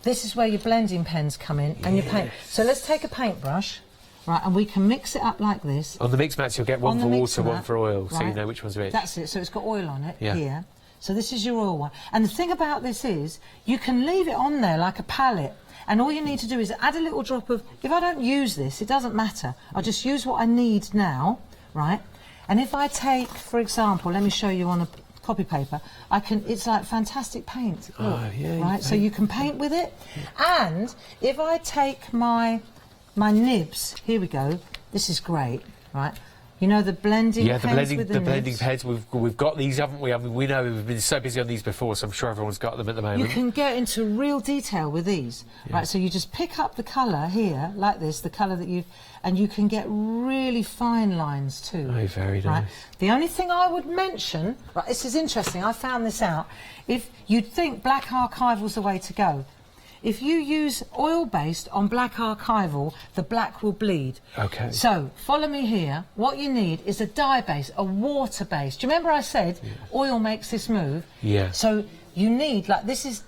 this is where your blending pens come in and your paint. So let's take a paintbrush, right, and we can mix it up like this. On the mix mats, you'll get one for water, one for oil, so you right. know which one's which. That's it, so it's got oil on it here. So this is your oil one. And the thing about this is, you can leave it on there like a palette, and all you need to do is add a little drop of, if I don't use this, it doesn't matter. I'll just use what I need now, right? And if I take, for example, let me show you on a copy paper, it's like fantastic paint. Look, right? So you can paint with it. And if I take my nibs, here we go, this is great, right? You know the blending pens with the blending pens. We've got these, haven't we? I mean, we know we've been so busy on these before, so I'm sure everyone's got them at the moment. You can get into real detail with these, right? So you just pick up the colour here, like this, the colour that you've, and you can get really fine lines too. Oh, very nice. Right? The only thing I would mention, right, this is interesting, I found this out, if you'd think black archival's the way to go. If you use oil-based on black archival, the black will bleed. Okay. So, follow me here. What you need is a dye-based, a water-based. Do you remember I said oil makes this move? Yeah. So, you need, like, this is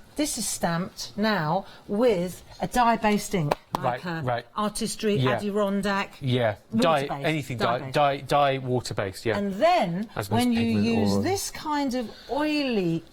stamped now with a dye-based ink. Like Artistry, Adirondac. Yeah. Dye, anything dye water-based, yeah. And then, when you use this kind of oily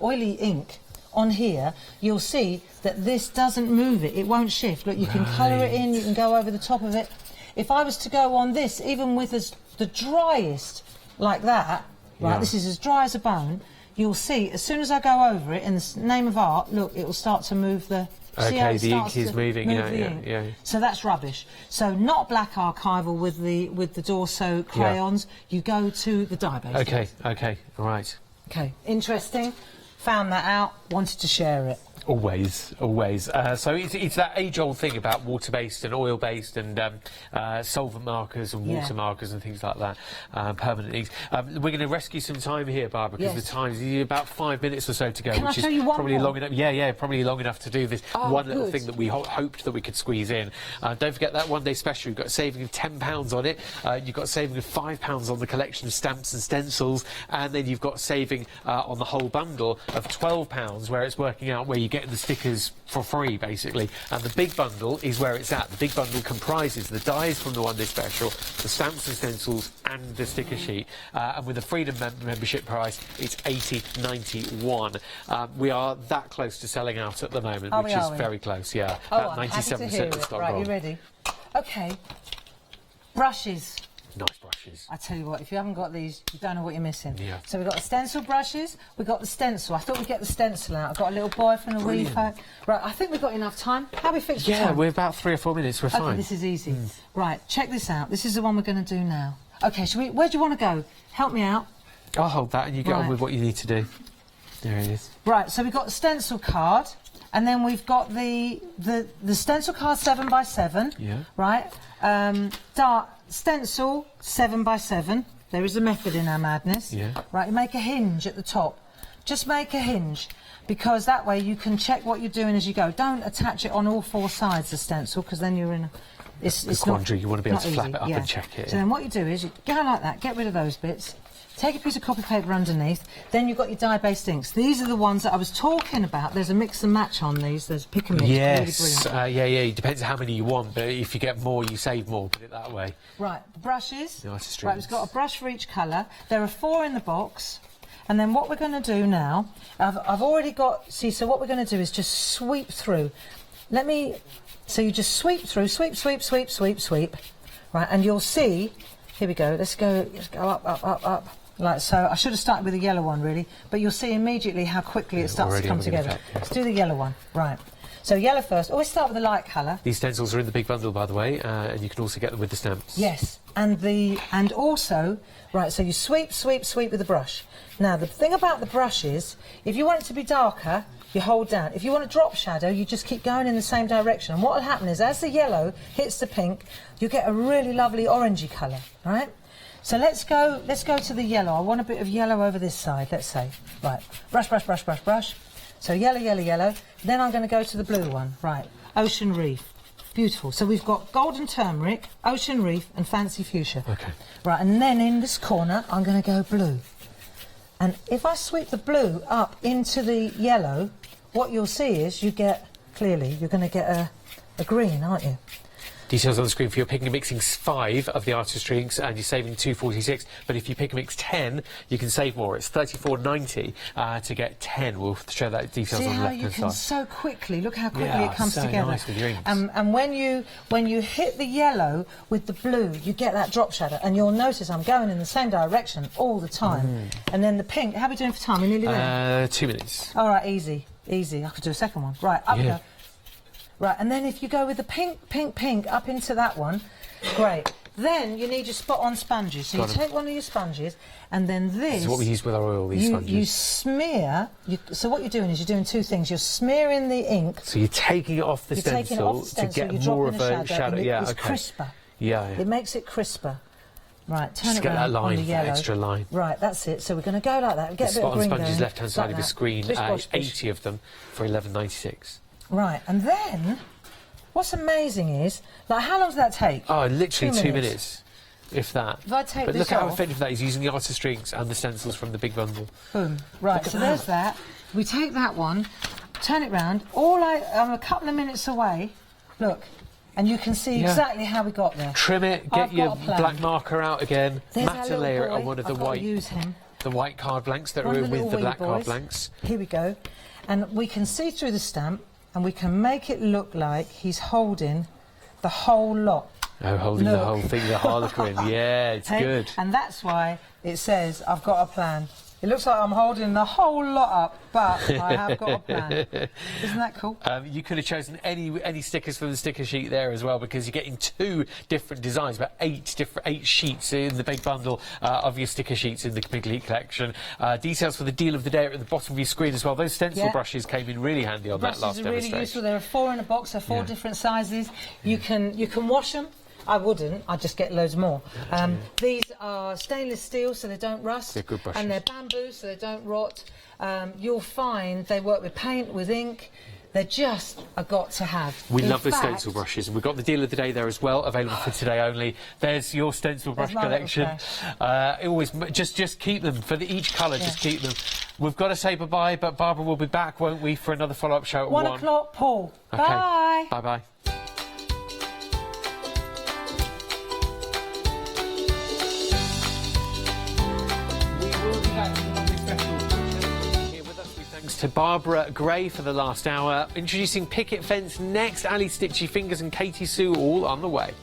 ink on here, you'll see that this doesn't move it. It won't shift. Look, you can colour it in, you can go over the top of it. If I was to go on this, even with the driest, like that, right, this is as dry as a bone, you'll see, as soon as I go over it, in the name of art, look, it will start to move the... Okay, the ink is moving, yeah. So that's rubbish. So not black archival with the Dorso crayons, you go to the dye-based. Okay, all right. Okay, interesting. Found that out, wanted to share it. Always. So it's that age-old thing about water-based and oil-based and solvent markers and water markers and things like that, permanent inks. We're going to rescue some time here, Barbara, because the time's about 5 minutes or so to go, which is probably long enough. Yeah, probably long enough to do this one little thing that we hoped that we could squeeze in. Don't forget that one-day special. You've got a saving of £10 on it. You've got a saving of £5 on the collection of stamps and stencils, and then you've got saving on the whole bundle of £12, where it's working out where you get the stickers for free, basically, and the big bundle is where it's at. The big bundle comprises the dies from the one-day special, the stamps and stencils, and the sticker sheet. And with the Freedom membership price, it's £80.91. We are that close to selling out at the moment, which is very close. Yeah, about 97% of stock. Right, you ready? Okay, brushes. Nice brushes. I tell you what, if you haven't got these, you don't know what you're missing. Yeah. So we've got the stencil brushes, we've got the stencil. I thought we'd get the stencil out. I've got a little boy from the Feefo. Right, I think we've got enough time. How we fixed the time? Yeah, we're about 3 or 4 minutes, we're fine. Okay, this is easy. Right, check this out. This is the one we're going to do now. Okay, where do you want to go? Help me out. I'll hold that and you get on with what you need to do. There it is. Right, so we've got the stencil card, and then we've got the stencil card 7x7. Yeah. Right. Stencil 7x7. There is a method in our madness. Yeah. Right, you make a hinge at the top. Just make a hinge, because that way you can check what you're doing as you go. Don't attach it on all 4 sides, the stencil, because then you're in a... It's quandary. You want to be able to flap easy. it up and check it. So then what you do is you go like that, get rid of those bits, take a piece of copy paper underneath, then you've got your dye-based inks. These are the ones that I was talking about. There's a mix and match on these. There's pick and mix. Yes, really it depends how many you want, but if you get more, you save more, put it that way. Right, brushes. The artistry. Right, we've got a brush for each colour. There are 4 in the box. And then what we're going to do now, I've already got... See, so what we're going to do is just sweep through. So you just sweep through, sweep. Right, and you'll see... Here we go. Let's go up. Like so. I should have started with the yellow one, really, but you'll see immediately how quickly it starts to come together. Effect, yeah. Let's do the yellow one. Right. So yellow first. Always start with the light colour. These stencils are in the big bundle, by the way, and you can also get them with the stamps. Yes, and also, right. So you sweep with the brush. Now the thing about the brush is, if you want it to be darker, you hold down. If you want a drop shadow, you just keep going in the same direction. And what will happen is, as the yellow hits the pink, you get a really lovely orangey colour, right? So let's go to the yellow. I want a bit of yellow over this side, let's say. Right, brush. So yellow. Then I'm going to go to the blue one. Right, Ocean Reef. Beautiful. So we've got golden turmeric, Ocean Reef, and fancy fuchsia. Okay. Right, and then in this corner, I'm going to go blue. And if I sweep the blue up into the yellow, what you'll see is you're going to get a green, aren't you? Details on the screen for your pick and mixing 5 of the artist drinks, and you're saving £2.46. But if you pick and mix 10, you can save more. It's £34.90 to get 10. We'll show that details See on the how left you hand can side. so quickly, look how quickly Yeah, it comes so together. nice with your inks. And when you hit the yellow with the blue, you get that drop shadow, and you'll notice I'm going in the same direction all the time. And then the pink, how are we doing for time? We're nearly there. 2 minutes. All right, easy. I could do a second one. Right, up we go. Right, and then if you go with the pink up into that one, great. Then you need your spot-on sponges. So you take one of your sponges, and then this is what we use with our oil, these sponges. You smear, so what you're doing is you're doing 2 things. You're smearing the ink. So you're taking it off the stencil to get more of a shadow. Yeah, it's okay. crisper. Yeah. It makes it crisper. Right, turn Just it get that round line, on the yellow. extra line. Right, that's it. So we're going to go like that. Get The a bit of green spot-on sponges going, left-hand side like of the that. screen, Bish, bosh, bish. 80 of them for £11.96. Right, and then what's amazing is, like, how long does that take? Oh, literally 2 minutes. minutes, if that. If I take but this look at how off- effective that is, using the artist drinks and the stencils from the big bundle. Boom. Right, so there's that. We take that one, turn it round. I'm a couple of minutes away. Look, and you can see exactly how we got there. Trim it, get your black marker out again, There's our matte little layer it boy. on one of the I've got to white, use him. the white card blanks that One are of the with the little black wee card boys. blanks. Here we go. And we can see through the stamp, and we can make it look like he's holding the whole lot. Oh, holding the Look. whole thing, the harlequin. Yeah, it's Hey, good. And that's why it says, I've got a plan. It looks like I'm holding the whole lot up, but I have got a plan. Isn't that cool? You could have chosen any stickers from the sticker sheet there as well, because you're getting 2 different designs, about 8 sheets in the big bundle of your sticker sheets in the complete collection. Details for the deal of the day are at the bottom of your screen as well. Those stencil brushes came in really handy on that last Brushes are really demonstration. useful. There are 4 in a box. There are 4 different sizes. You can wash them. I wouldn't. I'd just get loads more. These are stainless steel, so they don't rust. They're good brushes. And they're bamboo, so they don't rot. You'll find they work with paint, with ink. They're just a got to have. We In love the fact, stencil brushes, and we've got the deal of the day there as well, available for today only. There's your stencil brush my little collection. Always just keep them for each colour. Just keep them. We've got to say bye-bye, but Barbara will be back, won't we, for another follow-up show at 1 1 o'clock, Paul. Okay. Bye. Bye-bye. Thanks to Barbara Gray for the last hour. Introducing Picket Fence next. Ali Stitchy Fingers and Katie Sue all on the way.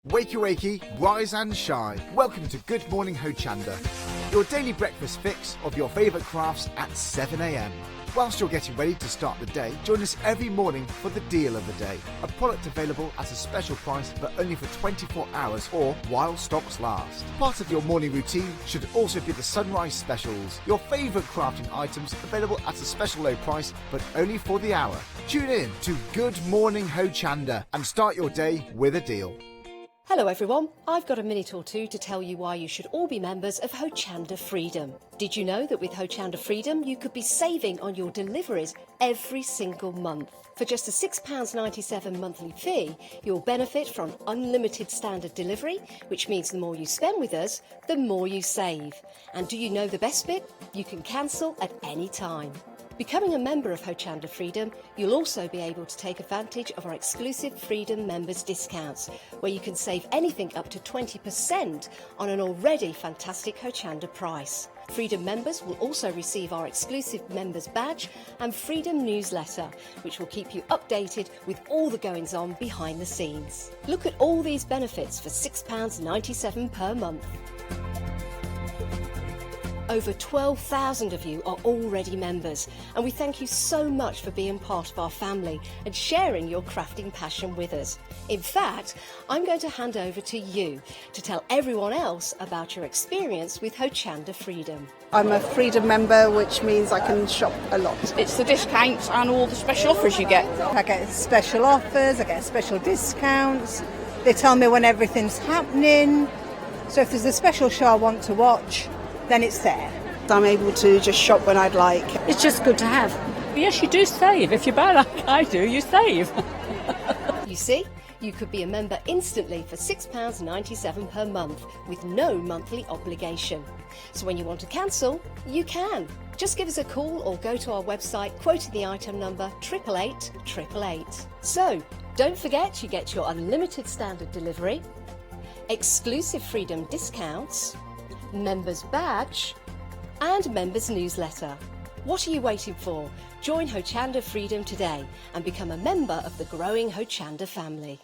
Wakey wakey, rise and shine. Welcome to Good Morning Hochanda, your daily breakfast fix of your favourite crafts at 7 a.m. Whilst you're getting ready to start the day, join us every morning for the deal of the day. A product available at a special price but only for 24 hours or while stocks last. Part of your morning routine should also be the sunrise specials. Your favourite crafting items available at a special low price but only for the hour. Tune in to Good Morning Hochanda and start your day with a deal. Hello everyone, I've got a minute or two to tell you why you should all be members of Hochanda Freedom. Did you know that with Hochanda Freedom you could be saving on your deliveries every single month? For just a £6.97 monthly fee, you'll benefit from unlimited standard delivery, which means the more you spend with us, the more you save. And do you know the best bit? You can cancel at any time. Becoming a member of Hochanda Freedom, you'll also be able to take advantage of our exclusive Freedom members discounts, where you can save anything up to 20% on an already fantastic Hochanda price. Freedom members will also receive our exclusive members badge and Freedom newsletter, which will keep you updated with all the goings-on behind the scenes. Look at all these benefits for £6.97 per month. Over 12,000 of you are already members, and we thank you so much for being part of our family and sharing your crafting passion with us. In fact, I'm going to hand over to you to tell everyone else about your experience with Hochanda Freedom. I'm a Freedom member, which means I can shop a lot. It's the discounts and all the special offers you get. I get special offers, I get special discounts. They tell me when everything's happening. So if there's a special show I want to watch, then it's there. I'm able to just shop when I'd like. It's just good to have. Yes, you do save. If you buy like I do, you save. You see, you could be a member instantly for £6.97 per month with no monthly obligation. So when you want to cancel, you can. Just give us a call or go to our website quoting the item number 888 888. So, don't forget you get your unlimited standard delivery, exclusive Freedom discounts, members badge and members newsletter. What are you waiting for? Join Hochanda Freedom today and become a member of the growing Hochanda family.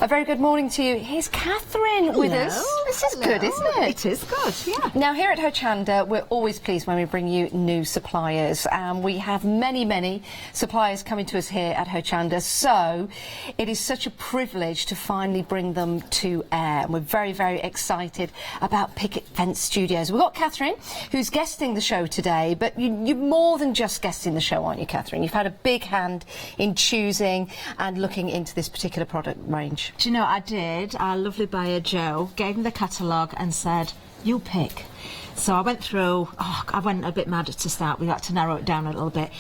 A very good morning to you. Here's Catherine with us. This is good, isn't it? It is good, yeah. Now, here at Hochanda, we're always pleased when we bring you new suppliers. We have many, many suppliers coming to us here at Hochanda, so it is such a privilege to finally bring them to air. And we're very, very excited about Picket Fence Studios. We've got Catherine, who's guesting the show today, but you're more than just guesting the show, aren't you, Catherine? You've had a big hand in choosing and looking into this particular product range. Do you know what I did? Our lovely buyer Jo gave me the catalogue and said, you pick. So I went through, I went a bit mad to start. We had to narrow it down a little bit.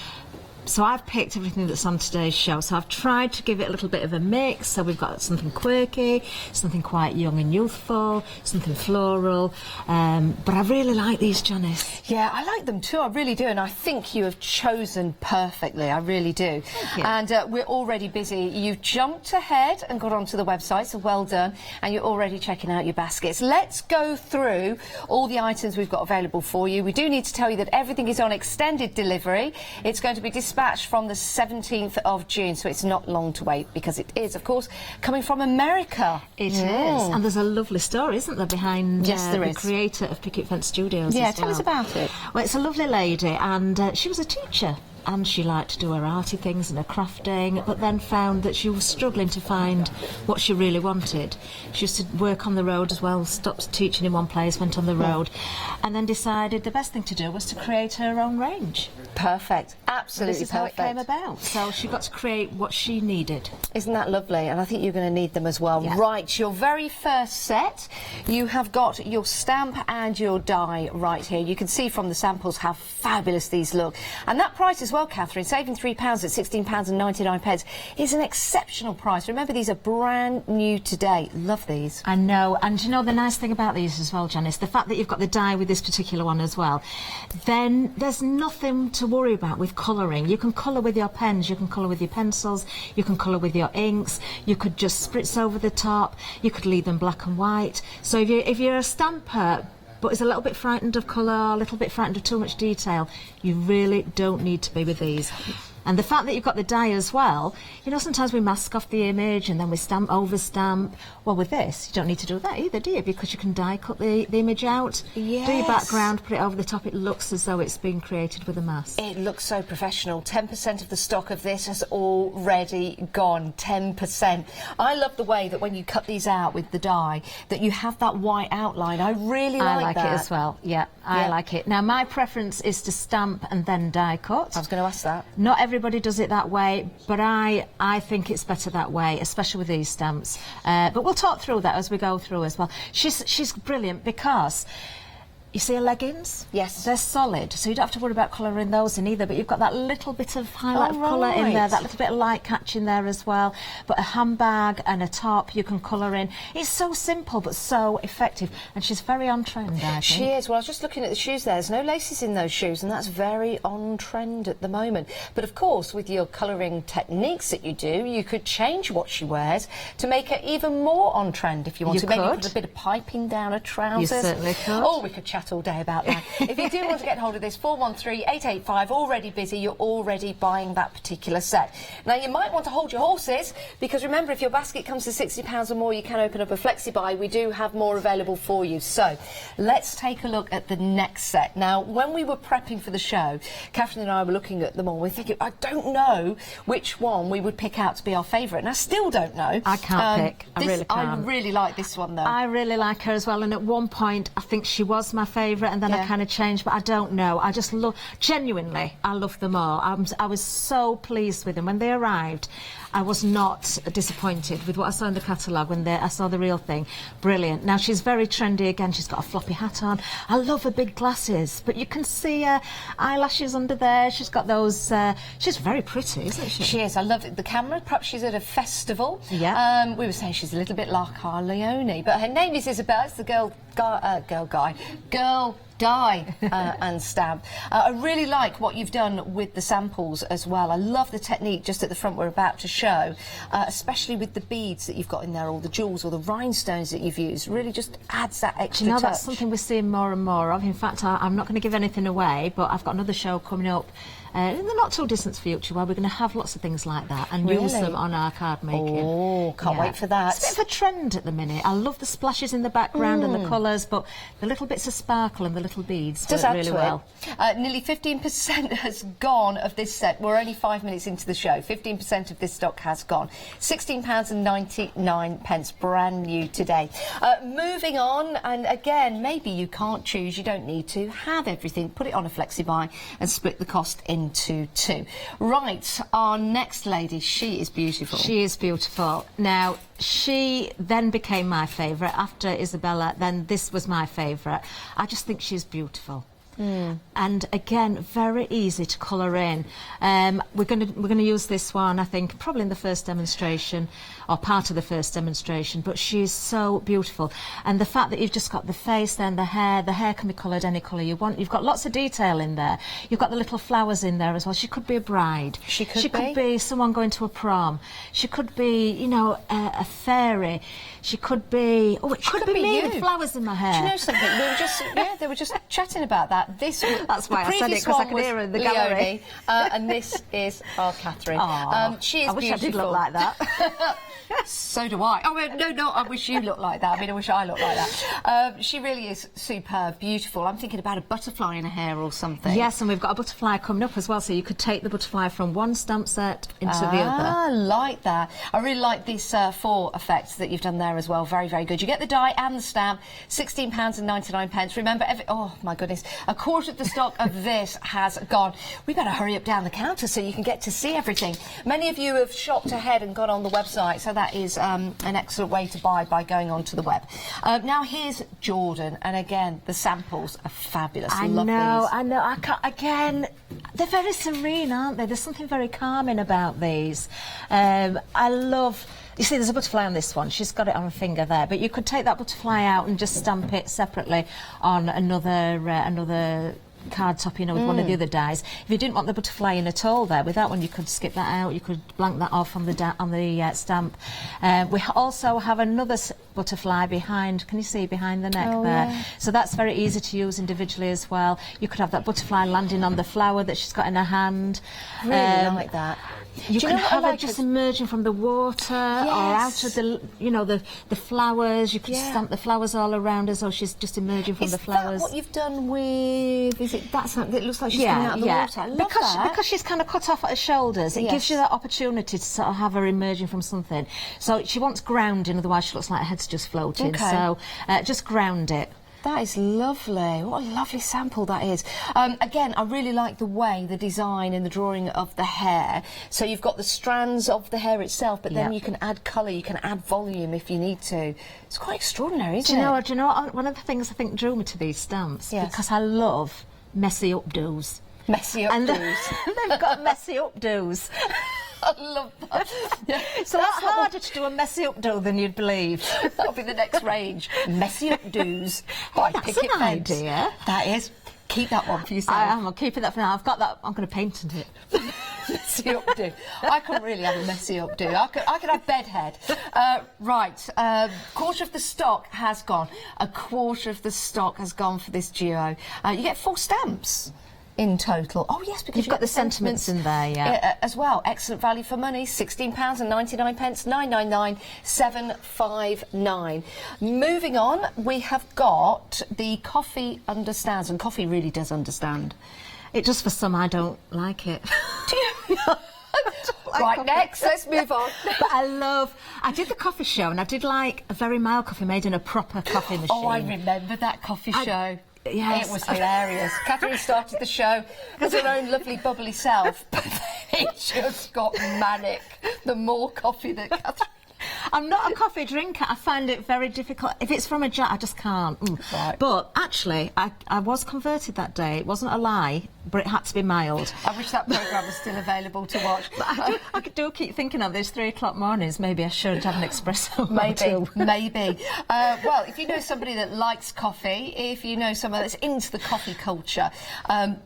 So I've picked everything that's on today's show. So I've tried to give it a little bit of a mix. So we've got something quirky, something quite young and youthful, something floral. But I really like these, Janice. Yeah, I like them too. I really do. And I think you have chosen perfectly. I really do. Thank you. And we're already busy. You've jumped ahead and got onto the website, so well done. And you're already checking out your baskets. Let's go through all the items we've got available for you. We do need to tell you that everything is on extended delivery. It's going to be dispatched from the 17th of June, so it's not long to wait because it is, of course, coming from America. It is. And there's a lovely story, isn't there, behind the creator of Picket Fence Studios. Yeah, as tell well. us about it. Well, it's a lovely lady, and she was a teacher. And she liked to do her arty things and her crafting, but then found that she was struggling to find what she really wanted. She used to work on the road as well, stopped teaching in one place, went on the road, and then decided the best thing to do was to create her own range. Perfect. Absolutely This is perfect. how it came about. So she got to create what she needed. Isn't that lovely? And I think you're going to need them as well. Yeah. Right, your very first set, you have got your stamp and your die right here. You can see from the samples how fabulous these look. And that price as well, Catherine, saving £3 at £16.99 is an exceptional price. Remember, these are brand new today. Love these. I know, and you know the nice thing about these as well, Janice, the fact that you've got the die with this particular one as well, then there's nothing to worry about with colouring. You can colour with your pens, you can colour with your pencils, you can colour with your inks, you could just spritz over the top, you could leave them black and white. So if you're a stamper but is a little bit frightened of colour, a little bit frightened of too much detail, you really don't need to be with these. And the fact that you've got the die as well, you know, sometimes we mask off the image and then we over stamp. Well, with this, you don't need to do that either, do you? Because you can die cut the image out, yes. Do your background, put it over the top. It looks as though it's been created with a mask. It looks so professional. 10% of the stock of this has already gone. 10%. I love the way that when you cut these out with the die, that you have that white outline. I really like that. I like it as well. Yeah, I like it. Now, my preference is to stamp and then die cut. I was going to ask that. Not everybody does it that way, but I think it's better that way, especially with these stamps. But we'll talk through that as we go through as well. She's brilliant because you see her leggings? Yes. They're solid, so you don't have to worry about colouring those in either, but you've got that little bit of highlight of colour in there, that little bit of light catch in there as well. But a handbag and a top you can colour in. It's so simple but so effective, and she's very on trend, I think. She is. Well, I was just looking at the shoes there. There's no laces in those shoes, and that's very on trend at the moment. But of course, with your colouring techniques that you do, you could change what she wears to make her even more on trend if you want to. Maybe put a bit of piping down her trousers. You certainly could. Oh, we could chat all day about that. If you do want to get hold of this, 413-885, already busy, you're already buying that particular set. Now, you might want to hold your horses, because remember, if your basket comes to £60 or more, you can open up a flexi-buy. We do have more available for you. So, let's take a look at the next set. Now, when we were prepping for the show, Catherine and I were looking at them all. We're thinking, I don't know which one we would pick out to be our favourite, and I still don't know. I can't pick. I really can't. I really like this one, though. I really like her as well, and at one point, I think she was my favourite, and then I kind of changed, but I don't know. I just love, genuinely, I love them all. I was so pleased with them. When they arrived, I was not disappointed with what I saw in the catalogue when I saw the real thing. Brilliant. Now, she's very trendy again. She's got a floppy hat on. I love her big glasses, but you can see her eyelashes under there. She's got those... she's very pretty, isn't she? She is. I love it. The camera. Perhaps she's at a festival. Yeah. We were saying she's a little bit like our Leone, but her name is Isabel. It's the girl dye and stamp. I really like what you've done with the samples as well. I love the technique just at the front we're about to show, especially with the beads that you've got in there, or the jewels or the rhinestones that you've used. Really just adds that extra touch. That's something we're seeing more and more of. In fact, I'm not going to give anything away, but I've got another show coming up in the not too distant future where we're going to have lots of things like that and use them on our card making. Oh, can't wait for that. It's a bit of a trend at the minute. I love the splashes in the background and the colours, but the little bits of sparkle and the little beads does work add really to well. Nearly 15% has gone of this set. We're only 5 minutes into the show. 15% of this stock has gone. £16.99, brand new today. Moving on, and again, maybe you can't choose, you don't need to. Have everything, put it on a flexi-buy and split the cost into two. Right, our next lady, she is beautiful. She is beautiful. Now, she then became my favourite. After Isabella, then this was my favourite. I just think she's beautiful. And again, very easy to colour in. We're going to use this one, I think, probably in the first demonstration or part of the first demonstration. But she's so beautiful, and the fact that you've just got the face, then the hair can be coloured any colour you want. You've got lots of detail in there. You've got the little flowers in there as well. She could be a bride. She could be someone going to a prom. She could be, you know, a fairy. She could be. Oh, it could be me with flowers in my hair. Do you know something? They were just chatting about that. That's why I said it, because I could hear her in the gallery. And this is our Catherine. She is I wish beautiful. I did look like that. So do I. Oh, no, I wish you looked like that. I mean, I wish I looked like that. She really is superb, beautiful. I'm thinking about a butterfly in her hair or something. Yes, and we've got a butterfly coming up as well, so you could take the butterfly from one stamp set into the other. I like that. I really like these 4 effects that you've done there as well. Very, very good. You get the die and the stamp, £16.99. Remember, oh my goodness, a quarter of the stock of this has gone. We better hurry up down the counter so you can get to see everything. Many of you have shopped ahead and got on the website, so that is an excellent way to buy by going onto the web. Now here's Jordan, and again, the samples are fabulous. I know. I can't, again, they're very serene, aren't they? There's something very calming about these. I love... You see, there's a butterfly on this one. She's got it on her finger there, but you could take that butterfly out and just stamp it separately on another card top, you know, with one of the other dies. If you didn't want the butterfly in at all there, with that one you could skip that out. You could blank that off on the stamp. We also have another butterfly behind. Can you see behind the neck there? Yeah. So that's very easy to use individually as well. You could have that butterfly landing on the flower that she's got in her hand. Really like that. You can have it just emerging from the water or out of the, you know, the flowers. You could stamp the flowers all around her, so she's just emerging from the flowers. Is that what you've done with? Is it that something that looks like she's coming out of the water? I love that. Because she's kind of cut off at her shoulders, it gives you that opportunity to sort of have her emerging from something. So she wants grounding, otherwise she looks like her head's just floating. Okay. So just ground it. That is lovely. What a lovely sample that is. Again, I really like the way, the design and the drawing of the hair. So you've got the strands of the hair itself, but then you can add colour, you can add volume if you need to. It's quite extraordinary, isn't it? Do you know what? One of the things I think drew me to these stamps, because I love messy updos. Messy updos. They've got messy updos. I love that. It's a lot harder to do a messy updo than you'd believe. That'll be the next range. Messy updos by Picket. That's an idea. That is. Keep that one for yourself. I'm keeping that for now. I've got that. I'm going to paint it. Messy updo. I couldn't really have a messy updo. I could have bedhead. Right. Quarter of the stock has gone. A quarter of the stock has gone for this duo. You get 4 stamps in total. Oh yes, because you've got the sentiments in there, as well. Excellent value for money. £16.99, 999 759. Moving on, we have got the coffee understands, and coffee really does understand. It does for some. I don't like it. Do you? Right, next, let's move on. But I did the coffee show, and I did like a very mild coffee made in a proper coffee machine. Oh, I remember that coffee show. Yes. It was hilarious. Catherine started the show as her own lovely bubbly self, but it just got manic. The more coffee that Catherine... I'm not a coffee drinker. I find it very difficult. If it's from a jar, I just can't. Right. But actually, I was converted that day. It wasn't a lie, but it had to be mild. I wish that programme was still available to watch. But I do keep thinking of these 3 o'clock mornings. Maybe I should have an espresso. Maybe. Well, if you know somebody that likes coffee, if you know someone that's into the coffee culture,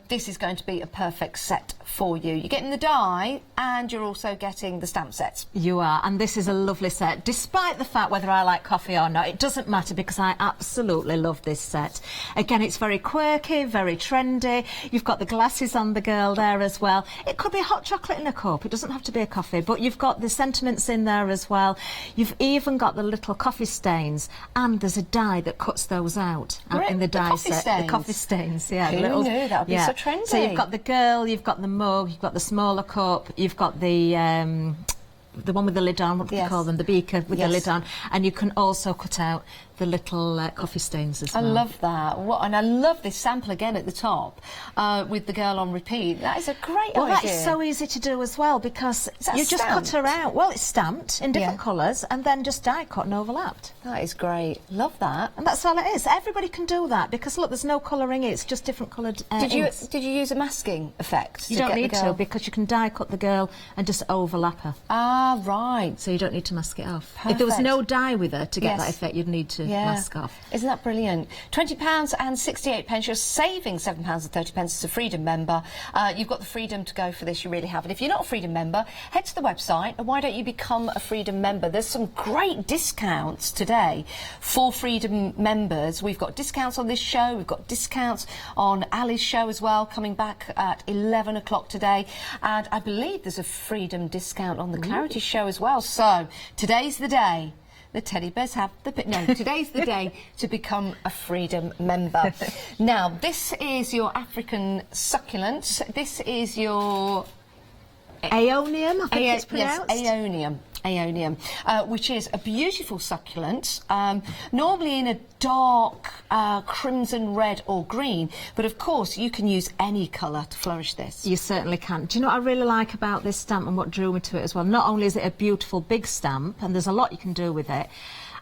this is going to be a perfect set for you. You're getting the die and you're also getting the stamp sets. You are, and this is a lovely set. Despite the fact whether I like coffee or not, it doesn't matter because I absolutely love this set. Again, it's very quirky, very trendy. You've got the glasses on the girl there as well. It could be hot chocolate in a cup. It doesn't have to be a coffee, but you've got the sentiments in there as well. You've even got the little coffee stains, and there's a die that cuts those out in the die set. The coffee stains, yeah. Who knew that would be so trendy? So you've got the girl, you've got the mug, you've got the smaller cup, you've got the one with the lid on, what do you call them? The beaker with the lid on. And you can also cut out the little coffee stains as well. I love that. And I love this sample again at the top with the girl on repeat. That is a great idea. Well, that's so easy to do as well because you just cut her out. Well, it's stamped in different colours and then just die cut and overlapped. That is great. Love that. And that's all it is. Everybody can do that because, look, there's no colouring. It's just different coloured inks. Did you use a masking effect? You don't need to because you can die cut the girl and just overlap her. Ah, right. So you don't need to mask it off. Perfect. If there was no dye with her to get that effect, you'd need to mask off. Isn't that brilliant? £20 and 68 pence. You're saving £7 and 30 pence as a Freedom member. You've got the freedom to go for this. You really have. And if you're not a Freedom member, head to the website. And why don't you become a Freedom member? There's some great discounts today for Freedom members. We've got discounts on this show. We've got discounts on Ali's show as well, coming back at 11 o'clock today. And I believe there's a Freedom discount on the Clarity show as well. So today's the day. The teddy bears have the... No, today's the day to become a Freedom member. Now, this is your African succulent. This is your... Aeonium, I think it's pronounced. Yes, Aeonium, which is a beautiful succulent, normally in a dark crimson red or green, but of course you can use any colour to flourish this. You certainly can. Do you know what I really like about this stamp and what drew me to it as well? Not only is it a beautiful big stamp, and there's a lot you can do with it,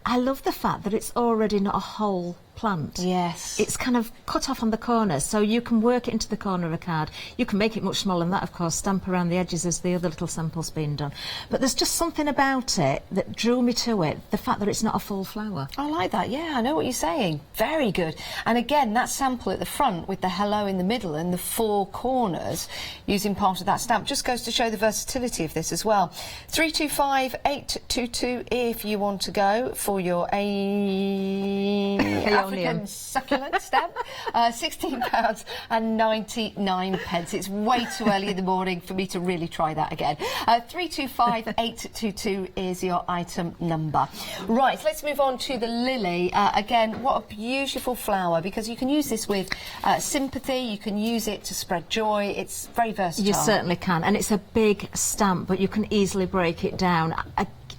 I love the fact that it's already not a whole plant. Yes. It's kind of cut off on the corners, so you can work it into the corner of a card. You can make it much smaller than that, of course, stamp around the edges as the other little sample's been done. But there's just something about it that drew me to it, the fact that it's not a full flower. I like that, yeah, I know what you're saying. Very good. And again, that sample at the front with the hello in the middle and the 4 corners, using part of that stamp, just goes to show the versatility of this as well. 325822 if you want to go for your African succulent stamp. £16 and 99 pence. It's way too early in the morning for me to really try that again. 325822 is your item number. Right, let's move on to the lily. Again, what a beautiful flower, because you can use this with sympathy, you can use it to spread joy. It's very versatile. You certainly can, and it's a big stamp, but you can easily break it down.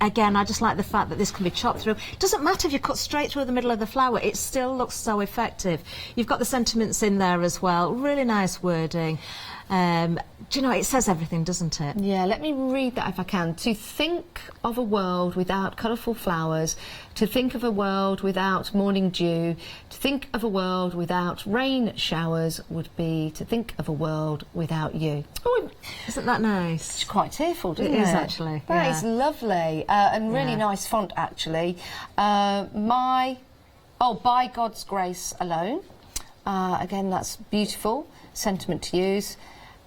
Again, I just like the fact that this can be chopped through. It doesn't matter if you cut straight through the middle of the flower, it still looks so effective. You've got the sentiments in there as well, really nice wording. Do you know, it says everything, doesn't it? Yeah, let me read that if I can. To think of a world without colourful flowers, to think of a world without morning dew, to think of a world without rain showers would be to think of a world without you. Oh, isn't that nice? It's quite tearful, isn't it? It is, actually. That is lovely, and really nice font, actually. By God's grace alone. Again, that's beautiful sentiment to use.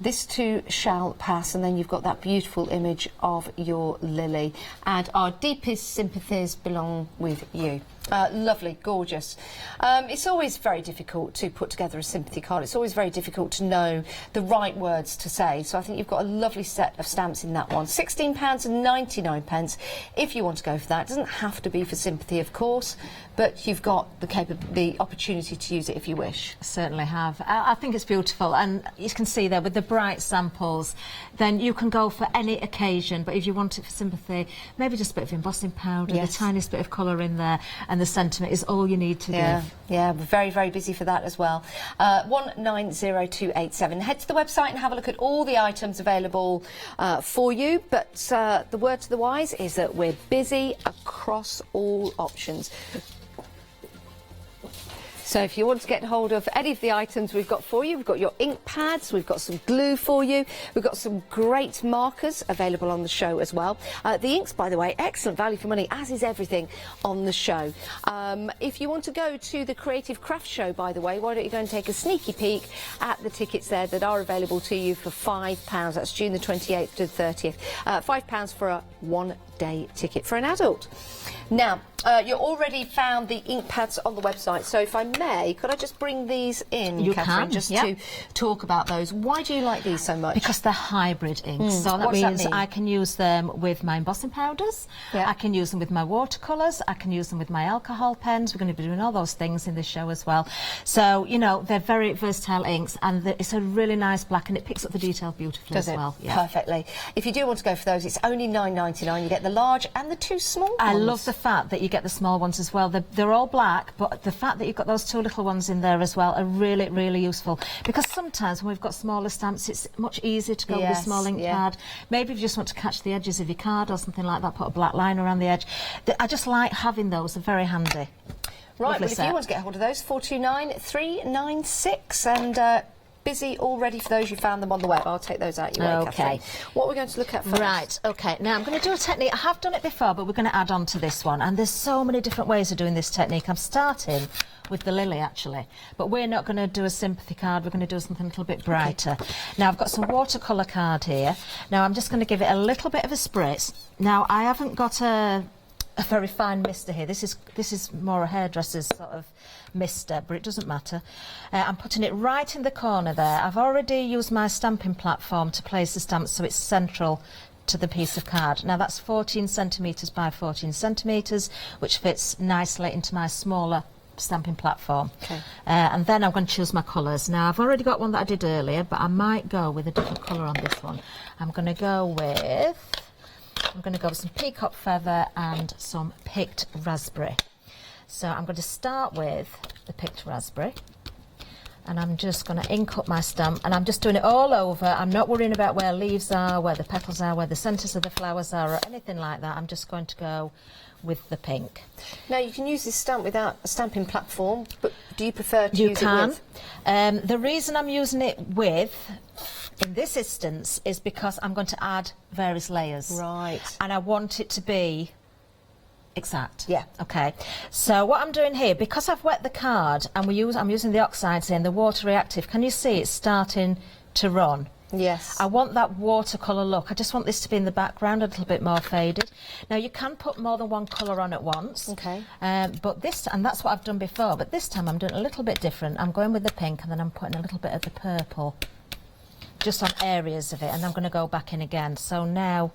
This too shall pass, and then you've got that beautiful image of your lily. And our deepest sympathies belong with you. Lovely, gorgeous. It's always very difficult to put together a sympathy card. It's always very difficult to know the right words to say. So I think you've got a lovely set of stamps in that one. £16 and 99 pence if you want to go for that. It doesn't have to be for sympathy, of course, but you've got the opportunity to use it if you wish. I certainly have. I think it's beautiful, and you can see there with the bright samples, then you can go for any occasion, but if you want it for sympathy, maybe just a bit of embossing powder, the tiniest bit of colour in there, and and the sentiment is all you need to give. Yeah, we're very, very busy for that as well. 190287. Head to the website and have a look at all the items available for you. But the word to the wise is that we're busy across all options. So if you want to get hold of any of the items we've got for you, we've got your ink pads, we've got some glue for you, we've got some great markers available on the show as well. The inks, by the way, excellent value for money, as is everything on the show. If you want to go to the Creative Craft Show, by the way, why don't you go and take a sneaky peek at the tickets there that are available to you for £5. That's June the 28th to the 30th. £5 for a one-day ticket for an adult. Now, you already found the ink pads on the website, so if I may, could I just bring these in, You Catherine, can, just yep. to talk about those? Why do you like these so much? Because they're hybrid inks, so that What does that means mean? I can use them with my embossing powders, Yeah. I can use them with my watercolours, I can use them with my alcohol pens. We're going to be doing all those things in this show as well. So, you know, they're very versatile inks, and it's a really nice black, and it picks up the detail beautifully Does as it? well. Yeah. Perfectly. If you do want to go for those, it's only £9.99. You get the large and the two small ones. I love the fact that you get the small ones as well. They're all black, but the fact that you've got those two little ones in there as well are really, really useful. Because sometimes when we've got smaller stamps, it's much easier to go with a small ink pad. Maybe if you just want to catch the edges of your card or something like that, put a black line around the edge. I just like having those. They're very handy. Right, Lovely well, if set. you want to get hold of those, 429 396, and busy already for those. You found them on the web. I'll take those out your way, Catherine. What are we going to look at first? Right, OK. Now, I'm going to do a technique. I have done it before, but we're going to add on to this one. And there's so many different ways of doing this technique. I'm starting with the lily, actually. But we're not going to do a sympathy card. We're going to do something a little bit brighter. Okay. Now, I've got some watercolour card here. Now, I'm just going to give it a little bit of a spritz. Now, I haven't got a very fine mister here. This is more a hairdresser's sort of mister, but it doesn't matter. I'm putting it right in the corner there. I've already used my stamping platform to place the stamp so it's central to the piece of card. Now that's 14 centimetres by 14 centimetres, which fits nicely into my smaller stamping platform. Okay. And then I'm going to choose my colours. Now I've already got one that I did earlier, but I might go with a different colour on this one. I'm going to go with some peacock feather and some picked raspberry. So I'm going to start with the picked raspberry, and I'm just going to ink up my stamp, and I'm just doing it all over. I'm not worrying about where leaves are, where the petals are, where the centres of the flowers are, or anything like that. I'm just going to go with the pink. Now, you can use this stamp without a stamping platform, but do you prefer to use it with? The reason I'm using it with, in this instance, is because I'm going to add various layers. Right. And I want it to be exact. Yeah. Okay. So what I'm doing here, because I've wet the card and I'm using the oxides here and the water reactive, can you see it's starting to run? Yes. I want that watercolour look. I just want this to be in the background, a little bit more faded. Now you can put more than one colour on at once. Okay. But and that's what I've done before, but this time I'm doing a little bit different. I'm going with the pink and then I'm putting a little bit of the purple just on areas of it, and I'm going to go back in again. So now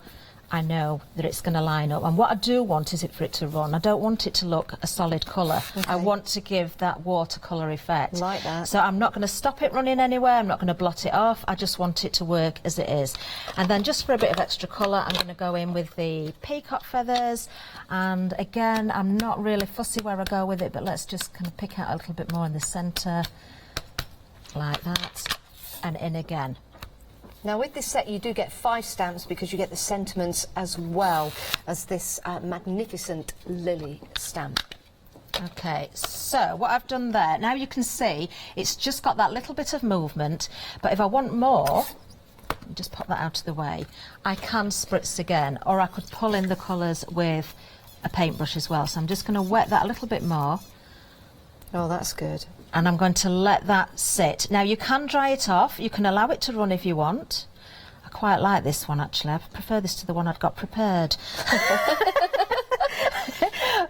I know that it's going to line up, and what I do want is for it to run. I don't want it to look a solid colour. Okay. I want to give that watercolour effect. Like that. So I'm not going to stop it running anywhere. I'm not going to blot it off. I just want it to work as it is. And then just for a bit of extra colour, I'm going to go in with the peacock feathers. And again, I'm not really fussy where I go with it, but let's just kind of pick out a little bit more in the centre, like that, and in again. Now, with this set, you do get 5 stamps because you get the sentiments as well as this magnificent lily stamp. OK, so what I've done there, now you can see it's just got that little bit of movement, but if I want more, just pop that out of the way, I can spritz again, or I could pull in the colours with a paintbrush as well. So I'm just going to wet that a little bit more. Oh, that's good. And I'm going to let that sit. Now, you can dry it off. You can allow it to run if you want. I quite like this one, actually. I prefer this to the one I'd got prepared.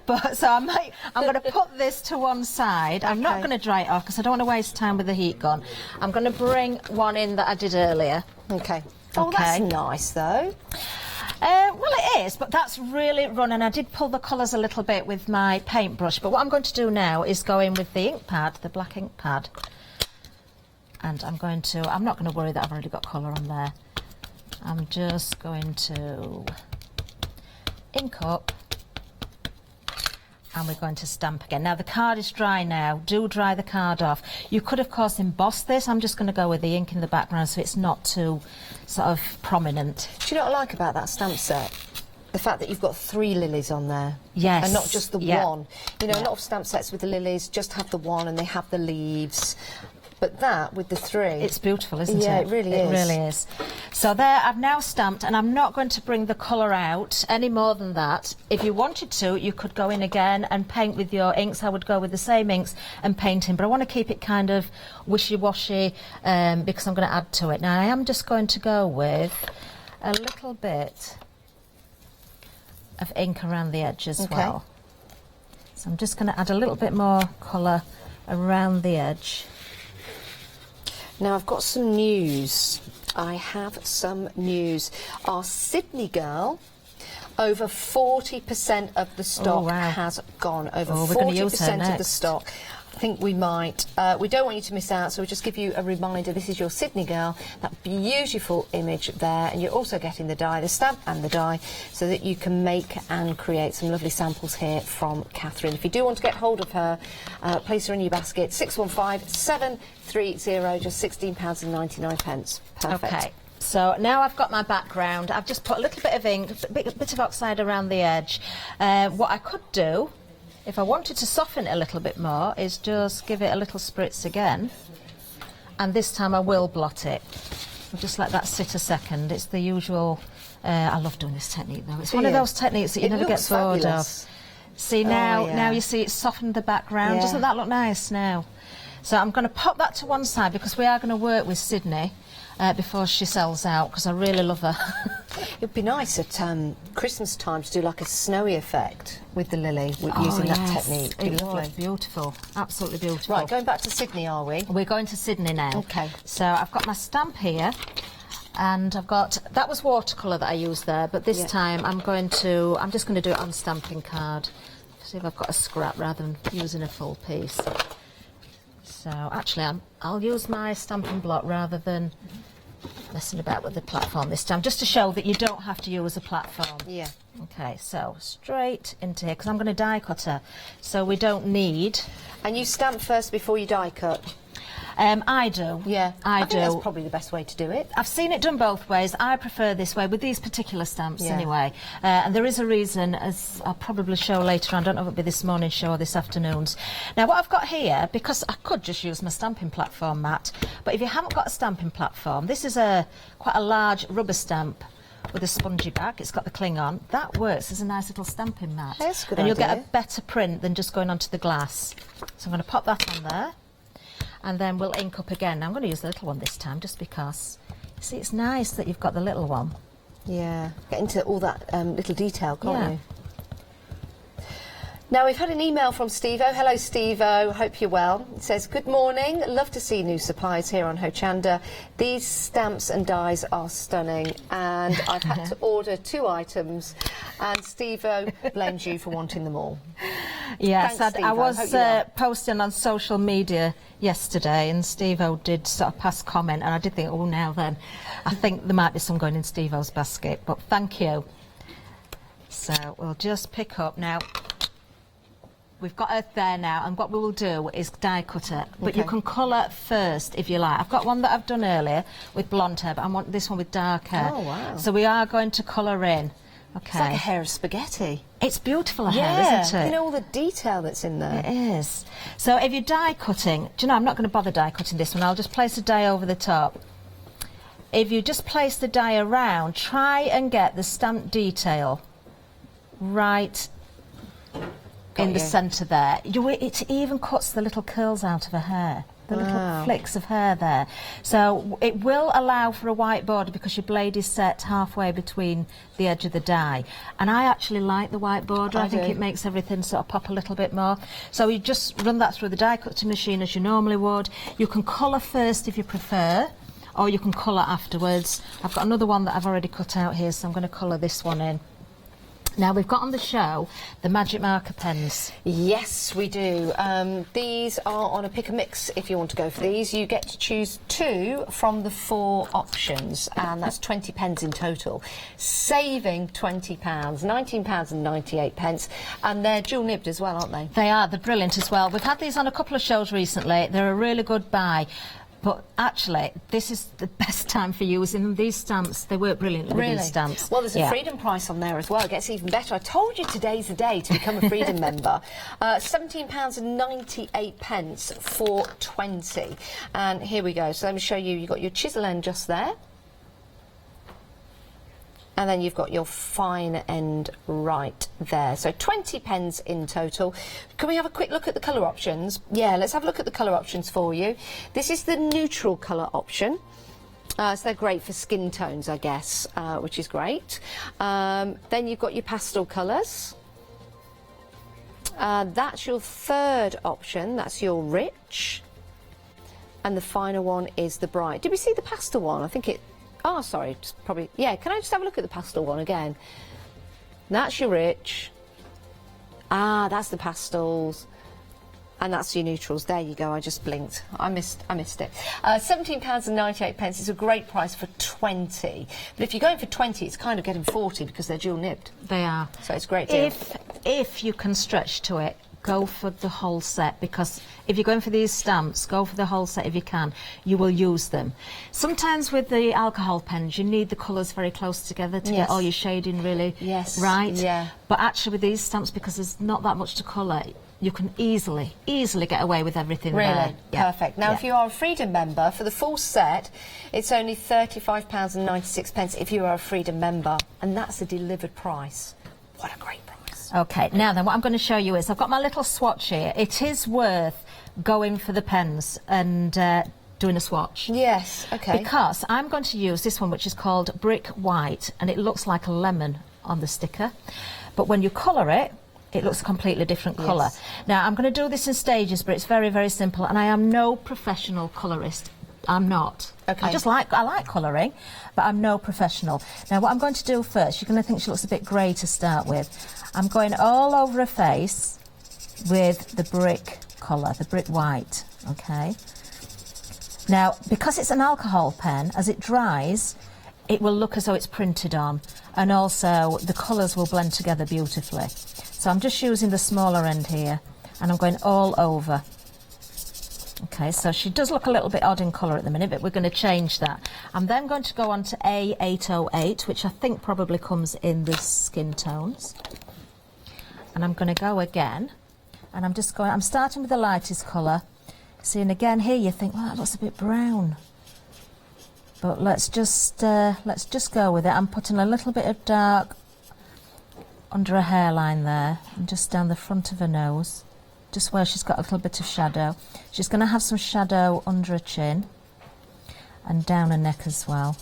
But so I'm going to put this to one side. I'm not going to dry it off because I don't want to waste time with the heat gun. I'm going to bring one in that I did earlier. OK. Oh, that's nice, though. Well, it is, but that's really running. I did pull the colours a little bit with my paintbrush, but what I'm going to do now is go in with the ink pad, the black ink pad, and I'm not going to worry that I've already got colour on there. I'm just going to ink up And we're going to stamp again. Now the card is dry now. Do dry the card off. You could of course emboss this. I'm just going to go with the ink in the background so it's not too sort of prominent. Do you know what I like about that stamp set? The fact that you've got 3 lilies on there. Yes. And not just the one. You know, a lot of stamp sets with the lilies just have the one and they have the leaves. But that, with the 3... It's beautiful, isn't it? Yeah, it really is. It really is. So there, I've now stamped, and I'm not going to bring the colour out any more than that. If you wanted to, you could go in again and paint with your inks. I would go with the same inks and paint in, but I want to keep it kind of wishy-washy because I'm going to add to it. Now, I am just going to go with a little bit of ink around the edge as well. So I'm just going to add a little bit more colour around the edge. Now I've got some news. I have some news. Our Sydney girl, over 40% of the stock has gone. Over 40% of the stock. I think we might. We don't want you to miss out, so we'll just give you a reminder. This is your Sydney girl, that beautiful image there, and you're also getting the die, the stamp and the die, so that you can make and create some lovely samples here from Catherine. If you do want to get hold of her, place her in your basket, 615 730, just £16.99. Perfect. Okay. So now I've got my background. I've just put a little bit of ink, a bit of oxide around the edge. What I could do, if I wanted to soften it a little bit more, is just give it a little spritz again. And this time I will blot it. I'll just let that sit a second. It's the usual... I love doing this technique, though. It's one of those techniques that you never get bored of. See, now you see it's softened the background. Doesn't that look nice now? So I'm going to pop that to one side because we are going to work with Sydney before she sells out, because I really love her. It'd be nice at Christmas time to do like a snowy effect with the lily using that technique. It would. Beautiful. Absolutely beautiful. Right, going back to Sydney, are we? We're going to Sydney now. Okay. So I've got my stamp here, and I've got... That was watercolour that I used there, but this time I'm just going to do it on stamping card. See if I've got a scrap rather than using a full piece. So actually I'll use my stamping block rather than messing about with the platform this time, just to show that you don't have to use a platform. Yeah. Okay, so straight into here, because I'm going to die cut her, so we don't need... And you stamp first before you die cut? I do. Yeah, I think do. that's probably the best way to do it. I've seen it done both ways. I prefer this way with these particular stamps anyway. And there is a reason, as I'll probably show later on. I don't know if it'll be this morning's show or this afternoon's. Now what I've got here, because I could just use my stamping platform mat, but if you haven't got a stamping platform, this is quite a large rubber stamp with a spongy back. It's got the cling on. That works as a nice little stamping mat. That's a good and idea. You'll get a better print than just going onto the glass. So I'm going to pop that on there. And then we'll ink up again. Now I'm going to use the little one this time, just because. See, it's nice that you've got the little one. Yeah, get into all that little detail, can't you? Now, we've had an email from Steve-O. Hello, Steve-O. Hope you're well. It says, good morning. Love to see new supplies here on Hochanda. These stamps and dies are stunning, and I've had to order 2 items, and Steve-O blames you for wanting them all. Yes, Thanks, I was posting on social media yesterday, and Steve-O did sort of pass comment, and I did think, oh, now then, I think there might be some going in Steve-O's basket, but thank you. So we'll just pick up now. We've got it there now, and what we will do is die cut it. But you can colour first if you like. I've got one that I've done earlier with blonde hair, but I want this one with dark hair. Oh, wow. So we are going to colour in. Okay. It's like a hair of spaghetti. It's beautiful hair, isn't it? You know all the detail that's in there. It is. So if you're die cutting, do you know, I'm not going to bother die cutting this one. I'll just place a die over the top. If you just place the die around, try and get the stamp detail right in the centre there. It even cuts the little curls out of her hair, the little flicks of hair there. So it will allow for a white border because your blade is set halfway between the edge of the die. And I actually like the white border. I think it makes everything sort of pop a little bit more. So you just run that through the die cutting machine as you normally would. You can colour first if you prefer, or you can colour afterwards. I've got another one that I've already cut out here, so I'm going to colour this one in. Now, we've got on the show the magic marker pens. Yes, we do. These are on a pick and mix if you want to go for these. You get to choose 2 from the 4 options, and that's 20 pence in total. Saving £20, £19.98, and they're dual nibbed as well, aren't they? They are. They're brilliant as well. We've had these on a couple of shows recently. They're a really good buy. But actually, this is the best time for using these stamps. They work brilliantly with these stamps. Well, there's a freedom price on there as well. It gets even better. I told you today's the day to become a freedom member. £17.98 for 20. And here we go. So let me show you. You've got your chisel end just there. And then you've got your fine end right there. So 20 pence in total. Can we have a quick look at the colour options? Yeah, let's have a look at the colour options for you. This is the neutral colour option. So they're great for skin tones, I guess, which is great. Then you've got your pastel colours. That's your third option. That's your rich. And the final one is the bright. Did we see the pastel one? I think it... Oh, sorry, just probably... Yeah, can I just have a look at the pastel one again? That's your rich. Ah, that's the pastels. And that's your neutrals. There you go, I just blinked. I missed it. £17.98 is a great price for 20. But if you're going for 20, it's kind of getting 40 because they're dual nibbed. They are. So it's a great deal. If you can stretch to it, go for the whole set, because if you're going for these stamps, go for the whole set if you can. You will use them. Sometimes with the alcohol pens, you need the colours very close together to get all your shading really right. Yeah. But actually with these stamps, because there's not that much to colour, you can easily get away with everything really? there. Perfect. Now, if you are a Freedom member, for the full set, it's only £35.96 if you are a Freedom member, and that's a delivered price. What a great price. OK, now then, what I'm going to show you is I've got my little swatch here. It is worth going for the pens and doing a swatch. Yes, OK. Because I'm going to use this one, which is called Brick White, and it looks like a lemon on the sticker. But when you colour it, it looks a completely different colour. Now, I'm going to do this in stages, but it's very, very simple, and I am no professional colourist. I'm not. Okay. I like colouring, but I'm no professional. Now, what I'm going to do first, you're going to think she looks a bit grey to start with. I'm going all over her face with the brick colour, the brick white, OK? Now, because it's an alcohol pen, as it dries, it will look as though it's printed on, and also the colours will blend together beautifully. So I'm just using the smaller end here, and I'm going all over. OK, so she does look a little bit odd in colour at the minute, but we're going to change that. I'm then going to go on to A808, which I think probably comes in the skin tones. And I'm going to go again, and I'm starting with the lightest colour. See, and again here you think, well, that looks a bit brown. But let's just go with it. I'm putting a little bit of dark under her hairline there, and just down the front of her nose, just where she's got a little bit of shadow. She's going to have some shadow under her chin and down her neck as well.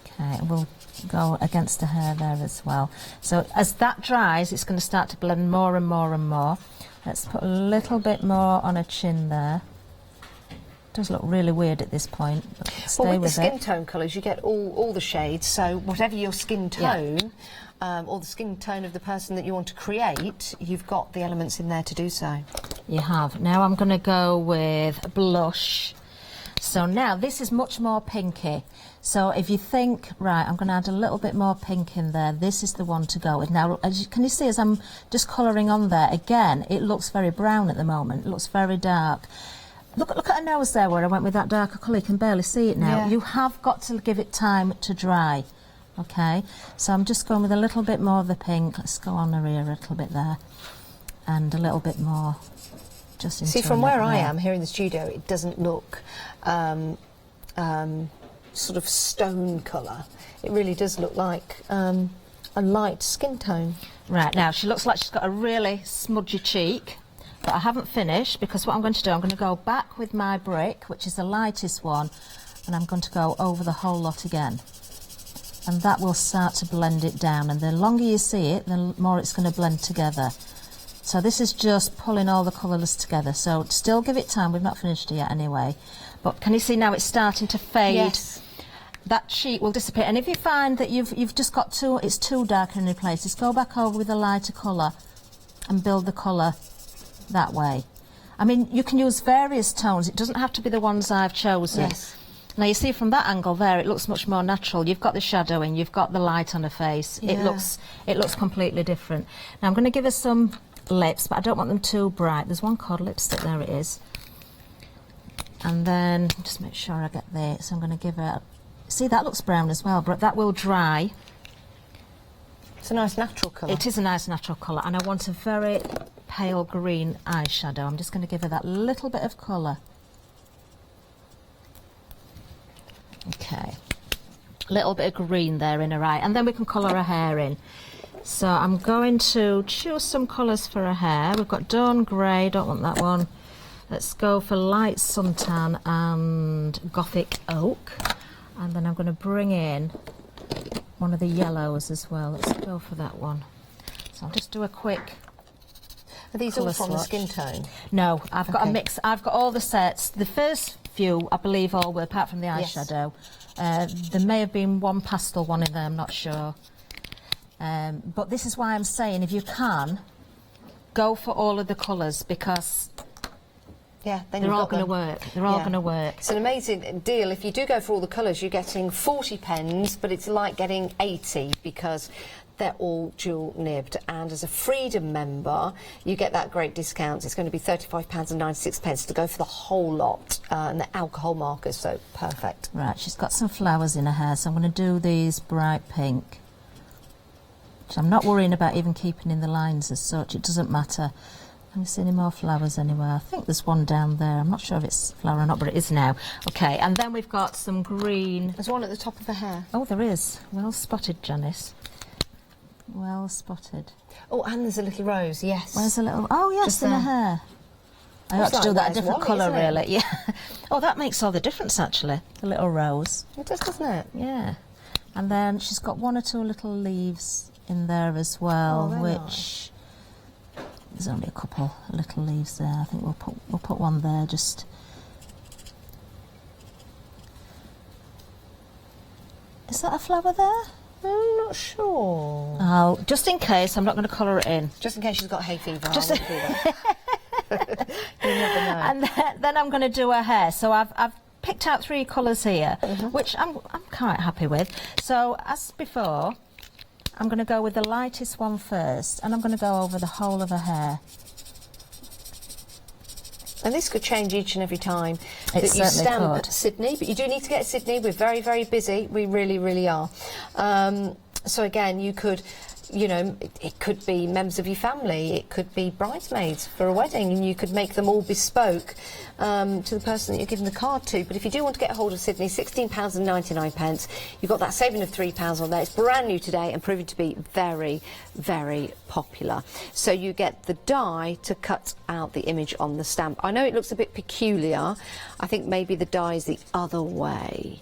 Okay, we'll go against the hair there as well. So as that dries, it's going to start to blend more and more and more. Let's put a little bit more on her chin there. Does look really weird at this point, but stay with the skin tone colours, you get all the shades, so whatever your skin tone, or the skin tone of the person that you want to create, you've got the elements in there to do so. You have. Now I'm going to go with blush. So now this is much more pinky. So if you think, right, I'm going to add a little bit more pink in there, this is the one to go with. Now, can you see as I'm just colouring on there, again, it looks very brown at the moment. It looks very dark. Look at her nose there where I went with that darker colour. You can barely see it now. Yeah. You have got to give it time to dry. OK? So I'm just going with a little bit more of the pink. Let's go on her ear a little bit there. And a little bit more just into. See, from where I am here in the studio, it doesn't look sort of stone colour. It really does look like a light skin tone. Right, now she looks like she's got a really smudgy cheek. But I haven't finished, because what I'm going to do, I'm going to go back with my brick, which is the lightest one, and I'm going to go over the whole lot again. And that will start to blend it down, and the longer you see it, the more it's going to blend together. So this is just pulling all the colours together, so still give it time, we've not finished it yet anyway. But can you see now it's starting to fade? Yes. that sheet will disappear. And if you find that you've just got it's too dark in any places, go back over with a lighter colour and build the colour that way. I mean, you can use various tones. It doesn't have to be the ones I've chosen. Yes. Now, you see from that angle there, it looks much more natural. You've got the shadowing, you've got the light on her face. Yeah. It looks completely different. Now, I'm going to give her some lips, but I don't want them too bright. There's one called lipstick, there it is. And then, just make sure I get there. So I'm going to give her... See, that looks brown as well, but that will dry. It's a nice natural colour. It is a nice natural colour, and I want a very pale green eyeshadow. I'm just going to give her that little bit of colour. Okay, a little bit of green there in her eye, and then we can colour her hair in. So I'm going to choose some colours for her hair. We've got dawn grey, don't want that one. Let's go for light suntan and gothic oak, and then I'm going to bring in one of the yellows as well. Let's go for that one. So I'll just do a quick... Are these all colour from the swatch. skin tone? No, I've got a Okay. mix. I've got all the sets. The first few, I believe, all were, apart from the Yes. eyeshadow. There may have been one pastel one in there, I'm not sure. But this is why I'm saying, if you can, go for all of the colours, because Yeah, then they're you've all got going to them. work. They're all Yeah. going to work. It's an amazing deal. If you do go for all the colours, you're getting 40 pens, but it's like getting 80 because they're all dual nibbed. And as a Freedom member, you get that great discount. It's going to be £35.96 to go for the whole lot. And the alcohol markers, so perfect. Right, she's got some flowers in her hair, so I'm going to do these bright pink. So I'm not worrying about even keeping in the lines as such. It doesn't matter. Can you see any more flowers anywhere? I think there's one down there. I'm not sure if it's flower or not, but it is now. Okay, and then we've got some green. There's one at the top of the hair. Oh, there is. Well spotted, Janice. Well spotted. Oh, and there's a little rose, yes. Where's the little... Oh, yes, Just in her there. hair. I Looks ought to do like that a Where's different Wally, colour, isn't it? really. Yeah. Oh, that makes all the difference, actually. The little rose. It does, doesn't it? Yeah. And then she's got one or two little leaves in there as well, Oh, which... they're nice. There's only a couple of little leaves there. I think we'll put one there, just... Is that a flower there? I'm not sure. Oh, just in case, I'm not going to colour it in. Just in case she's got hay fever. Just- I wouldn't do that. You never know. And then I'm going to do her hair. So I've picked out 3 colours here, Mm-hmm. which I'm quite happy with. So as before, I'm going to go with the lightest one first, and I'm going to go over the whole of her hair. And this could change each and every time It that you certainly stamp could. Sydney, but you do need to get Sydney. We're very, very busy. We really, really are. So again, you could, you know, it could be members of your family, it could be bridesmaids for a wedding, and you could make them all bespoke to the person that you're giving the card to. But if you do want to get a hold of Sydney, £16.99. You've got that saving of £3 on there. It's brand new today and proving to be very, very popular. So you get the die to cut out the image on the stamp. I know it looks a bit peculiar. I think maybe the die is the other way.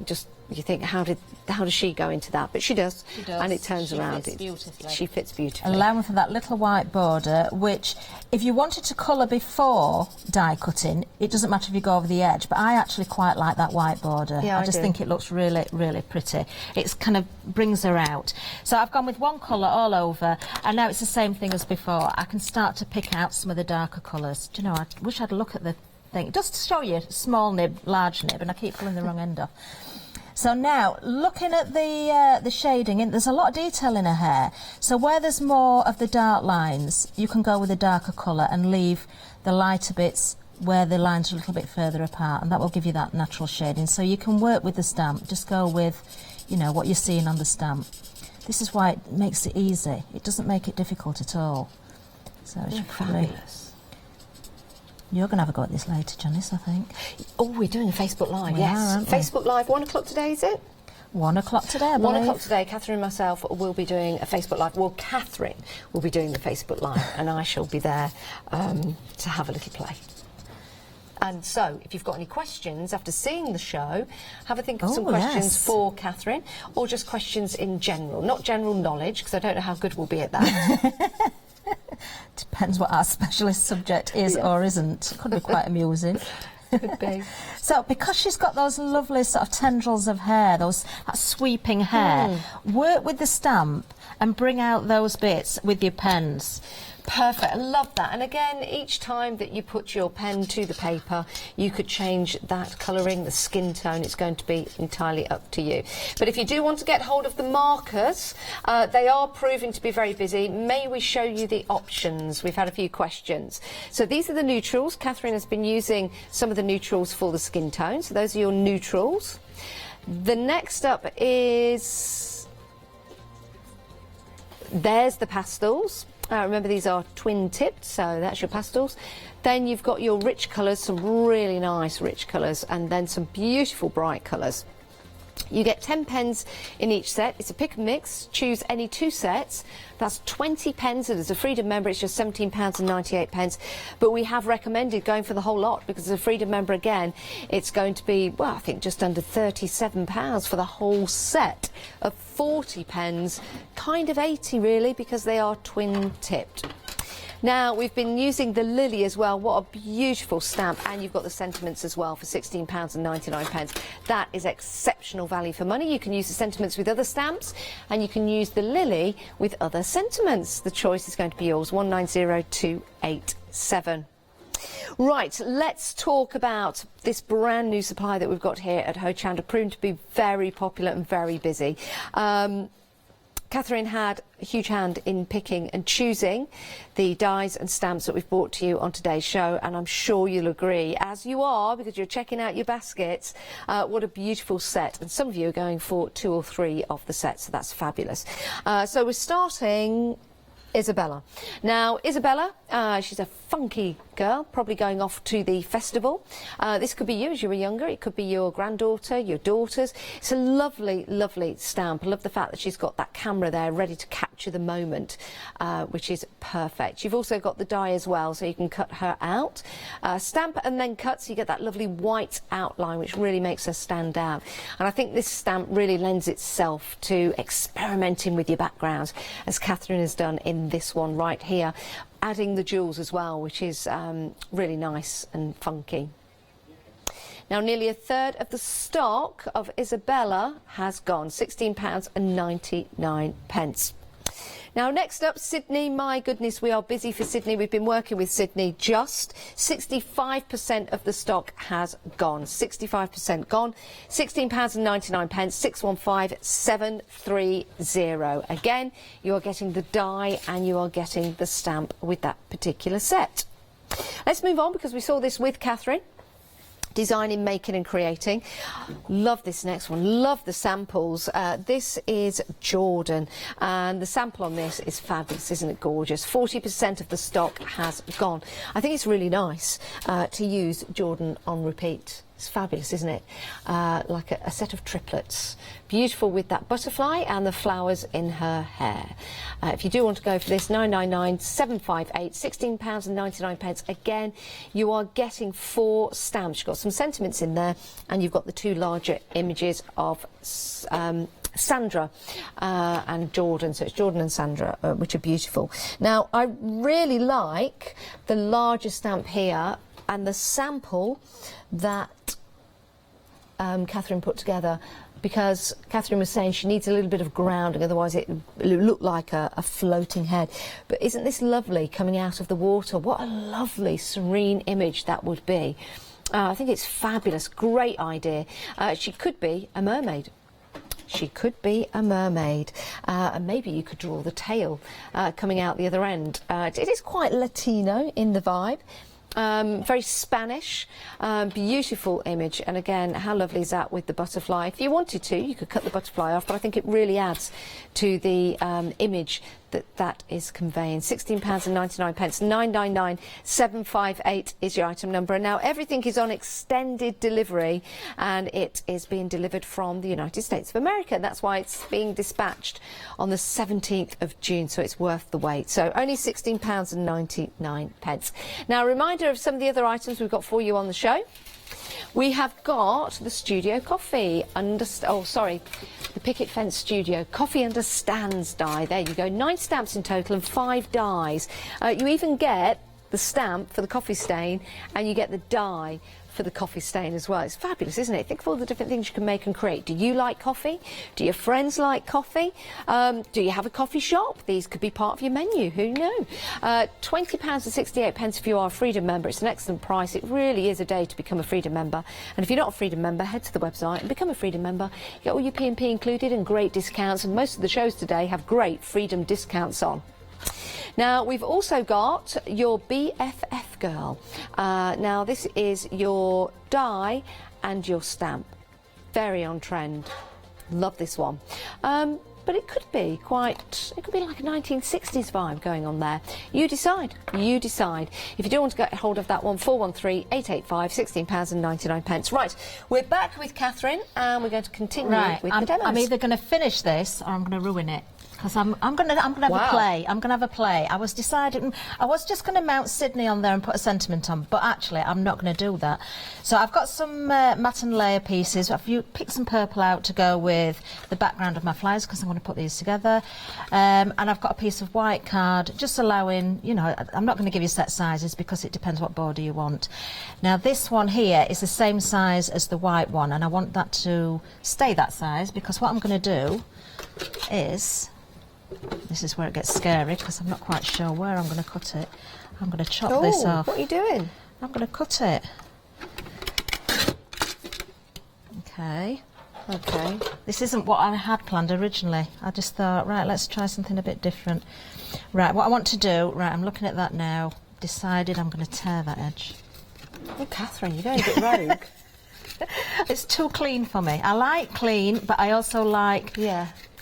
Just you think, how does she go into that? But she does, She does. and it turns She around. fits beautifully. She fits beautifully. Allowing for that little white border, which if you wanted to colour before die cutting, it doesn't matter if you go over the edge, but I actually quite like that white border. Yeah, I I just do. think it looks really, really pretty. It's kind of brings her out. So I've gone with one colour all over, and now it's the same thing as before. I can start to pick out some of the darker colours. Do you know, I wish I'd look at the thing. It does show you small nib, large nib, and I keep pulling the wrong end off. So now, looking at the shading, there's a lot of detail in her hair. So where there's more of the dark lines, you can go with a darker colour and leave the lighter bits where the lines are a little bit further apart, and that will give you that natural shading. So you can work with the stamp. Just go with, you know, what you're seeing on the stamp. This is why it makes it easy. It doesn't make it difficult at all. So it's probably... Fabulous. You're going to have a go at this later, Janice, I think. Oh, we're doing a Facebook Live, We yes. are, aren't we? Facebook Live, 1 o'clock today, is it? 1 o'clock today, I 1 believe. o'clock today, Catherine and myself will be doing a Facebook Live. Well, Catherine will be doing the Facebook Live, and I shall be there to have a little play. And so, if you've got any questions after seeing the show, have a think of some questions yes. for Catherine, or just questions in general. Not general knowledge, because I don't know how good we'll be at that. Depends what our specialist subject is or isn't. It could be quite amusing. Could be. So, because she's got those lovely sort of tendrils of hair, that sweeping hair, work with the stamp and bring out those bits with your pens. Perfect, I love that. And again, each time that you put your pen to the paper, you could change that colouring, the skin tone. It's going to be entirely up to you. But if you do want to get hold of the markers, they are proving to be very busy. May we show you the options? We've had a few questions. So these are the neutrals. Catherine has been using some of the neutrals for the skin tone. So those are your neutrals. The next up is... There's the pastels. Remember, these are twin-tipped, so that's your pastels. Then you've got your rich colours, some really nice rich colours, and then some beautiful bright colours. You get 10 pens in each set. It's a pick and mix. Choose any 2 sets. That's 20 pens, and as a Freedom member, it's just £17.98. But we have recommended going for the whole lot, because as a Freedom member, again, it's going to be, well, I think just under £37 for the whole set of 40 pens. Kind of 80, really, because they are twin-tipped. Now, we've been using the Lily as well. What a beautiful stamp. And you've got the sentiments as well for £16.99. That is exceptional value for money. You can use the sentiments with other stamps, and you can use the Lily with other sentiments. The choice is going to be yours, 190287. Right, let's talk about this brand new supply that we've got here at Hochanda, proved to be very popular and very busy. Catherine had a huge hand in picking and choosing the dies and stamps that we've brought to you on today's show, and I'm sure you'll agree, as you are, because you're checking out your baskets, what a beautiful set. And some of you are going for 2 or 3 of the sets, so that's fabulous. So we're starting... Isabella. Now, Isabella, she's a funky girl, probably going off to the festival. This could be you as you were younger. It could be your granddaughter, your daughters. It's a lovely, lovely stamp. I love the fact that she's got that camera there ready to capture the moment, which is perfect. You've also got the die as well, so you can cut her out. Stamp and then cut, so you get that lovely white outline, which really makes her stand out. And I think this stamp really lends itself to experimenting with your backgrounds, as Catherine has done in this one right here, adding the jewels as well, which is really nice and funky. Now, nearly a third of the stock of Isabella has gone, £16.99. Now, next up, Sydney. My goodness, we are busy for Sydney. We've been working with Sydney. Just 65% of the stock has gone. 65% gone. £16.99, 615730. Again, you are getting the die and you are getting the stamp with that particular set. Let's move on, because we saw this with Catherine. Designing, making and creating. Love this next one. Love the samples. This is Jordan, and the sample on this is fabulous. Isn't it gorgeous? 40% of the stock has gone. I think it's really nice to use Jordan on repeat. It's fabulous, isn't it? Like a set of triplets. Beautiful with that butterfly and the flowers in her hair. If you do want to go for this, 999-758, £16.99. Again, you are getting 4 stamps. You've got some sentiments in there, and you've got the 2 larger images of Sandra and Jordan. So it's Jordan and Sandra, which are beautiful. Now, I really like the larger stamp here and the sample that Catherine put together, because Catherine was saying she needs a little bit of grounding, otherwise it looked like a floating head. But isn't this lovely coming out of the water? What a lovely, serene image that would be. I think it's fabulous. Great idea. She could be a mermaid. She could be a mermaid, and maybe you could draw the tail coming out the other end. It is quite Latino in the vibe. Very Spanish, beautiful image, and again, how lovely is that with the butterfly? If you wanted to, you could cut the butterfly off, but I think it really adds to the image that is conveying. £16.99, 999-758 is your item number. And now everything is on extended delivery, and it is being delivered from the United States of America. That's why it's being dispatched on the 17th of June, so it's worth the wait. So only £16.99. Now, a reminder of some of the other items we've got for you on the show. We have got the Studio Coffee the Picket Fence Studio Coffee Under Stands die. There you go, 9 stamps in total and 5 dies. You even get the stamp for the coffee stain, and you get the die for the coffee stain as well. It's fabulous, isn't it? Think of all the different things you can make and create. Do you like coffee? Do your friends like coffee? Do you have a coffee shop? These could be part of your menu. Who knew? £20.68 if you are a Freedom member. It's an excellent price. It really is a day to become a Freedom member. And if you're not a Freedom member, head to the website and become a Freedom member. You get all your P&P included and great discounts. And most of the shows today have great Freedom discounts on. Now, we've also got your BFF girl. Now, this is your die and your stamp. Very on trend. Love this one. But it could be it could be like a 1960s vibe going on there. You decide. You decide. If you do want to get hold of that one, 413-885, £16.99. Right, we're back with Catherine, and we're going to continue with the demos. I'm either going to finish this or I'm going to ruin it. Because I'm going to have a play. I'm going to have a play. I was deciding, I was just going to mount Sydney on there and put a sentiment on, but actually I'm not going to do that. So I've got some matte and layer pieces. I've picked some purple out to go with the background of my flyers because I want to put these together. And I've got a piece of white card, just allowing, you know, I'm not going to give you set sizes because it depends what border you want. Now this one here is the same size as the white one, and I want that to stay that size because what I'm going to do is... This is where it gets scary because I'm not quite sure where I'm going to cut it. I'm going to chop this off. What are you doing? I'm going to cut it. Okay. Okay. This isn't what I had planned originally. I just thought, right, let's try something a bit different. Right, what I want to do, right, I'm looking at that now. Decided I'm going to tear that edge. Oh, Catherine, you're going a bit rogue. It's too clean for me. I like clean, but I also like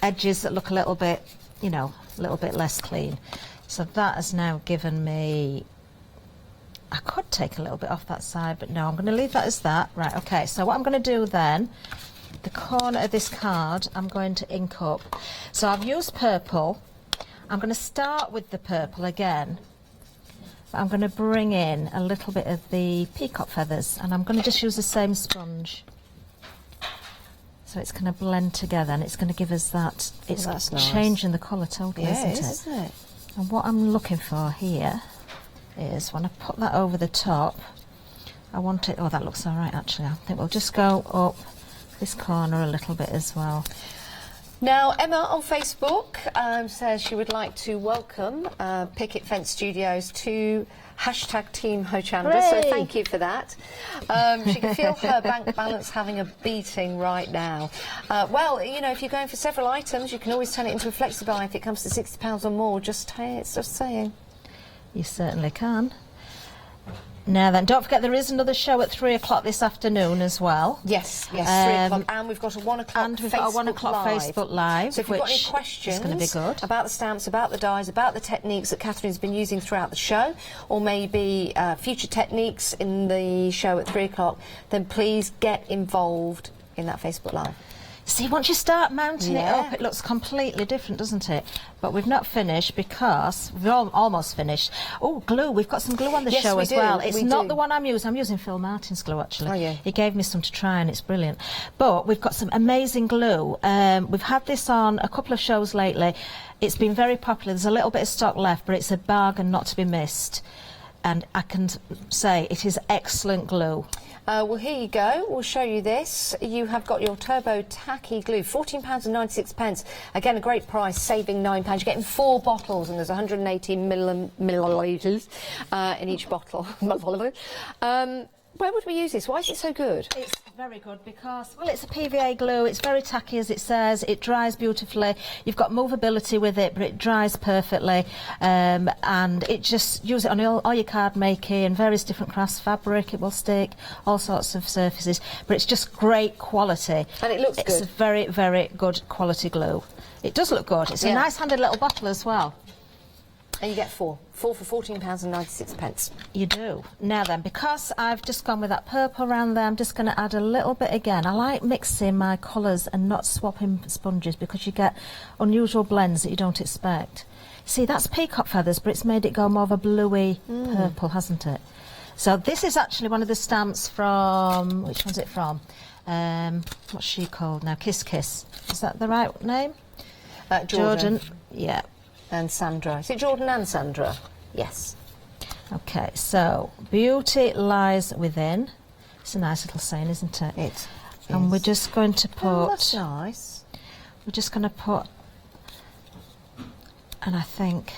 edges that look a little bit, you know, a little bit less clean. So that has now given me... I could take a little bit off that side, but no, I'm going to leave that as that. Right, okay, so what I'm going to do then, the corner of this card, I'm going to ink up. So I've used purple. I'm going to start with the purple again. But I'm going to bring in a little bit of the peacock feathers, and I'm going to just use the same sponge. So it's going to blend together, and it's going to give us that. It's nice. Changing the colour totally, isn't it? Isn't it? And what I'm looking for here is when I put that over the top, I want it. Oh, that looks all right actually. I think we'll just go up this corner a little bit as well. Now, Emma on Facebook says she would like to welcome Picket Fence Studios to #Team Hochanda, so thank you for that. She can feel her bank balance having a beating right now. Well, you know, if you're going for several items, you can always turn it into a flexi-buy if it comes to £60 or more. Just saying. You certainly can. Now then, don't forget there is another show at 3 o'clock this afternoon as well. Yes, 3 o'clock, and we've got a 1 o'clock and we've got a 1 o'clock Facebook Live. So if you've got any questions going to be good. about the stamps, about the dies, about the techniques that Catherine's been using throughout the show, or maybe future techniques in the show at 3 o'clock, then please get involved in that Facebook Live. See, once you start mounting it up, it looks completely different, doesn't it? But we've not finished because we've almost finished. Oh, glue. We've got some glue on the show as well. It's not the one I'm using. I'm using Phil Martin's glue, actually. Oh, yeah. He gave me some to try, and it's brilliant. But we've got some amazing glue. We've had this on a couple of shows lately. It's been very popular. There's a little bit of stock left, but it's a bargain not to be missed. And I can say it is excellent glue. Well, here you go. We'll show you this. You have got your Turbo Tacky Glue, £14.96. Again, a great price, saving £9. You're getting 4 bottles, and there's 180 millilitres in each bottle. Where would we use this? Why is it so good? It's very good because, well, it's a PVA glue. It's very tacky, as it says. It dries beautifully. You've got movability with it, but it dries perfectly. And it just, use it on all your card making, various different crafts, fabric, it will stick, all sorts of surfaces. But it's just great quality. And it looks good. It's a very, very good quality glue. It does look good. It's a nice-handed little bottle as well. And you get 4 for £14.96. You do. Now then, because I've just gone with that purple around there, I'm just going to add a little bit again. I like mixing my colours and not swapping sponges because you get unusual blends that you don't expect. See, that's peacock feathers, but it's made it go more of a bluey purple, hasn't it? So this is actually one of the stamps from... Which one's it from? What's she called now? Kiss Kiss. Is that the right name? Jordan. Yeah. And Sandra. Is it Jordan and Sandra? Yes. Okay, so beauty lies within. It's a nice little saying, isn't it? It And is. we're just going to put... Oh, that's nice. We're just going to put... And I think...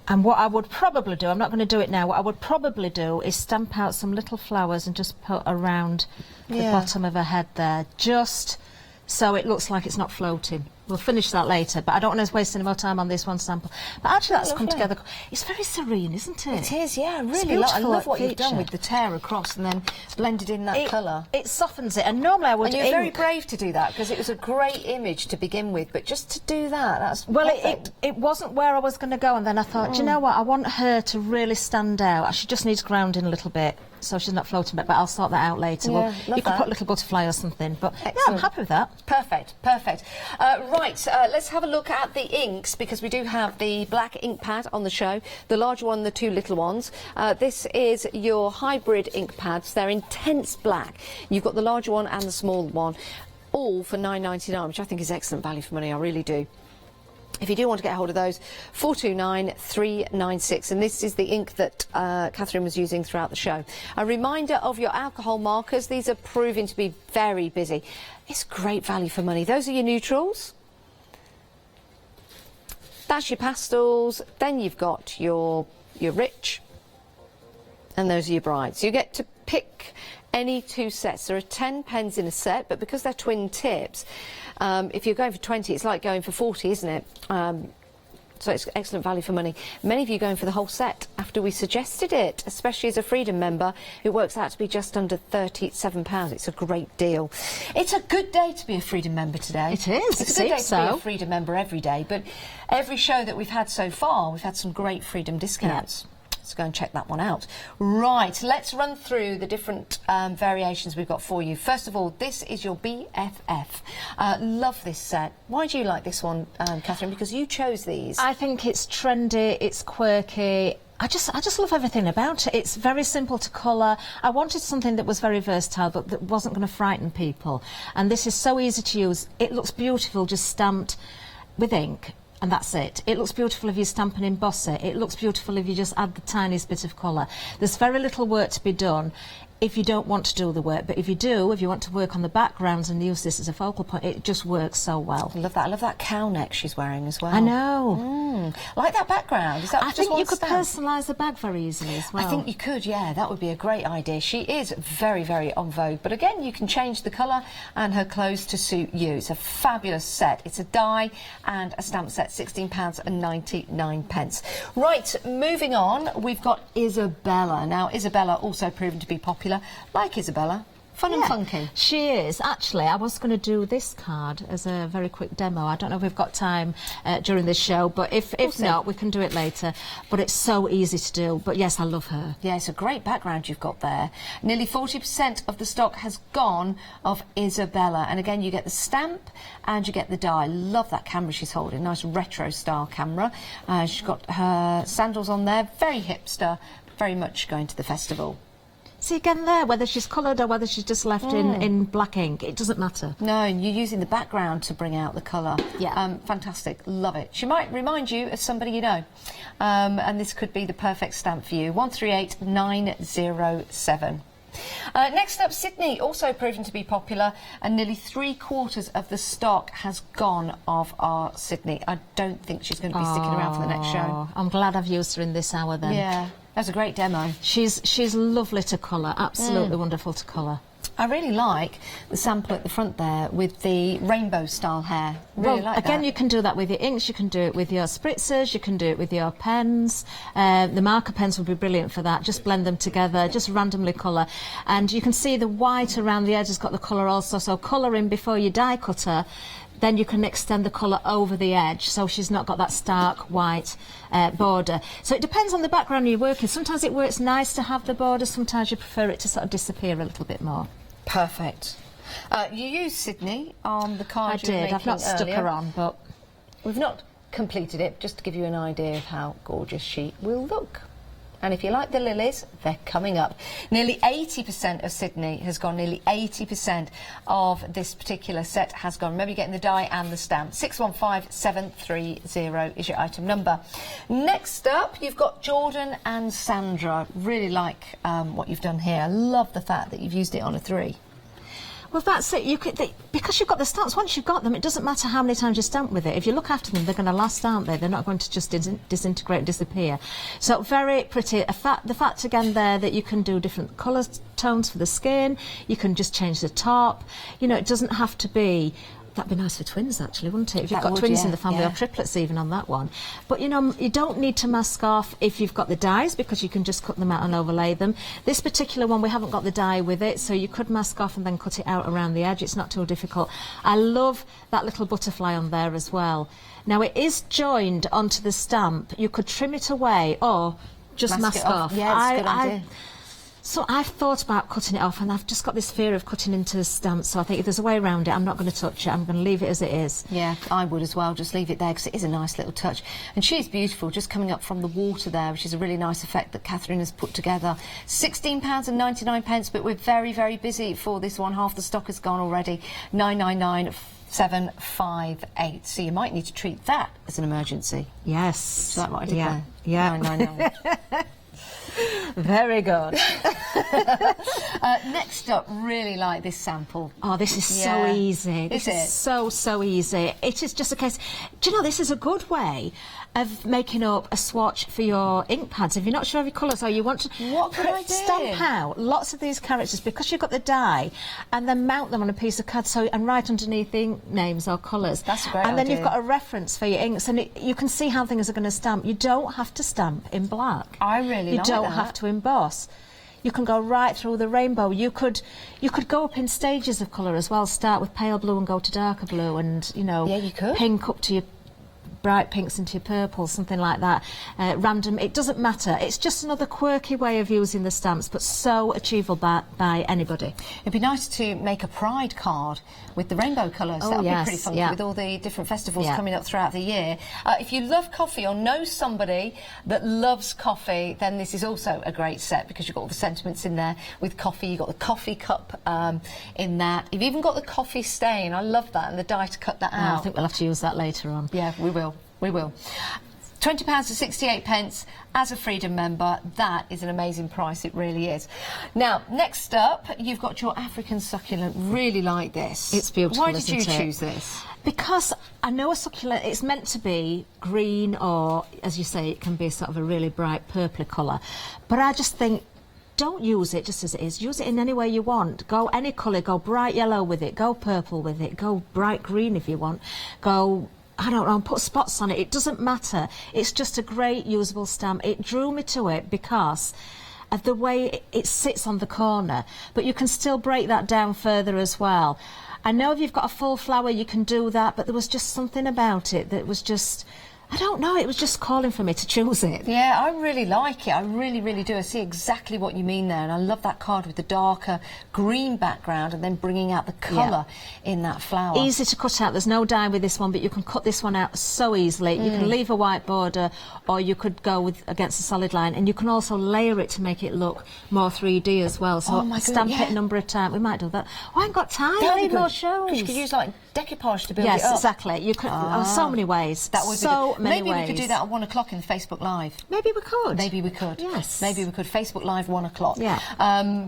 And what I would probably do, I'm not going to do it now, what I would probably do is stamp out some little flowers and just put around the bottom of her head there, just so it looks like it's not floating. We'll finish that later, but I don't want to waste any more time on this one sample. But actually that's come together. It's very serene, isn't it? It is, yeah, It's really. I beautiful love what you've feature. done with the tear across and then blended in that colour. It softens it, and normally I would And you're very ink. brave to do that because it was a great image to begin with, but just to do that, that's Well, perfect. it wasn't where I was going to go, and then I thought, do you know what, I want her to really stand out. She just needs grounding a little bit, so she's not floating, but I'll sort that out later. Yeah, Well, love you could that. put a little butterfly or something, but yeah, I'm Excellent. happy with that. Perfect, perfect. Right, let's have a look at the inks because we do have the black ink pad on the show, the large one, the two little ones. This is your hybrid ink pads. They're intense black. You've got the larger one and the small one, all for £9.99, which I think is excellent value for money. I really do. If you do want to get hold of those, 429-396, and this is the ink that Catherine was using throughout the show. A reminder of your alcohol markers. These are proving to be very busy. It's great value for money. Those are your neutrals. That's your pastels. Then you've got your rich, and those are your brights. You get to pick any two sets. There are 10 pens in a set, but because they're twin tips, if you're going for 20, it's like going for 40, isn't it? So it's excellent value for money. Many of you going for the whole set after we suggested it, especially as a Freedom member, who works out to be just under £37. It's a great deal. It's a good day to be a Freedom member today. It is, It's it a good day seems to be so. a Freedom member every day, but every show that we've had so far, we've had some great Freedom discounts. So go and check that one out. Right, let's run through the different variations we've got for you. First of all, this is your BFF. Love this set. Why do you like this one, Catherine? Because you chose these. I think it's trendy, it's quirky. I just love everything about it. It's very simple to colour. I wanted something that was very versatile, but that wasn't going to frighten people. And this is so easy to use. It looks beautiful, just stamped with ink. And that's it. It looks beautiful if you stamp and emboss it. It looks beautiful if you just add the tiniest bit of colour. There's very little work to be done if you don't want to do the work, but if you do, if you want to work on the backgrounds and use this as a focal point, it just works so well. I love that. I love that cow neck she's wearing as well. I know. Like that background. Is that I just think one you could stamp? personalise the bag very easily as well. I think you could, yeah. That would be a great idea. She is very, very en vogue. But again, you can change the colour and her clothes to suit you. It's a fabulous set. It's a die and a stamp set, £16.99. Right, moving on, we've got Isabella. Now, Isabella also proven to be popular. Like Isabella, fun and funky. She is. Actually, I was going to do this card as a very quick demo. I don't know if we've got time during this show, but if not, we can do it later. But it's so easy to do. But yes, I love her. Yeah, it's a great background you've got there. Nearly 40% of the stock has gone of Isabella. And again, you get the stamp and you get the die. Love that camera she's holding. Nice retro style camera. She's got her sandals on there. Very hipster. Very much going to the festival. See, again there, whether she's coloured or whether she's just left in black ink, it doesn't matter. No, and you're using the background to bring out the colour. Yeah. Fantastic. Love it. She might remind you of somebody you know. And this could be the perfect stamp for you. 138907. Next up, Sydney, also proven to be popular, and nearly 3/4 of the stock has gone of our Sydney. I don't think she's going to be sticking around for the next show. I'm glad I've used her in this hour then. Yeah, that's a great demo. She's lovely to colour, absolutely wonderful to colour. I really like the sample at the front there with the rainbow style hair. Really like again, that. you can do that with your inks, you can do it with your spritzers, you can do it with your pens. The marker pens would be brilliant for that. Just blend them together, just randomly colour. And you can see the white around the edge has got the colour also, so colour in before you die cut her. Then you can extend the colour over the edge, so she's not got that stark white border. So it depends on the background you're working. Sometimes it works nice to have the border, sometimes you prefer it to sort of disappear a little bit more. Perfect. You used Sydney on the card I you were did. I've not making stuck earlier. her on, but We've not completed it, just to give you an idea of how gorgeous she will look. And if you like the lilies, they're coming up. Nearly 80% of Sydney has gone. Nearly 80% of this particular set has gone. Remember, you're getting the die and the stamp. 615730 is your item number. Next up, you've got Jordan and Sandra. Really like what you've done here. I love the fact that you've used it on a 3. Well, that's it. Because you've got the stamps, once you've got them, it doesn't matter how many times you stamp with it. If you look after them, they're going to last, aren't they? They're not going to just disintegrate and disappear. So very pretty. The fact again there that you can do different colour tones for the skin. You can just change the top. You know, it doesn't have to be... That'd be nice for twins, actually, wouldn't it? If you've got twins in the family, or triplets even on that one. But, you know, you don't need to mask off if you've got the dies, because you can just cut them out and overlay them. This particular one, we haven't got the die with it, so you could mask off and then cut it out around the edge. It's not too difficult. I love that little butterfly on there as well. Now, it is joined onto the stamp. You could trim it away or just mask off. Yeah, it's a good idea. So I've thought about cutting it off, and I've just got this fear of cutting into the stamp, so I think if there's a way around it, I'm not going to touch it. I'm going to leave it as it is. Yeah, I would as well. Just leave it there, because it is a nice little touch. And she's beautiful, just coming up from the water there, which is a really nice effect that Catherine has put together. £16.99, but we're very, very busy for this one. Half the stock has gone already. 999-758. So you might need to treat that as an emergency. Yes. Is that what I did there? Yeah. 999. Very good. Next up, really like this sample. Oh, this is so easy. This is so easy. It is just a case... Do you know, this is a good way of making up a swatch for your ink pads. If you're not sure of your colours or you want to stamp out lots of these characters, because you've got the die, and then mount them on a piece of card and write underneath the ink names or colours. That's a great idea. And then you've got a reference for your inks, and you can see how things are going to stamp. You don't have to stamp in black. I really like that. You don't have to emboss. You can go right through the rainbow. You could go up in stages of colour as well. Start with pale blue and go to darker blue, and you know, pink up to your bright pinks into your purples, something like that. Random, it doesn't matter. It's just another quirky way of using the stamps, but so achievable by anybody. It'd be nice to make a pride card with the rainbow colours. Oh, that would be pretty funky with all the different festivals coming up throughout the year. If you love coffee or know somebody that loves coffee, then this is also a great set, because you've got all the sentiments in there with coffee. You've got the coffee cup in that. You've even got the coffee stain. I love that, and the die to cut that out. I think we'll have to use that later on. Yeah, we will. We will. £20 to 68 as a Freedom member. That is an amazing price, it really is. Now, next up, you've got your African succulent. Really like this. It's beautiful. Why did you choose this? Because I know a succulent, it's meant to be green, or, as you say, it can be sort of a really bright purpley colour. But I just think, don't use it just as it is. Use it in any way you want. Go any colour. Go bright yellow with it. Go purple with it. Go bright green if you want. Go... I don't know, put spots on it. It doesn't matter. It's just a great usable stamp. It drew me to it because of the way it sits on the corner, but you can still break that down further as well. I know if you've got a full flower, you can do that, but there was just something about it that was just... I don't know, it was just calling for me to choose it. Yeah, I really like it. I really, really do. I see exactly what you mean there, and I love that card with the darker green background and then bringing out the colour in that flower. Easy to cut out. There's no dye with this one, but you can cut this one out so easily. You can leave a white border, or you could go against a solid line, and you can also layer it to make it look more 3D as well. So stamp it a number of times. We might do that. Oh, I ain't got time. I need more shows. Because you could use like decoupage to build it up. Yes, exactly. You could. So many ways. That would be good. Maybe we could do that at 1 o'clock in Facebook Live. Maybe we could. Maybe we could. Yes. Maybe we could. Facebook Live, 1 o'clock. Yeah.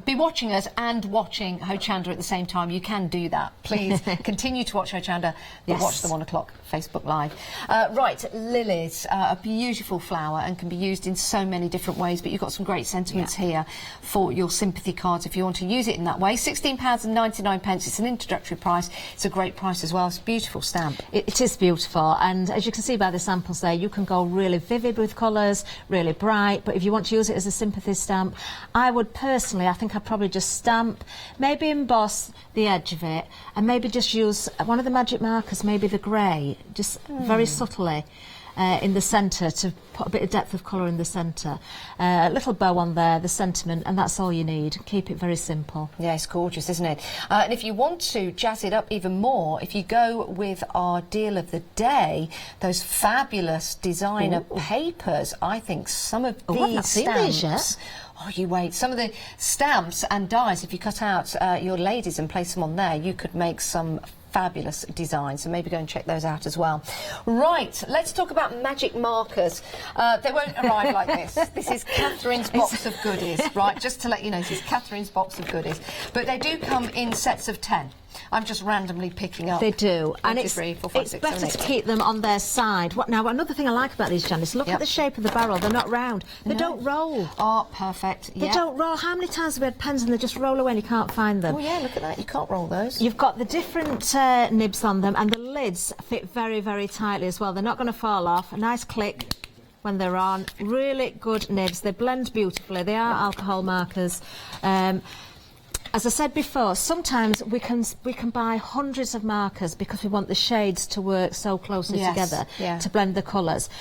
Be watching us and watching Hochanda at the same time. You can do that. Please continue to watch Hochanda, but watch the 1 o'clock Facebook Live. Right, lilies, a beautiful flower and can be used in so many different ways, but you've got some great sentiments here for your sympathy cards if you want to use it in that way. £16.99. It's an introductory price. It's a great price as well. It's a beautiful stamp. It is beautiful, and as you can see by the samples there, you can go really vivid with colours, really bright, but if you want to use it as a sympathy stamp, I would personally, I think I'd probably just stamp, maybe emboss the edge of it, and maybe just use one of the magic markers, maybe the grey, just very subtly. in the centre to put a bit of depth of colour in the centre. A little bow on there, the sentiment, and that's all you need. Keep it very simple. Yeah, it's gorgeous, isn't it? And if you want to jazz it up even more, if you go with our deal of the day, those fabulous designer papers, I think some of these I've not seen these stamps... Oh, you wait. Some of the stamps and dies, if you cut out your ladies and place them on there, you could make some fabulous designs, so maybe go and check those out as well. Right, let's talk about magic markers. They won't arrive like this. This is Catherine's box of goodies, right? Just to let you know, this is Catherine's box of goodies. But they do come in sets of 10. I'm just randomly picking up. They do, and it's 3, 4, 5, it's 6, better 7, to 8. keep them on their side. Now, another thing I like about these, Janice, look at the shape of the barrel. They're not round. They don't roll. Oh, perfect. They don't roll. How many times have we had pens and they just roll away and you can't find them? Oh, yeah, look at that. You can't roll those. You've got the different nibs on them, and the lids fit very, very tightly as well. They're not going to fall off. A nice click when they're on. Really good nibs. They blend beautifully. They are alcohol markers. As I said before, sometimes we can buy hundreds of markers because we want the shades to work so closely together to blend the colours.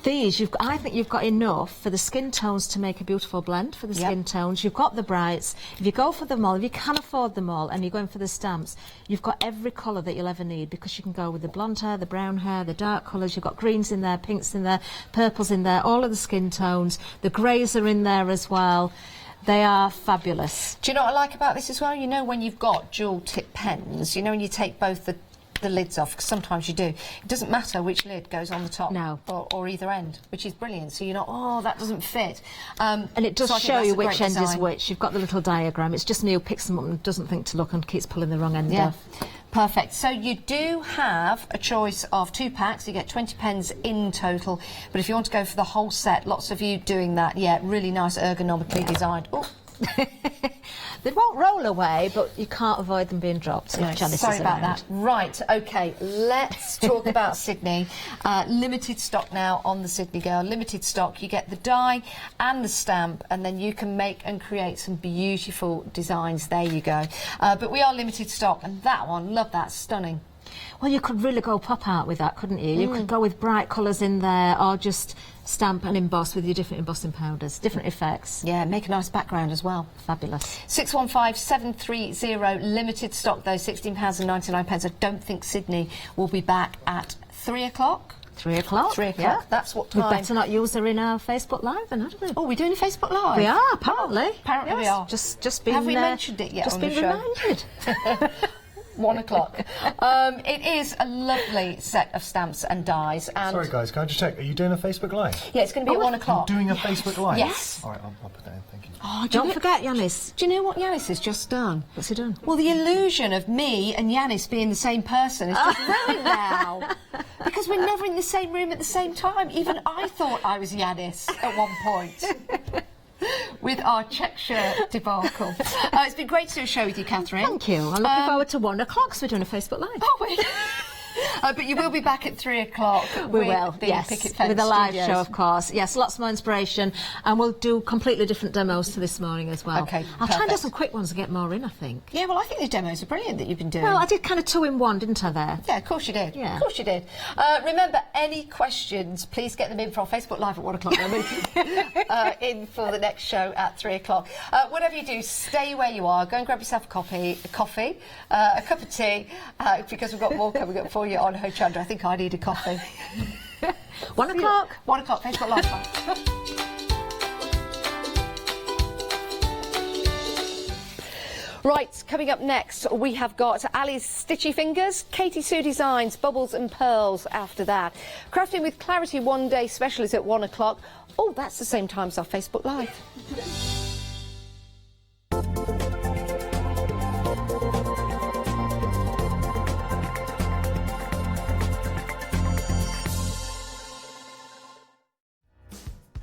These, I think you've got enough for the skin tones to make a beautiful blend for the skin tones. You've got the brights. If you go for them all, if you can afford them all, and you're going for the stamps, you've got every colour that you'll ever need, because you can go with the blonde hair, the brown hair, the dark colours. You've got greens in there, pinks in there, purples in there, all of the skin tones. The greys are in there as well. They are fabulous. Do you know what I like about this as well? You know, when you've got dual tip pens, you know, when you take both the lids off, because sometimes you do, it doesn't matter which lid goes on the top or either end, which is brilliant. So you're not, oh, that doesn't fit. And it does show you which end is which. You've got the little diagram. It's just Neil picks them up and doesn't think to look and keeps pulling the wrong end off. Perfect. So you do have a choice of 2 packs. You get 20 pens in total. But if you want to go for the whole set, lots of you doing that. Yeah, really nice, ergonomically designed. Oh. They won't roll away, but you can't avoid them being dropped. No, sorry about that. Right, OK, let's talk about Sydney. Limited stock now on the Sydney Girl. Limited stock. You get the die and the stamp, and then you can make and create some beautiful designs. There you go. But we are limited stock, and that one, love that, stunning. Well, you could really go pop art with that, couldn't you? You could go with bright colours in there, or just stamp and emboss with your different embossing powders, different effects. Yeah, make a nice background as well. Fabulous. 615-730, limited stock though, £16.99. I don't think Sydney will be back at 3 o'clock. 3 o'clock? 3 o'clock, yeah. That's what time. We better not use her in our Facebook Live then, haven't we? Oh, we're doing a Facebook Live? We are, apparently. Oh, apparently we are. Just been... Have we mentioned it yet just on been the show? reminded. 1 o'clock. It is a lovely set of stamps and dies. And sorry, guys, can I just check? Are you doing a Facebook Live? Yeah, it's going to be at 1 o'clock. You're doing a Facebook Live? Yes. All right, I'll put that in. Thank you. Oh, don't forget Yanis. Do you know what Yanis has just done? What's he done? Well, the illusion of me and Yanis being the same person is just ruined now. Because we're never in the same room at the same time. Even I thought I was Yanis at one point. With our check shirt debacle. It's been great to do a show with you, Catherine. Thank you. I'm looking forward to 1 o'clock, so we're doing a Facebook Live. Oh, wait. But you will be back at 3 o'clock. We will, the yes, Picket Fence with a live Studios. show, of course. Yes, lots more inspiration, and we'll do completely different demos to this morning as well. Okay, I'll try and do perfect. some quick ones and get more in, I think. Yeah, well, I think the demos are brilliant that you've been doing. Well, I did kind of 2 in 1, didn't I, there? Yeah, of course you did. Yeah. Of course you did. Remember, any questions, please get them in for our Facebook Live at 1 o'clock. In for the next show at 3 o'clock. Whatever you do, stay where you are. Go and grab yourself a coffee, a cup of tea, because we've got more coming up for you on Hochanda. I think I need a coffee. 1 o'clock. 1 o'clock, Facebook Live. Right, coming up next, we have got Ali's Stitchy Fingers, Katie Sue Designs, Bubbles and Pearls after that. Crafting with Clarity One Day Special is at 1 o'clock. Oh, that's the same time as our Facebook Live.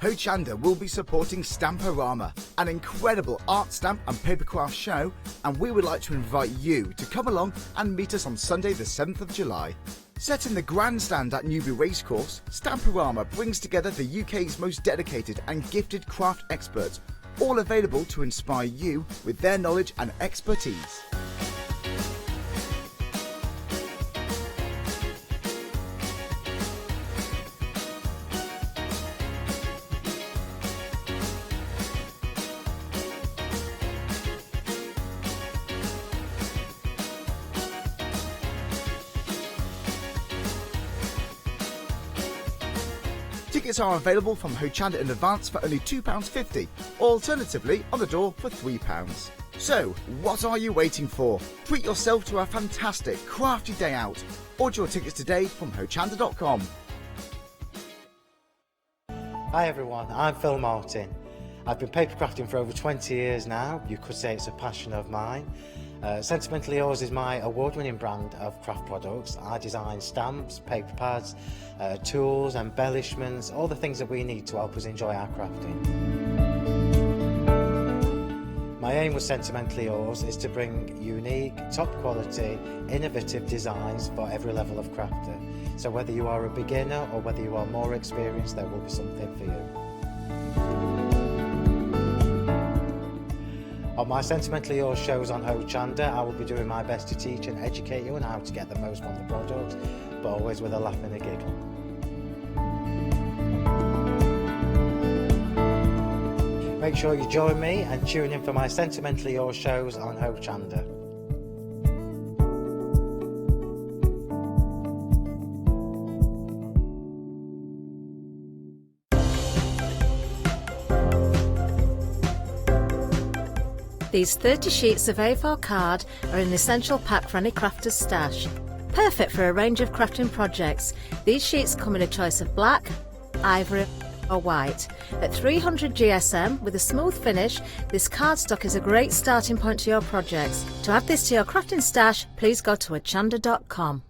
Hochanda will be supporting Stamporama, an incredible art stamp and papercraft show, and we would like to invite you to come along and meet us on Sunday the 7th of July. Set in the grandstand at Newbury Racecourse, Stamporama brings together the UK's most dedicated and gifted craft experts, all available to inspire you with their knowledge and expertise. Tickets are available from Hochanda in advance for only £2.50, alternatively on the door for £3. So, what are you waiting for? Treat yourself to a fantastic, crafty day out. Order your tickets today from Hochanda.com. Hi everyone, I'm Phil Martin. I've been papercrafting for over 20 years now. You could say it's a passion of mine. Sentimentally Yours is my award-winning brand of craft products. I design stamps, paper pads, tools, embellishments, all the things that we need to help us enjoy our crafting. My aim with Sentimentally Yours is to bring unique, top quality, innovative designs for every level of crafter. So whether you are a beginner or whether you are more experienced, there will be something for you. On my Sentimentally Yours shows on Hochanda, I will be doing my best to teach and educate you on how to get the most from the product, but always with a laugh and a giggle. Make sure you join me and tune in for my Sentimentally Yours shows on Hochanda. These 30 sheets of A4 card are an essential pack for any crafter's stash. Perfect for a range of crafting projects. These sheets come in a choice of black, ivory or white. At 300 GSM with a smooth finish, this cardstock is a great starting point to your projects. To add this to your crafting stash, please go to hochanda.com.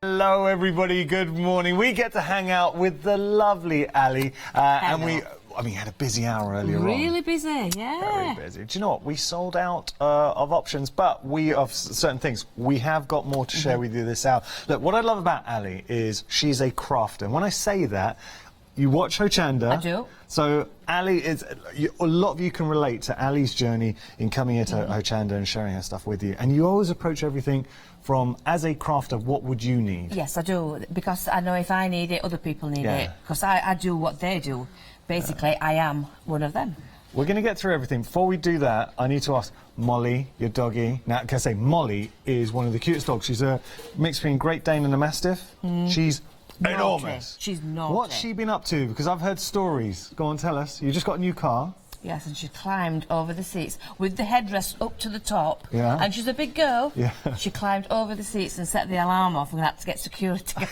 Hello everybody, good morning. We get to hang out with the lovely Ali and we had a busy hour earlier on. Really busy, yeah. Very busy. Do you know what? We sold out of options, but of certain things. We have got more to share with you this hour. Look, what I love about Ali is she's a crafter. And when I say that, you watch Hochanda. I do. So Ali is, a lot of you can relate to Ali's journey in coming into Hochanda and sharing her stuff with you. And you always approach everything from, as a crafter, what would you need? Yes, I do, because I know if I need it, other people need it. Because I do what they do. Basically, I am one of them. We're going to get through everything. Before we do that, I need to ask Molly, your doggy. Now, can I say, Molly is one of the cutest dogs. She's a mix between Great Dane and a Mastiff. She's enormous. She's naughty. What's she been up to? Because I've heard stories. Go on, tell us. You just got a new car. Yes, and she climbed over the seats with the headrest up to the top. Yeah. And she's a big girl. Yeah. She climbed over the seats and set the alarm off and had to get security.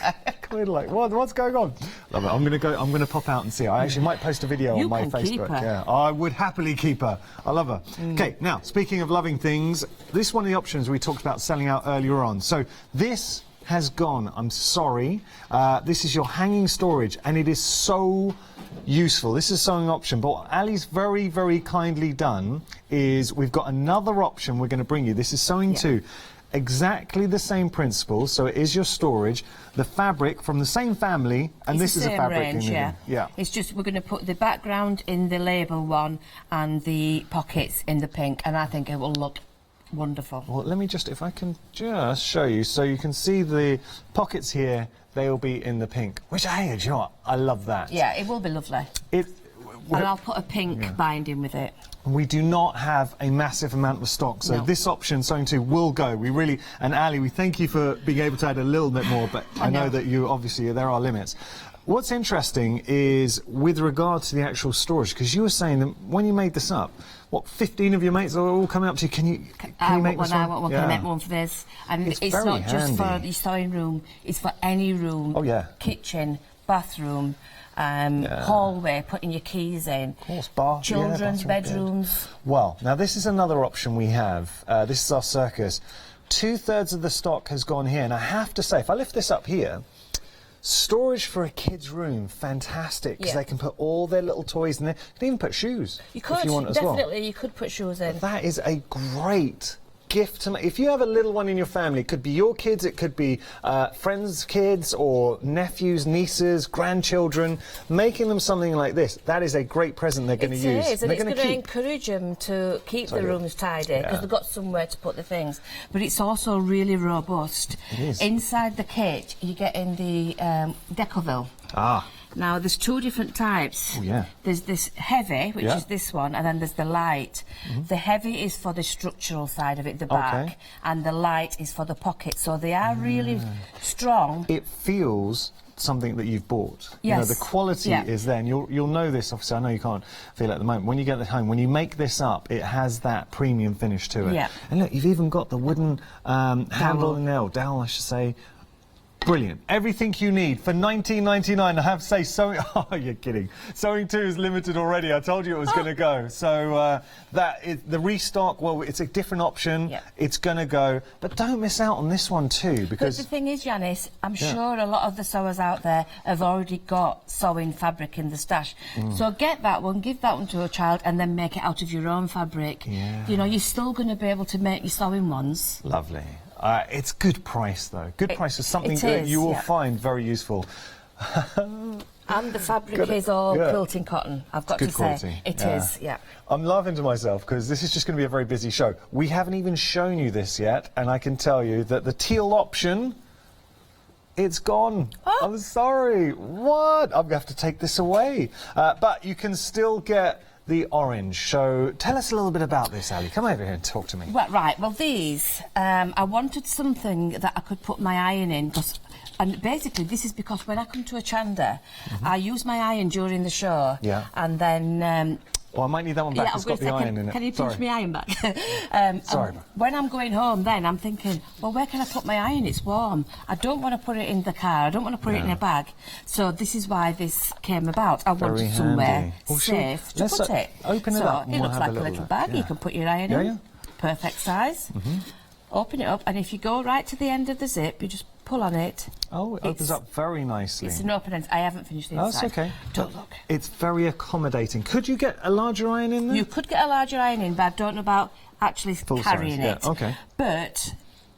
Like, what's going on? Love it. I'm going to pop out and see her. I actually might post a video on my Facebook. Keep her. Yeah, I would happily keep her. I love her. Okay, now speaking of loving things, this is one of the options we talked about selling out earlier on. So this has gone. I'm sorry. This is your hanging storage, and it is so useful. This is a sewing option, but what Ali's very, very kindly done is we've got another option we're going to bring you. This is sewing too. Exactly the same principle, so it is your storage, the fabric from the same family, and this is a fabric range, yeah. It's just we're going to put the background in the label one and the pockets in the pink, and I think it will look wonderful. Well, let me just, if I can just show you, so you can see the pockets here, they'll be in the pink, which do you know what? I love that. Yeah, it will be lovely. And I'll put a pink binding with it. We do not have a massive amount of stock, so this option, sewing to, will go. We really, and Ali, we thank you for being able to add a little bit more, but I know that you, obviously, there are limits. What's interesting is, with regard to the actual storage, because you were saying that when you made this up, what, 15 of your mates are all coming up to you, can you make this one? I can make one for this. And it's not just for the sewing room, it's for any room. Oh, yeah. Kitchen, bathroom, hallway, putting your keys in. Of course, bath, children's bedrooms. Well, now this is another option we have. This is our circus. 2/3 of the stock has gone here, and I have to say, if I lift this up here, storage for a kid's room, fantastic, because they can put all their little toys in there. You can even put shoes if you want as well. Definitely, you could put shoes in. That is a great gift to make. If you have a little one in your family, it could be your kids, it could be friends' kids or nephews, nieces, grandchildren, making them something like this. That is a great present they're going to use. It is, and it's going to encourage them to keep the rooms tidy, because they've got somewhere to put the things. But it's also really robust. It is. Inside the kit, you get in the Decoville. Now, there's two different types. Oh, yeah. There's this heavy, which is this one, and then there's the light. The heavy is for the structural side of it, the back, and the light is for the pocket. So they are really strong. It feels something that you've bought. Yes. You know, the quality is there, and you'll know this, obviously. I know you can't feel it at the moment. When you get it home, when you make this up, it has that premium finish to it. Yeah. And look, you've even got the wooden handle and nail, dowel, I should say. Brilliant. Everything you need for $19.99. I have to say, sewing... Oh, you're kidding. Sewing 2 is limited already. I told you it was going to go. So that is the restock. Well, it's a different option. Yeah. It's going to go. But don't miss out on this one too, because... But the thing is, Janice, I'm sure a lot of the sewers out there have already got sewing fabric in the stash. So get that one, give that one to a child, and then make it out of your own fabric. Yeah. You know, you're still going to be able to make your sewing ones. Lovely. It's good price, though. Good price is something it that is, you will find very useful. And the fabric is all quilting cotton, I've got to say. It is, yeah. I'm laughing to myself because this is just going to be a very busy show. We haven't even shown you this yet, and I can tell you that the teal option, it's gone. I'm sorry. What? I'm going to have to take this away. But you can still get the orange. So tell us a little bit about this, Ali. Come over here and talk to me. Well, right, well, these, I wanted something that I could put my iron in, and basically this is because when I come to Hochanda, I use my iron during the show, and then... well, I might need that one back. It's got the iron in it. Can you pinch my iron back? Sorry. When I'm going home then, I'm thinking, well, where can I put my iron? It's warm. I don't want to put it in the car. I don't want to put it in a bag. So this is why this came about. I wanted somewhere safe to put it. Open it up. It looks like a little bag. You can put your iron in. Perfect size. Open it up, and if you go right to the end of the zip, you just pull on it. Oh, it opens up very nicely. It's an open end. I haven't finished the inside. That's okay. Don't look. It's very accommodating. Could you get a larger iron in there? You could get a larger iron in, but I don't know about actually carrying it. Okay. But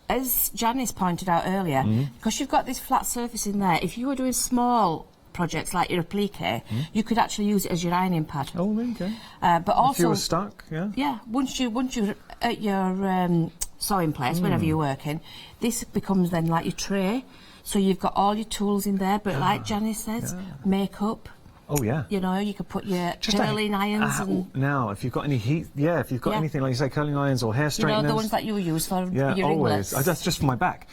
as Janice pointed out earlier, because you've got this flat surface in there, if you were doing small projects like your applique, you could actually use it as your ironing pad. Oh, there you go. But also, if you were stuck, yeah. Once you're at your sewing place, wherever you're working, this becomes then like your tray. So you've got all your tools in there, but like Janice says, makeup. Oh, yeah. You know, you could put your curling irons and... Now, if you've got any heat... Yeah, if you've got anything, like you say, curling irons or hair straighteners... You know, the ones that you use for your always. ringlets. That's just for my back.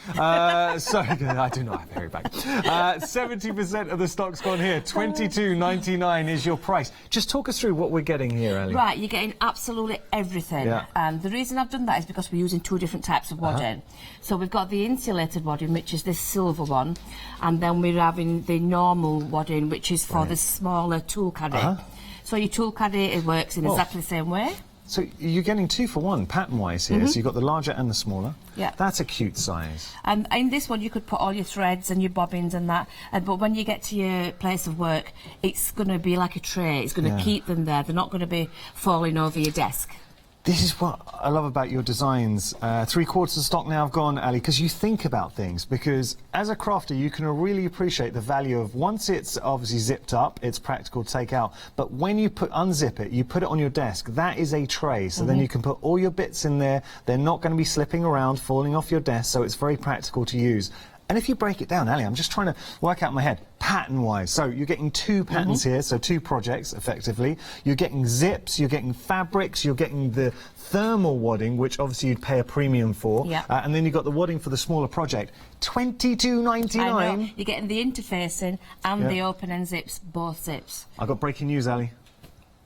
Sorry, I do not have a hairy back. 70% of the stock's gone here. $22.99 is your price. Just talk us through what we're getting here, Ali. Right, you're getting absolutely everything. Yeah. And the reason I've done that is because we're using two different types of wadding. So we've got the insulated wadding, which is this silver one, and then we're having the normal wadding, which is for the smaller tool caddy. So your tool caddy, it works in exactly the same way. So you're getting 2 for 1 pattern-wise here. So you've got the larger and the smaller. Yeah. That's a cute size. And in this one, you could put all your threads and your bobbins and that. But when you get to your place of work, it's going to be like a tray. It's going to keep them there. They're not going to be falling over your desk. This is what I love about your designs. 3/4 of stock now have gone, Ali, because you think about things. Because as a crafter, you can really appreciate the value of, once it's obviously zipped up, it's practical to take out. But when you unzip it, you put it on your desk, that is a tray. So then you can put all your bits in there. They're not going to be slipping around, falling off your desk. So it's very practical to use. And if you break it down, Ali, I'm just trying to work out in my head, pattern-wise. So you're getting 2 patterns here, so 2 projects, effectively. You're getting zips, you're getting fabrics, you're getting the thermal wadding, which obviously you'd pay a premium for. Yeah. And then you've got the wadding for the smaller project. $22.99. I know. You're getting the interfacing and the open-end zips, both zips. I've got breaking news, Ali.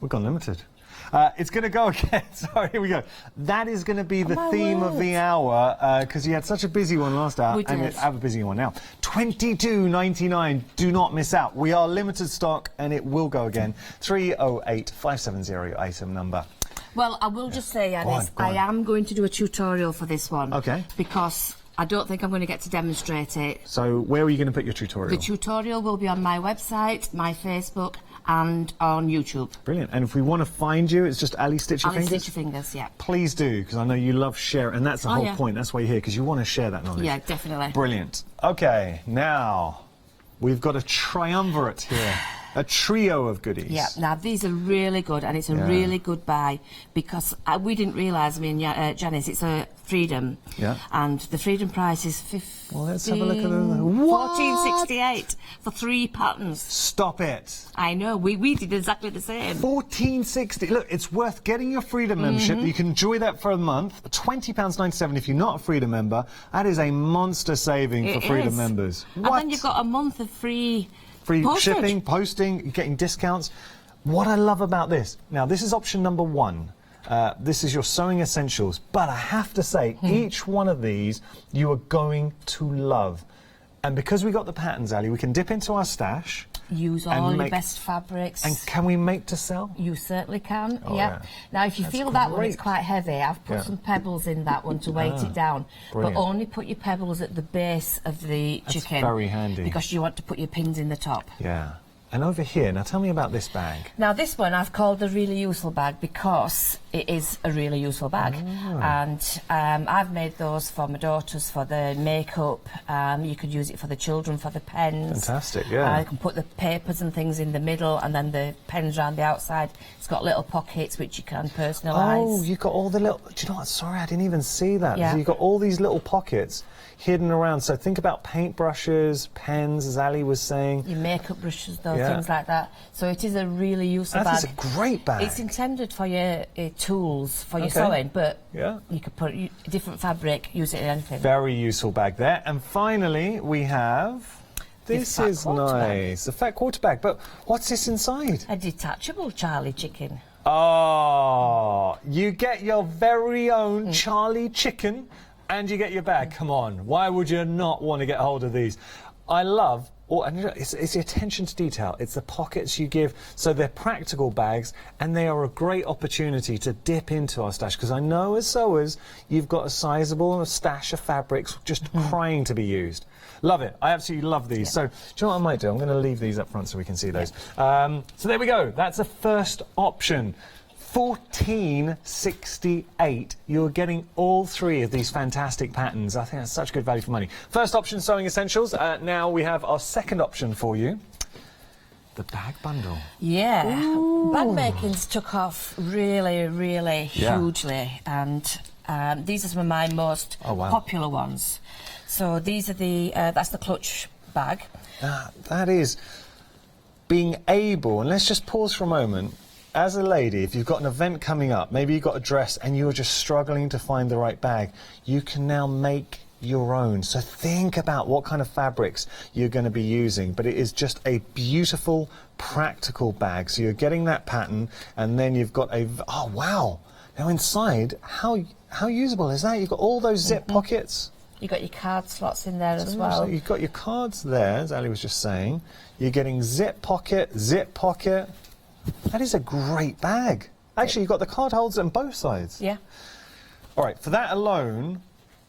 We've gone limited. It's going to go again. Sorry, here we go. That is going to be the theme of the hour, because you had such a busy one last hour, and you have a busy one now. $22.99. Do not miss out. We are limited stock, and it will go again. 308-570, your item number. Well, I will just say, Alice, I am going to do a tutorial for this one. Okay. Because I don't think I'm going to get to demonstrate it. So where are you going to put your tutorial? The tutorial will be on my website, my Facebook, and on YouTube. Brilliant. And if we want to find you, it's just Ali Stitch Your Fingers? Ali Stitch Your Fingers, yeah. Please do, because I know you love sharing, and that's the whole point. That's why you're here, because you want to share that knowledge. Yeah, definitely. Brilliant. OK, now, we've got a triumvirate here. A trio of goodies. Yeah, now these are really good, and it's a really good buy because we didn't realise, I mean, Janice, it's a Freedom. Yeah. And the Freedom price is 15... Well, let's have a look at it. What? $14.68 for 3 patterns. Stop it. I know, we did exactly the same. $14.60. Look, it's worth getting your Freedom membership. You can enjoy that for a month. £20.97 if you're not a Freedom member. That is a monster saving for Freedom members. What? And then you've got a month of free postage. Shipping, posting, you're getting discounts. What I love about this, now this is option number 1. This is your sewing essentials, but I have to say, each one of these you are going to love. And because we got the patterns, Ali, we can dip into our stash. Use all your best fabrics. And can we make to sell? You certainly can, Oh, yeah. Now, if you feel that one is quite heavy, I've put Yeah. some pebbles in that one to weight it down. Brilliant. But only put your pebbles at the base of the chicken. very handy. Because you want to put your pins in the top. Yeah. And over here, now tell me about this bag. Now, this one I've called a really useful bag because it is a really useful bag. And I've made those for my daughters for the makeup. You could use it for the children, for the pens. Fantastic, yeah. You can put the papers and things in the middle and then the pens around the outside. It's got little pockets which you can personalise. Oh, you've got all the little... Do you know what? Sorry, I didn't even see that. Yeah. So you've got all these little pockets hidden around. So think about paintbrushes, pens, as Ali was saying. Your makeup brushes, though, things like that. So it is a really useful bag. That is a great bag. It's intended for your tools, for your sewing, but you could put different fabric, use it in anything. Very useful bag there. And finally, we have... This is nice. A fat quarter bag. But what's this inside? A detachable Charlie chicken. Oh, you get your very own Charlie chicken and you get your bag. Come on, why would you not want to get hold of these? I love, and it's the attention to detail. It's the pockets you give. So they're practical bags and they are a great opportunity to dip into our stash because I know as sewers, you've got a sizable stash of fabrics just crying to be used. Love it. I absolutely love these. So, do you know what I might do? I'm going to leave these up front so we can see those. So there we go. That's the first option. $14.68. You're getting all 3 of these fantastic patterns. I think that's such good value for money. First option, sewing essentials. Now we have our second option for you. The bag bundle. Yeah. Bag making's took off really, really hugely. And these are some of my most popular ones. So these are that's the clutch bag. That is being able, and let's just pause for a moment. As a lady, if you've got an event coming up, maybe you've got a dress and you're just struggling to find the right bag, you can now make your own. So think about what kind of fabrics you're going to be using. But it is just a beautiful, practical bag. So you're getting that pattern and then you've got a... Oh, wow. Now inside, how usable is that? You've got all those zip pockets. You've got your card slots in there as well. So you've got your cards there, as Ali was just saying. You're getting zip pocket. That is a great bag. Actually, you've got the card holders on both sides. Yeah. All right, for that alone,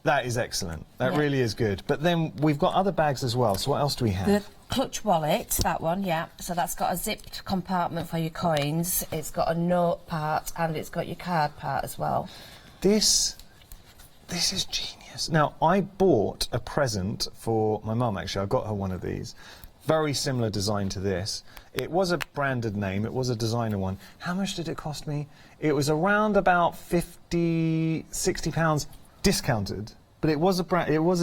that is excellent. That really is good. But then we've got other bags as well. So what else do we have? The clutch wallet, that one, yeah. So that's got a zipped compartment for your coins. It's got a note part and it's got your card part as well. This is genius. Now, I bought a present for my mum, actually. I got her one of these. Very similar design to this. It was a branded name, it was a designer one. How much did it cost me? It was around about £50–60 discounted. But it was a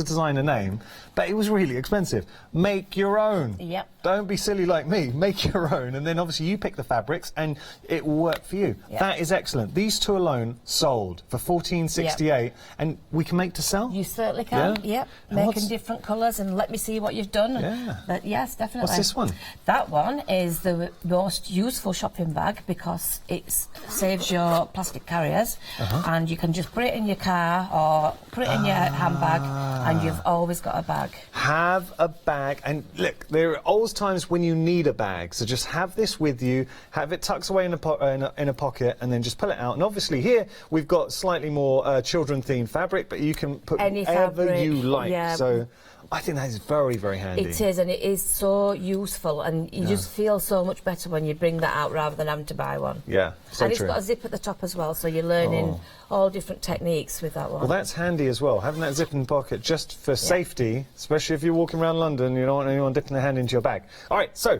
designer name, but it was really expensive. Make your own. Yep. Don't be silly like me. Make your own, and then obviously you pick the fabrics, and it will work for you. Yep. That is excellent. These 2 alone sold for $14.68, and we can make to sell. You certainly can. Yep. Making different colours, and let me see what you've done. Yeah. But yes, definitely. What's this one? That one is the most useful shopping bag because it saves your plastic carriers, and you can just put it in your car or put it in your handbag, and you've always got a bag. Have a bag, and look, there are always times when you need a bag, so just have this with you, have it tucked away in a pocket, and then just pull it out. And obviously here we've got slightly more children-themed fabric, but you can put any whatever fabric, you like. yeah. So I think that is very, very handy. It is, and it is so useful, and you just feel so much better when you bring that out rather than having to buy one. Yeah, so and true. it's got a zip at the top as well, so you're learning all different techniques with that one. Well, that's handy as well, having that zip in the pocket just for safety, especially if you're walking around London, you don't want anyone dipping their hand into your bag. All right, so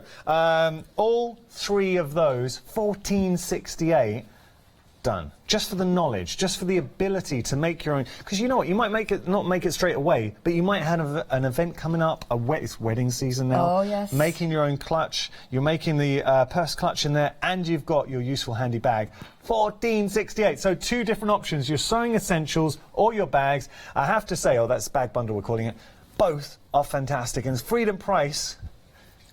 all three of those, £14.68, done. Just for the knowledge, just for the ability to make your own. Because you know what, you might not make it straight away, but you might have an event coming up. It's wedding season now. Oh yes. Making your own clutch. You're making the purse clutch in there, and you've got your useful handy bag. £14.68. So two different options: your sewing essentials or your bags. I have to say, that's bag bundle we're calling it. Both are fantastic, and freedom price.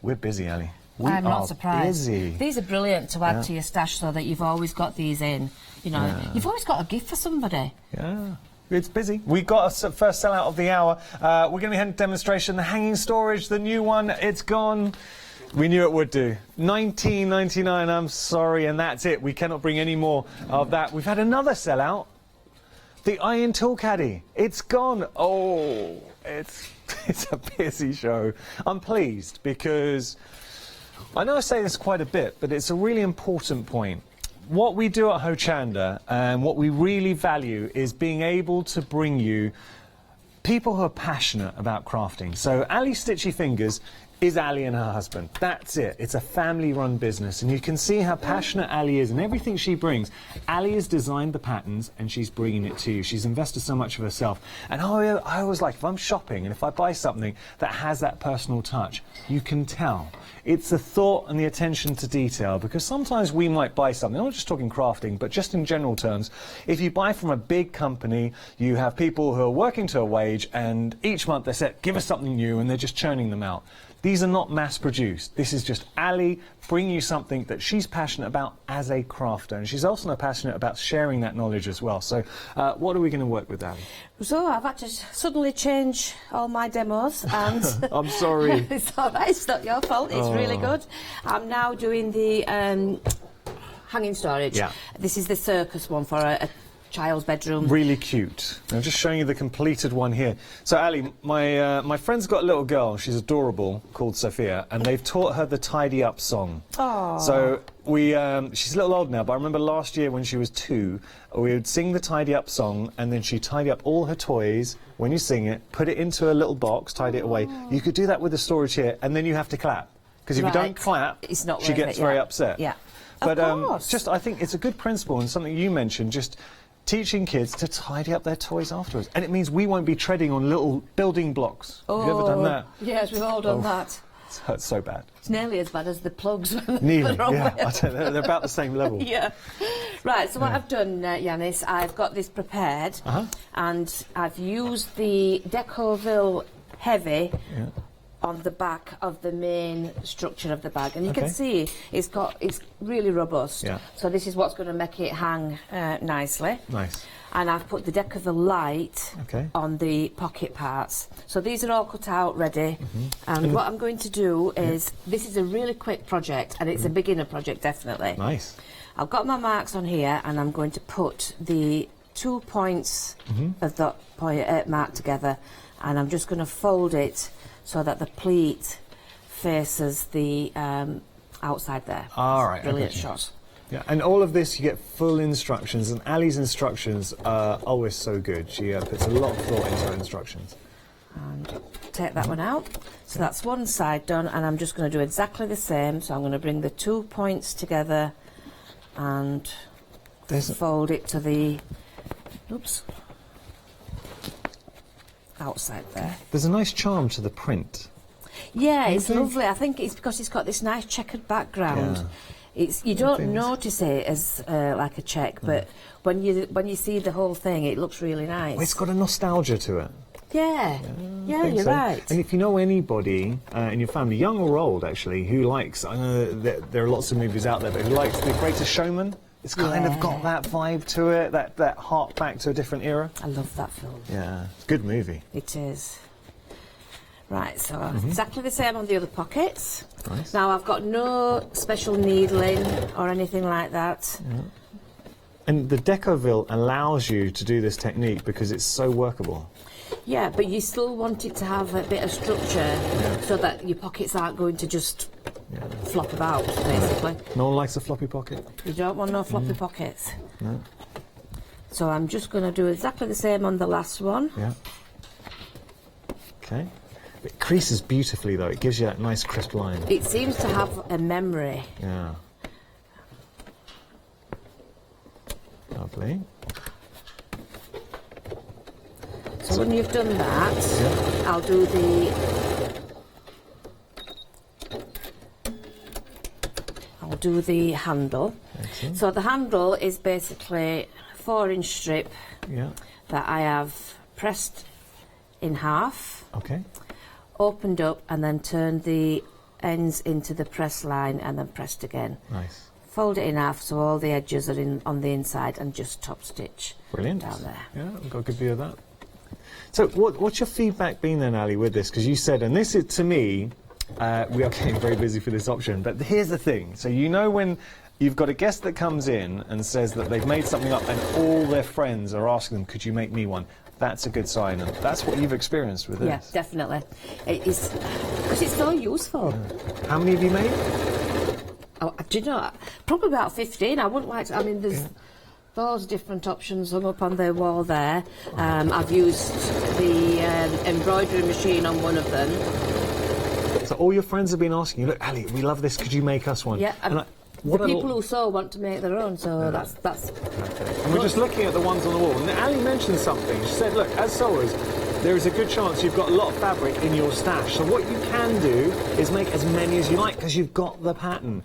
We're busy, Ali. I'm not surprised. Busy. These are brilliant to add to your stash so that you've always got these in. You know, you've always got a gift for somebody. Yeah. It's busy. We got a first sellout of the hour. We're going to be having a demonstration. The hanging storage, the new one, it's gone. We knew it would do. $19.99, I'm sorry, and that's it. We cannot bring any more of that. We've had another sellout. The iron tool caddy. It's gone. Oh, it's a busy show. I'm pleased because I know I say this quite a bit, but it's a really important point. What we do at Hochanda and what we really value is being able to bring you people who are passionate about crafting. So Ali Stitchy Fingers is Ali and her husband. That's it. It's a family-run business, and you can see how passionate Ali is and everything she brings. Ali has designed the patterns, and she's bringing it to you. She's invested so much of herself. And I always like, if I'm shopping and if I buy something that has that personal touch, you can tell. It's the thought and the attention to detail, because sometimes we might buy something, I'm not just talking crafting, but just in general terms. If you buy from a big company, you have people who are working to a wage, and each month they say, give us something new, and they're just churning them out. These are not mass-produced. This is just Ali bringing you something that she's passionate about as a crafter, and she's also passionate about sharing that knowledge as well. So what are we going to work with, Ali? So I've had to suddenly change all my demos, and I'm sorry. It's all right, it's not your fault, it's really good. I'm now doing the hanging storage. Yeah. This is the circus one for a child's bedroom. Really cute. I'm just showing you the completed one here. So Ali, my friend's got a little girl, she's adorable, called Sophia, and they've taught her the Tidy Up song. Aww. So she's a little old now, but I remember last year when she was 2, we would sing the Tidy Up song, and then she'd tidy up all her toys. When you sing it, put it into a little box, tidy it away. You could do that with the storage here, and then you have to clap. Because if you don't clap, it's not she worth gets it, very upset. Yeah. But of course. just I think it's a good principle, and something you mentioned, just teaching kids to tidy up their toys afterwards. And it means we won't be treading on little building blocks. Have you ever done that? Yes, we've all done that. It hurts so bad. It's nearly as bad as the plugs. Nearly, yeah. They're about the same level. Yeah. Right, so what I've done, Yanis, I've got this prepared, and I've used the Decoville Heavy on the back of the main structure of the bag, and you can see it's really robust. Yeah. So this is what's going to make it hang nicely. Nice. And I've put the Decoville Light on the pocket parts. So these are all cut out, ready. And what I'm going to do is, this is a really quick project, and it's a beginner project, definitely. Nice. I've got my marks on here, and I'm going to put the 2 points of that mark together, and I'm just going to fold it so that the pleat faces the outside there. All right. Brilliant shot. Yeah, and all of this you get full instructions, and Ali's instructions are always so good. She puts a lot of thought into her instructions. And take that one out. So that's one side done, and I'm just going to do exactly the same. So I'm going to bring the 2 points together and fold it to the outside there. There's a nice charm to the print. Yeah, it's lovely. I think it's because it's got this nice checkered background. You don't notice it as like a check, but when you see the whole thing, it looks really nice. Well, it's got a nostalgia to it. Yeah, you're right. And if you know anybody in your family, young or old actually, who likes, I know that there are lots of movies out there, but who likes The Greatest Showman, it's kind of got that vibe to it, that hark back to a different era. I love that film. Yeah, good movie. It is. Right, so exactly the same on the other pockets. Nice. Now I've got no special needling or anything like that. And the Decoville allows you to do this technique because it's so workable. Yeah, but you still want it to have a bit of structure so that your pockets aren't going to just flop about, basically. No one likes a floppy pocket? You don't want no floppy pockets. No. So I'm just going to do exactly the same on the last one. Yeah. Okay. It creases beautifully, though. It gives you that nice crisp line. It seems to have a memory. Yeah. Lovely. So when you've done that, I'll do the handle. Excellent. So the handle is basically a 4-inch strip that I have pressed in half. Okay. Opened up and then turned the ends into the press line and then pressed again. Nice. Fold it in half so all the edges are in on the inside and just top stitch. Brilliant. Down there. Yeah, I've got a good view of that. So what's your feedback been then, Ali, with this? Because you said, and this is, to me, we are getting very busy for this option, but here's the thing. So you know when you've got a guest that comes in and says that they've made something up and all their friends are asking them, could you make me one? That's a good sign, and that's what you've experienced with this. Yeah, definitely. It is, because it's so useful. Yeah. How many have you made? Oh, do you know, probably about 15. I wouldn't like to, I mean, there's those different options hung up on the wall there. I've used the embroidery machine on one of them. So all your friends have been asking you, look, Ali, we love this, could you make us one? Yeah, and the people who sew want to make their own, so that's... And we're just looking at the ones on the wall. And Ali mentioned something. She said, look, as sewers, there is a good chance you've got a lot of fabric in your stash. So what you can do is make as many as you like because you've got the pattern.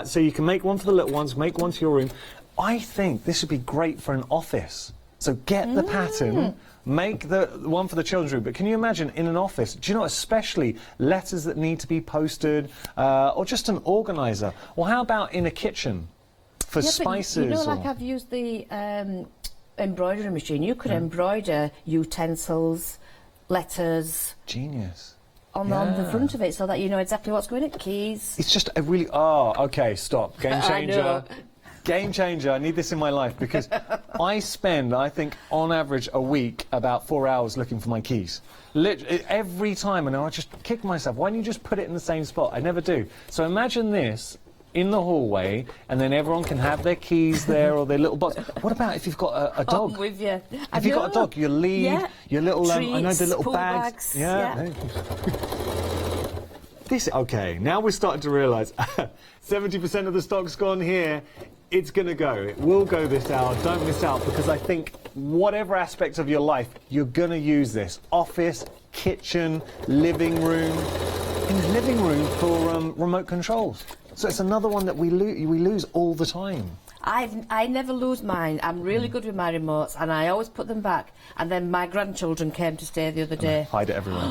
So you can make one for the little ones, make one for your room. I think this would be great for an office. So get the pattern, make the one for the children's room. But can you imagine in an office, do you know, especially letters that need to be posted or just an organiser? Well, how about in a kitchen for spices? But you know, like I've used the embroidery machine. You could embroider utensils, letters. Genius. On the front of it so that you know exactly what's going in. Keys. It's just a really... Oh, OK, stop. Game changer. Game changer. I need this in my life because I spend, I think, on average a week about 4 hours looking for my keys. Literally, every time, and I just kick myself. Why don't you just put it in the same spot? I never do. So imagine this in the hallway, and then everyone can have their keys there or their little box. What about if you've got a dog? I'm with you. If you've got a dog, your lead, your little, treats, I know the little bags. Yeah. This, okay, now we're starting to realise 70% of the stock's gone here. It's going to go. It will go this hour. Don't miss out, because I think whatever aspect of your life, you're going to use this. Office, kitchen, living room. In the living room for remote controls. So it's another one that we lose all the time. I never lose mine. I'm really good with my remotes, and I always put them back. And then my grandchildren came to stay the other day. Hide it everywhere.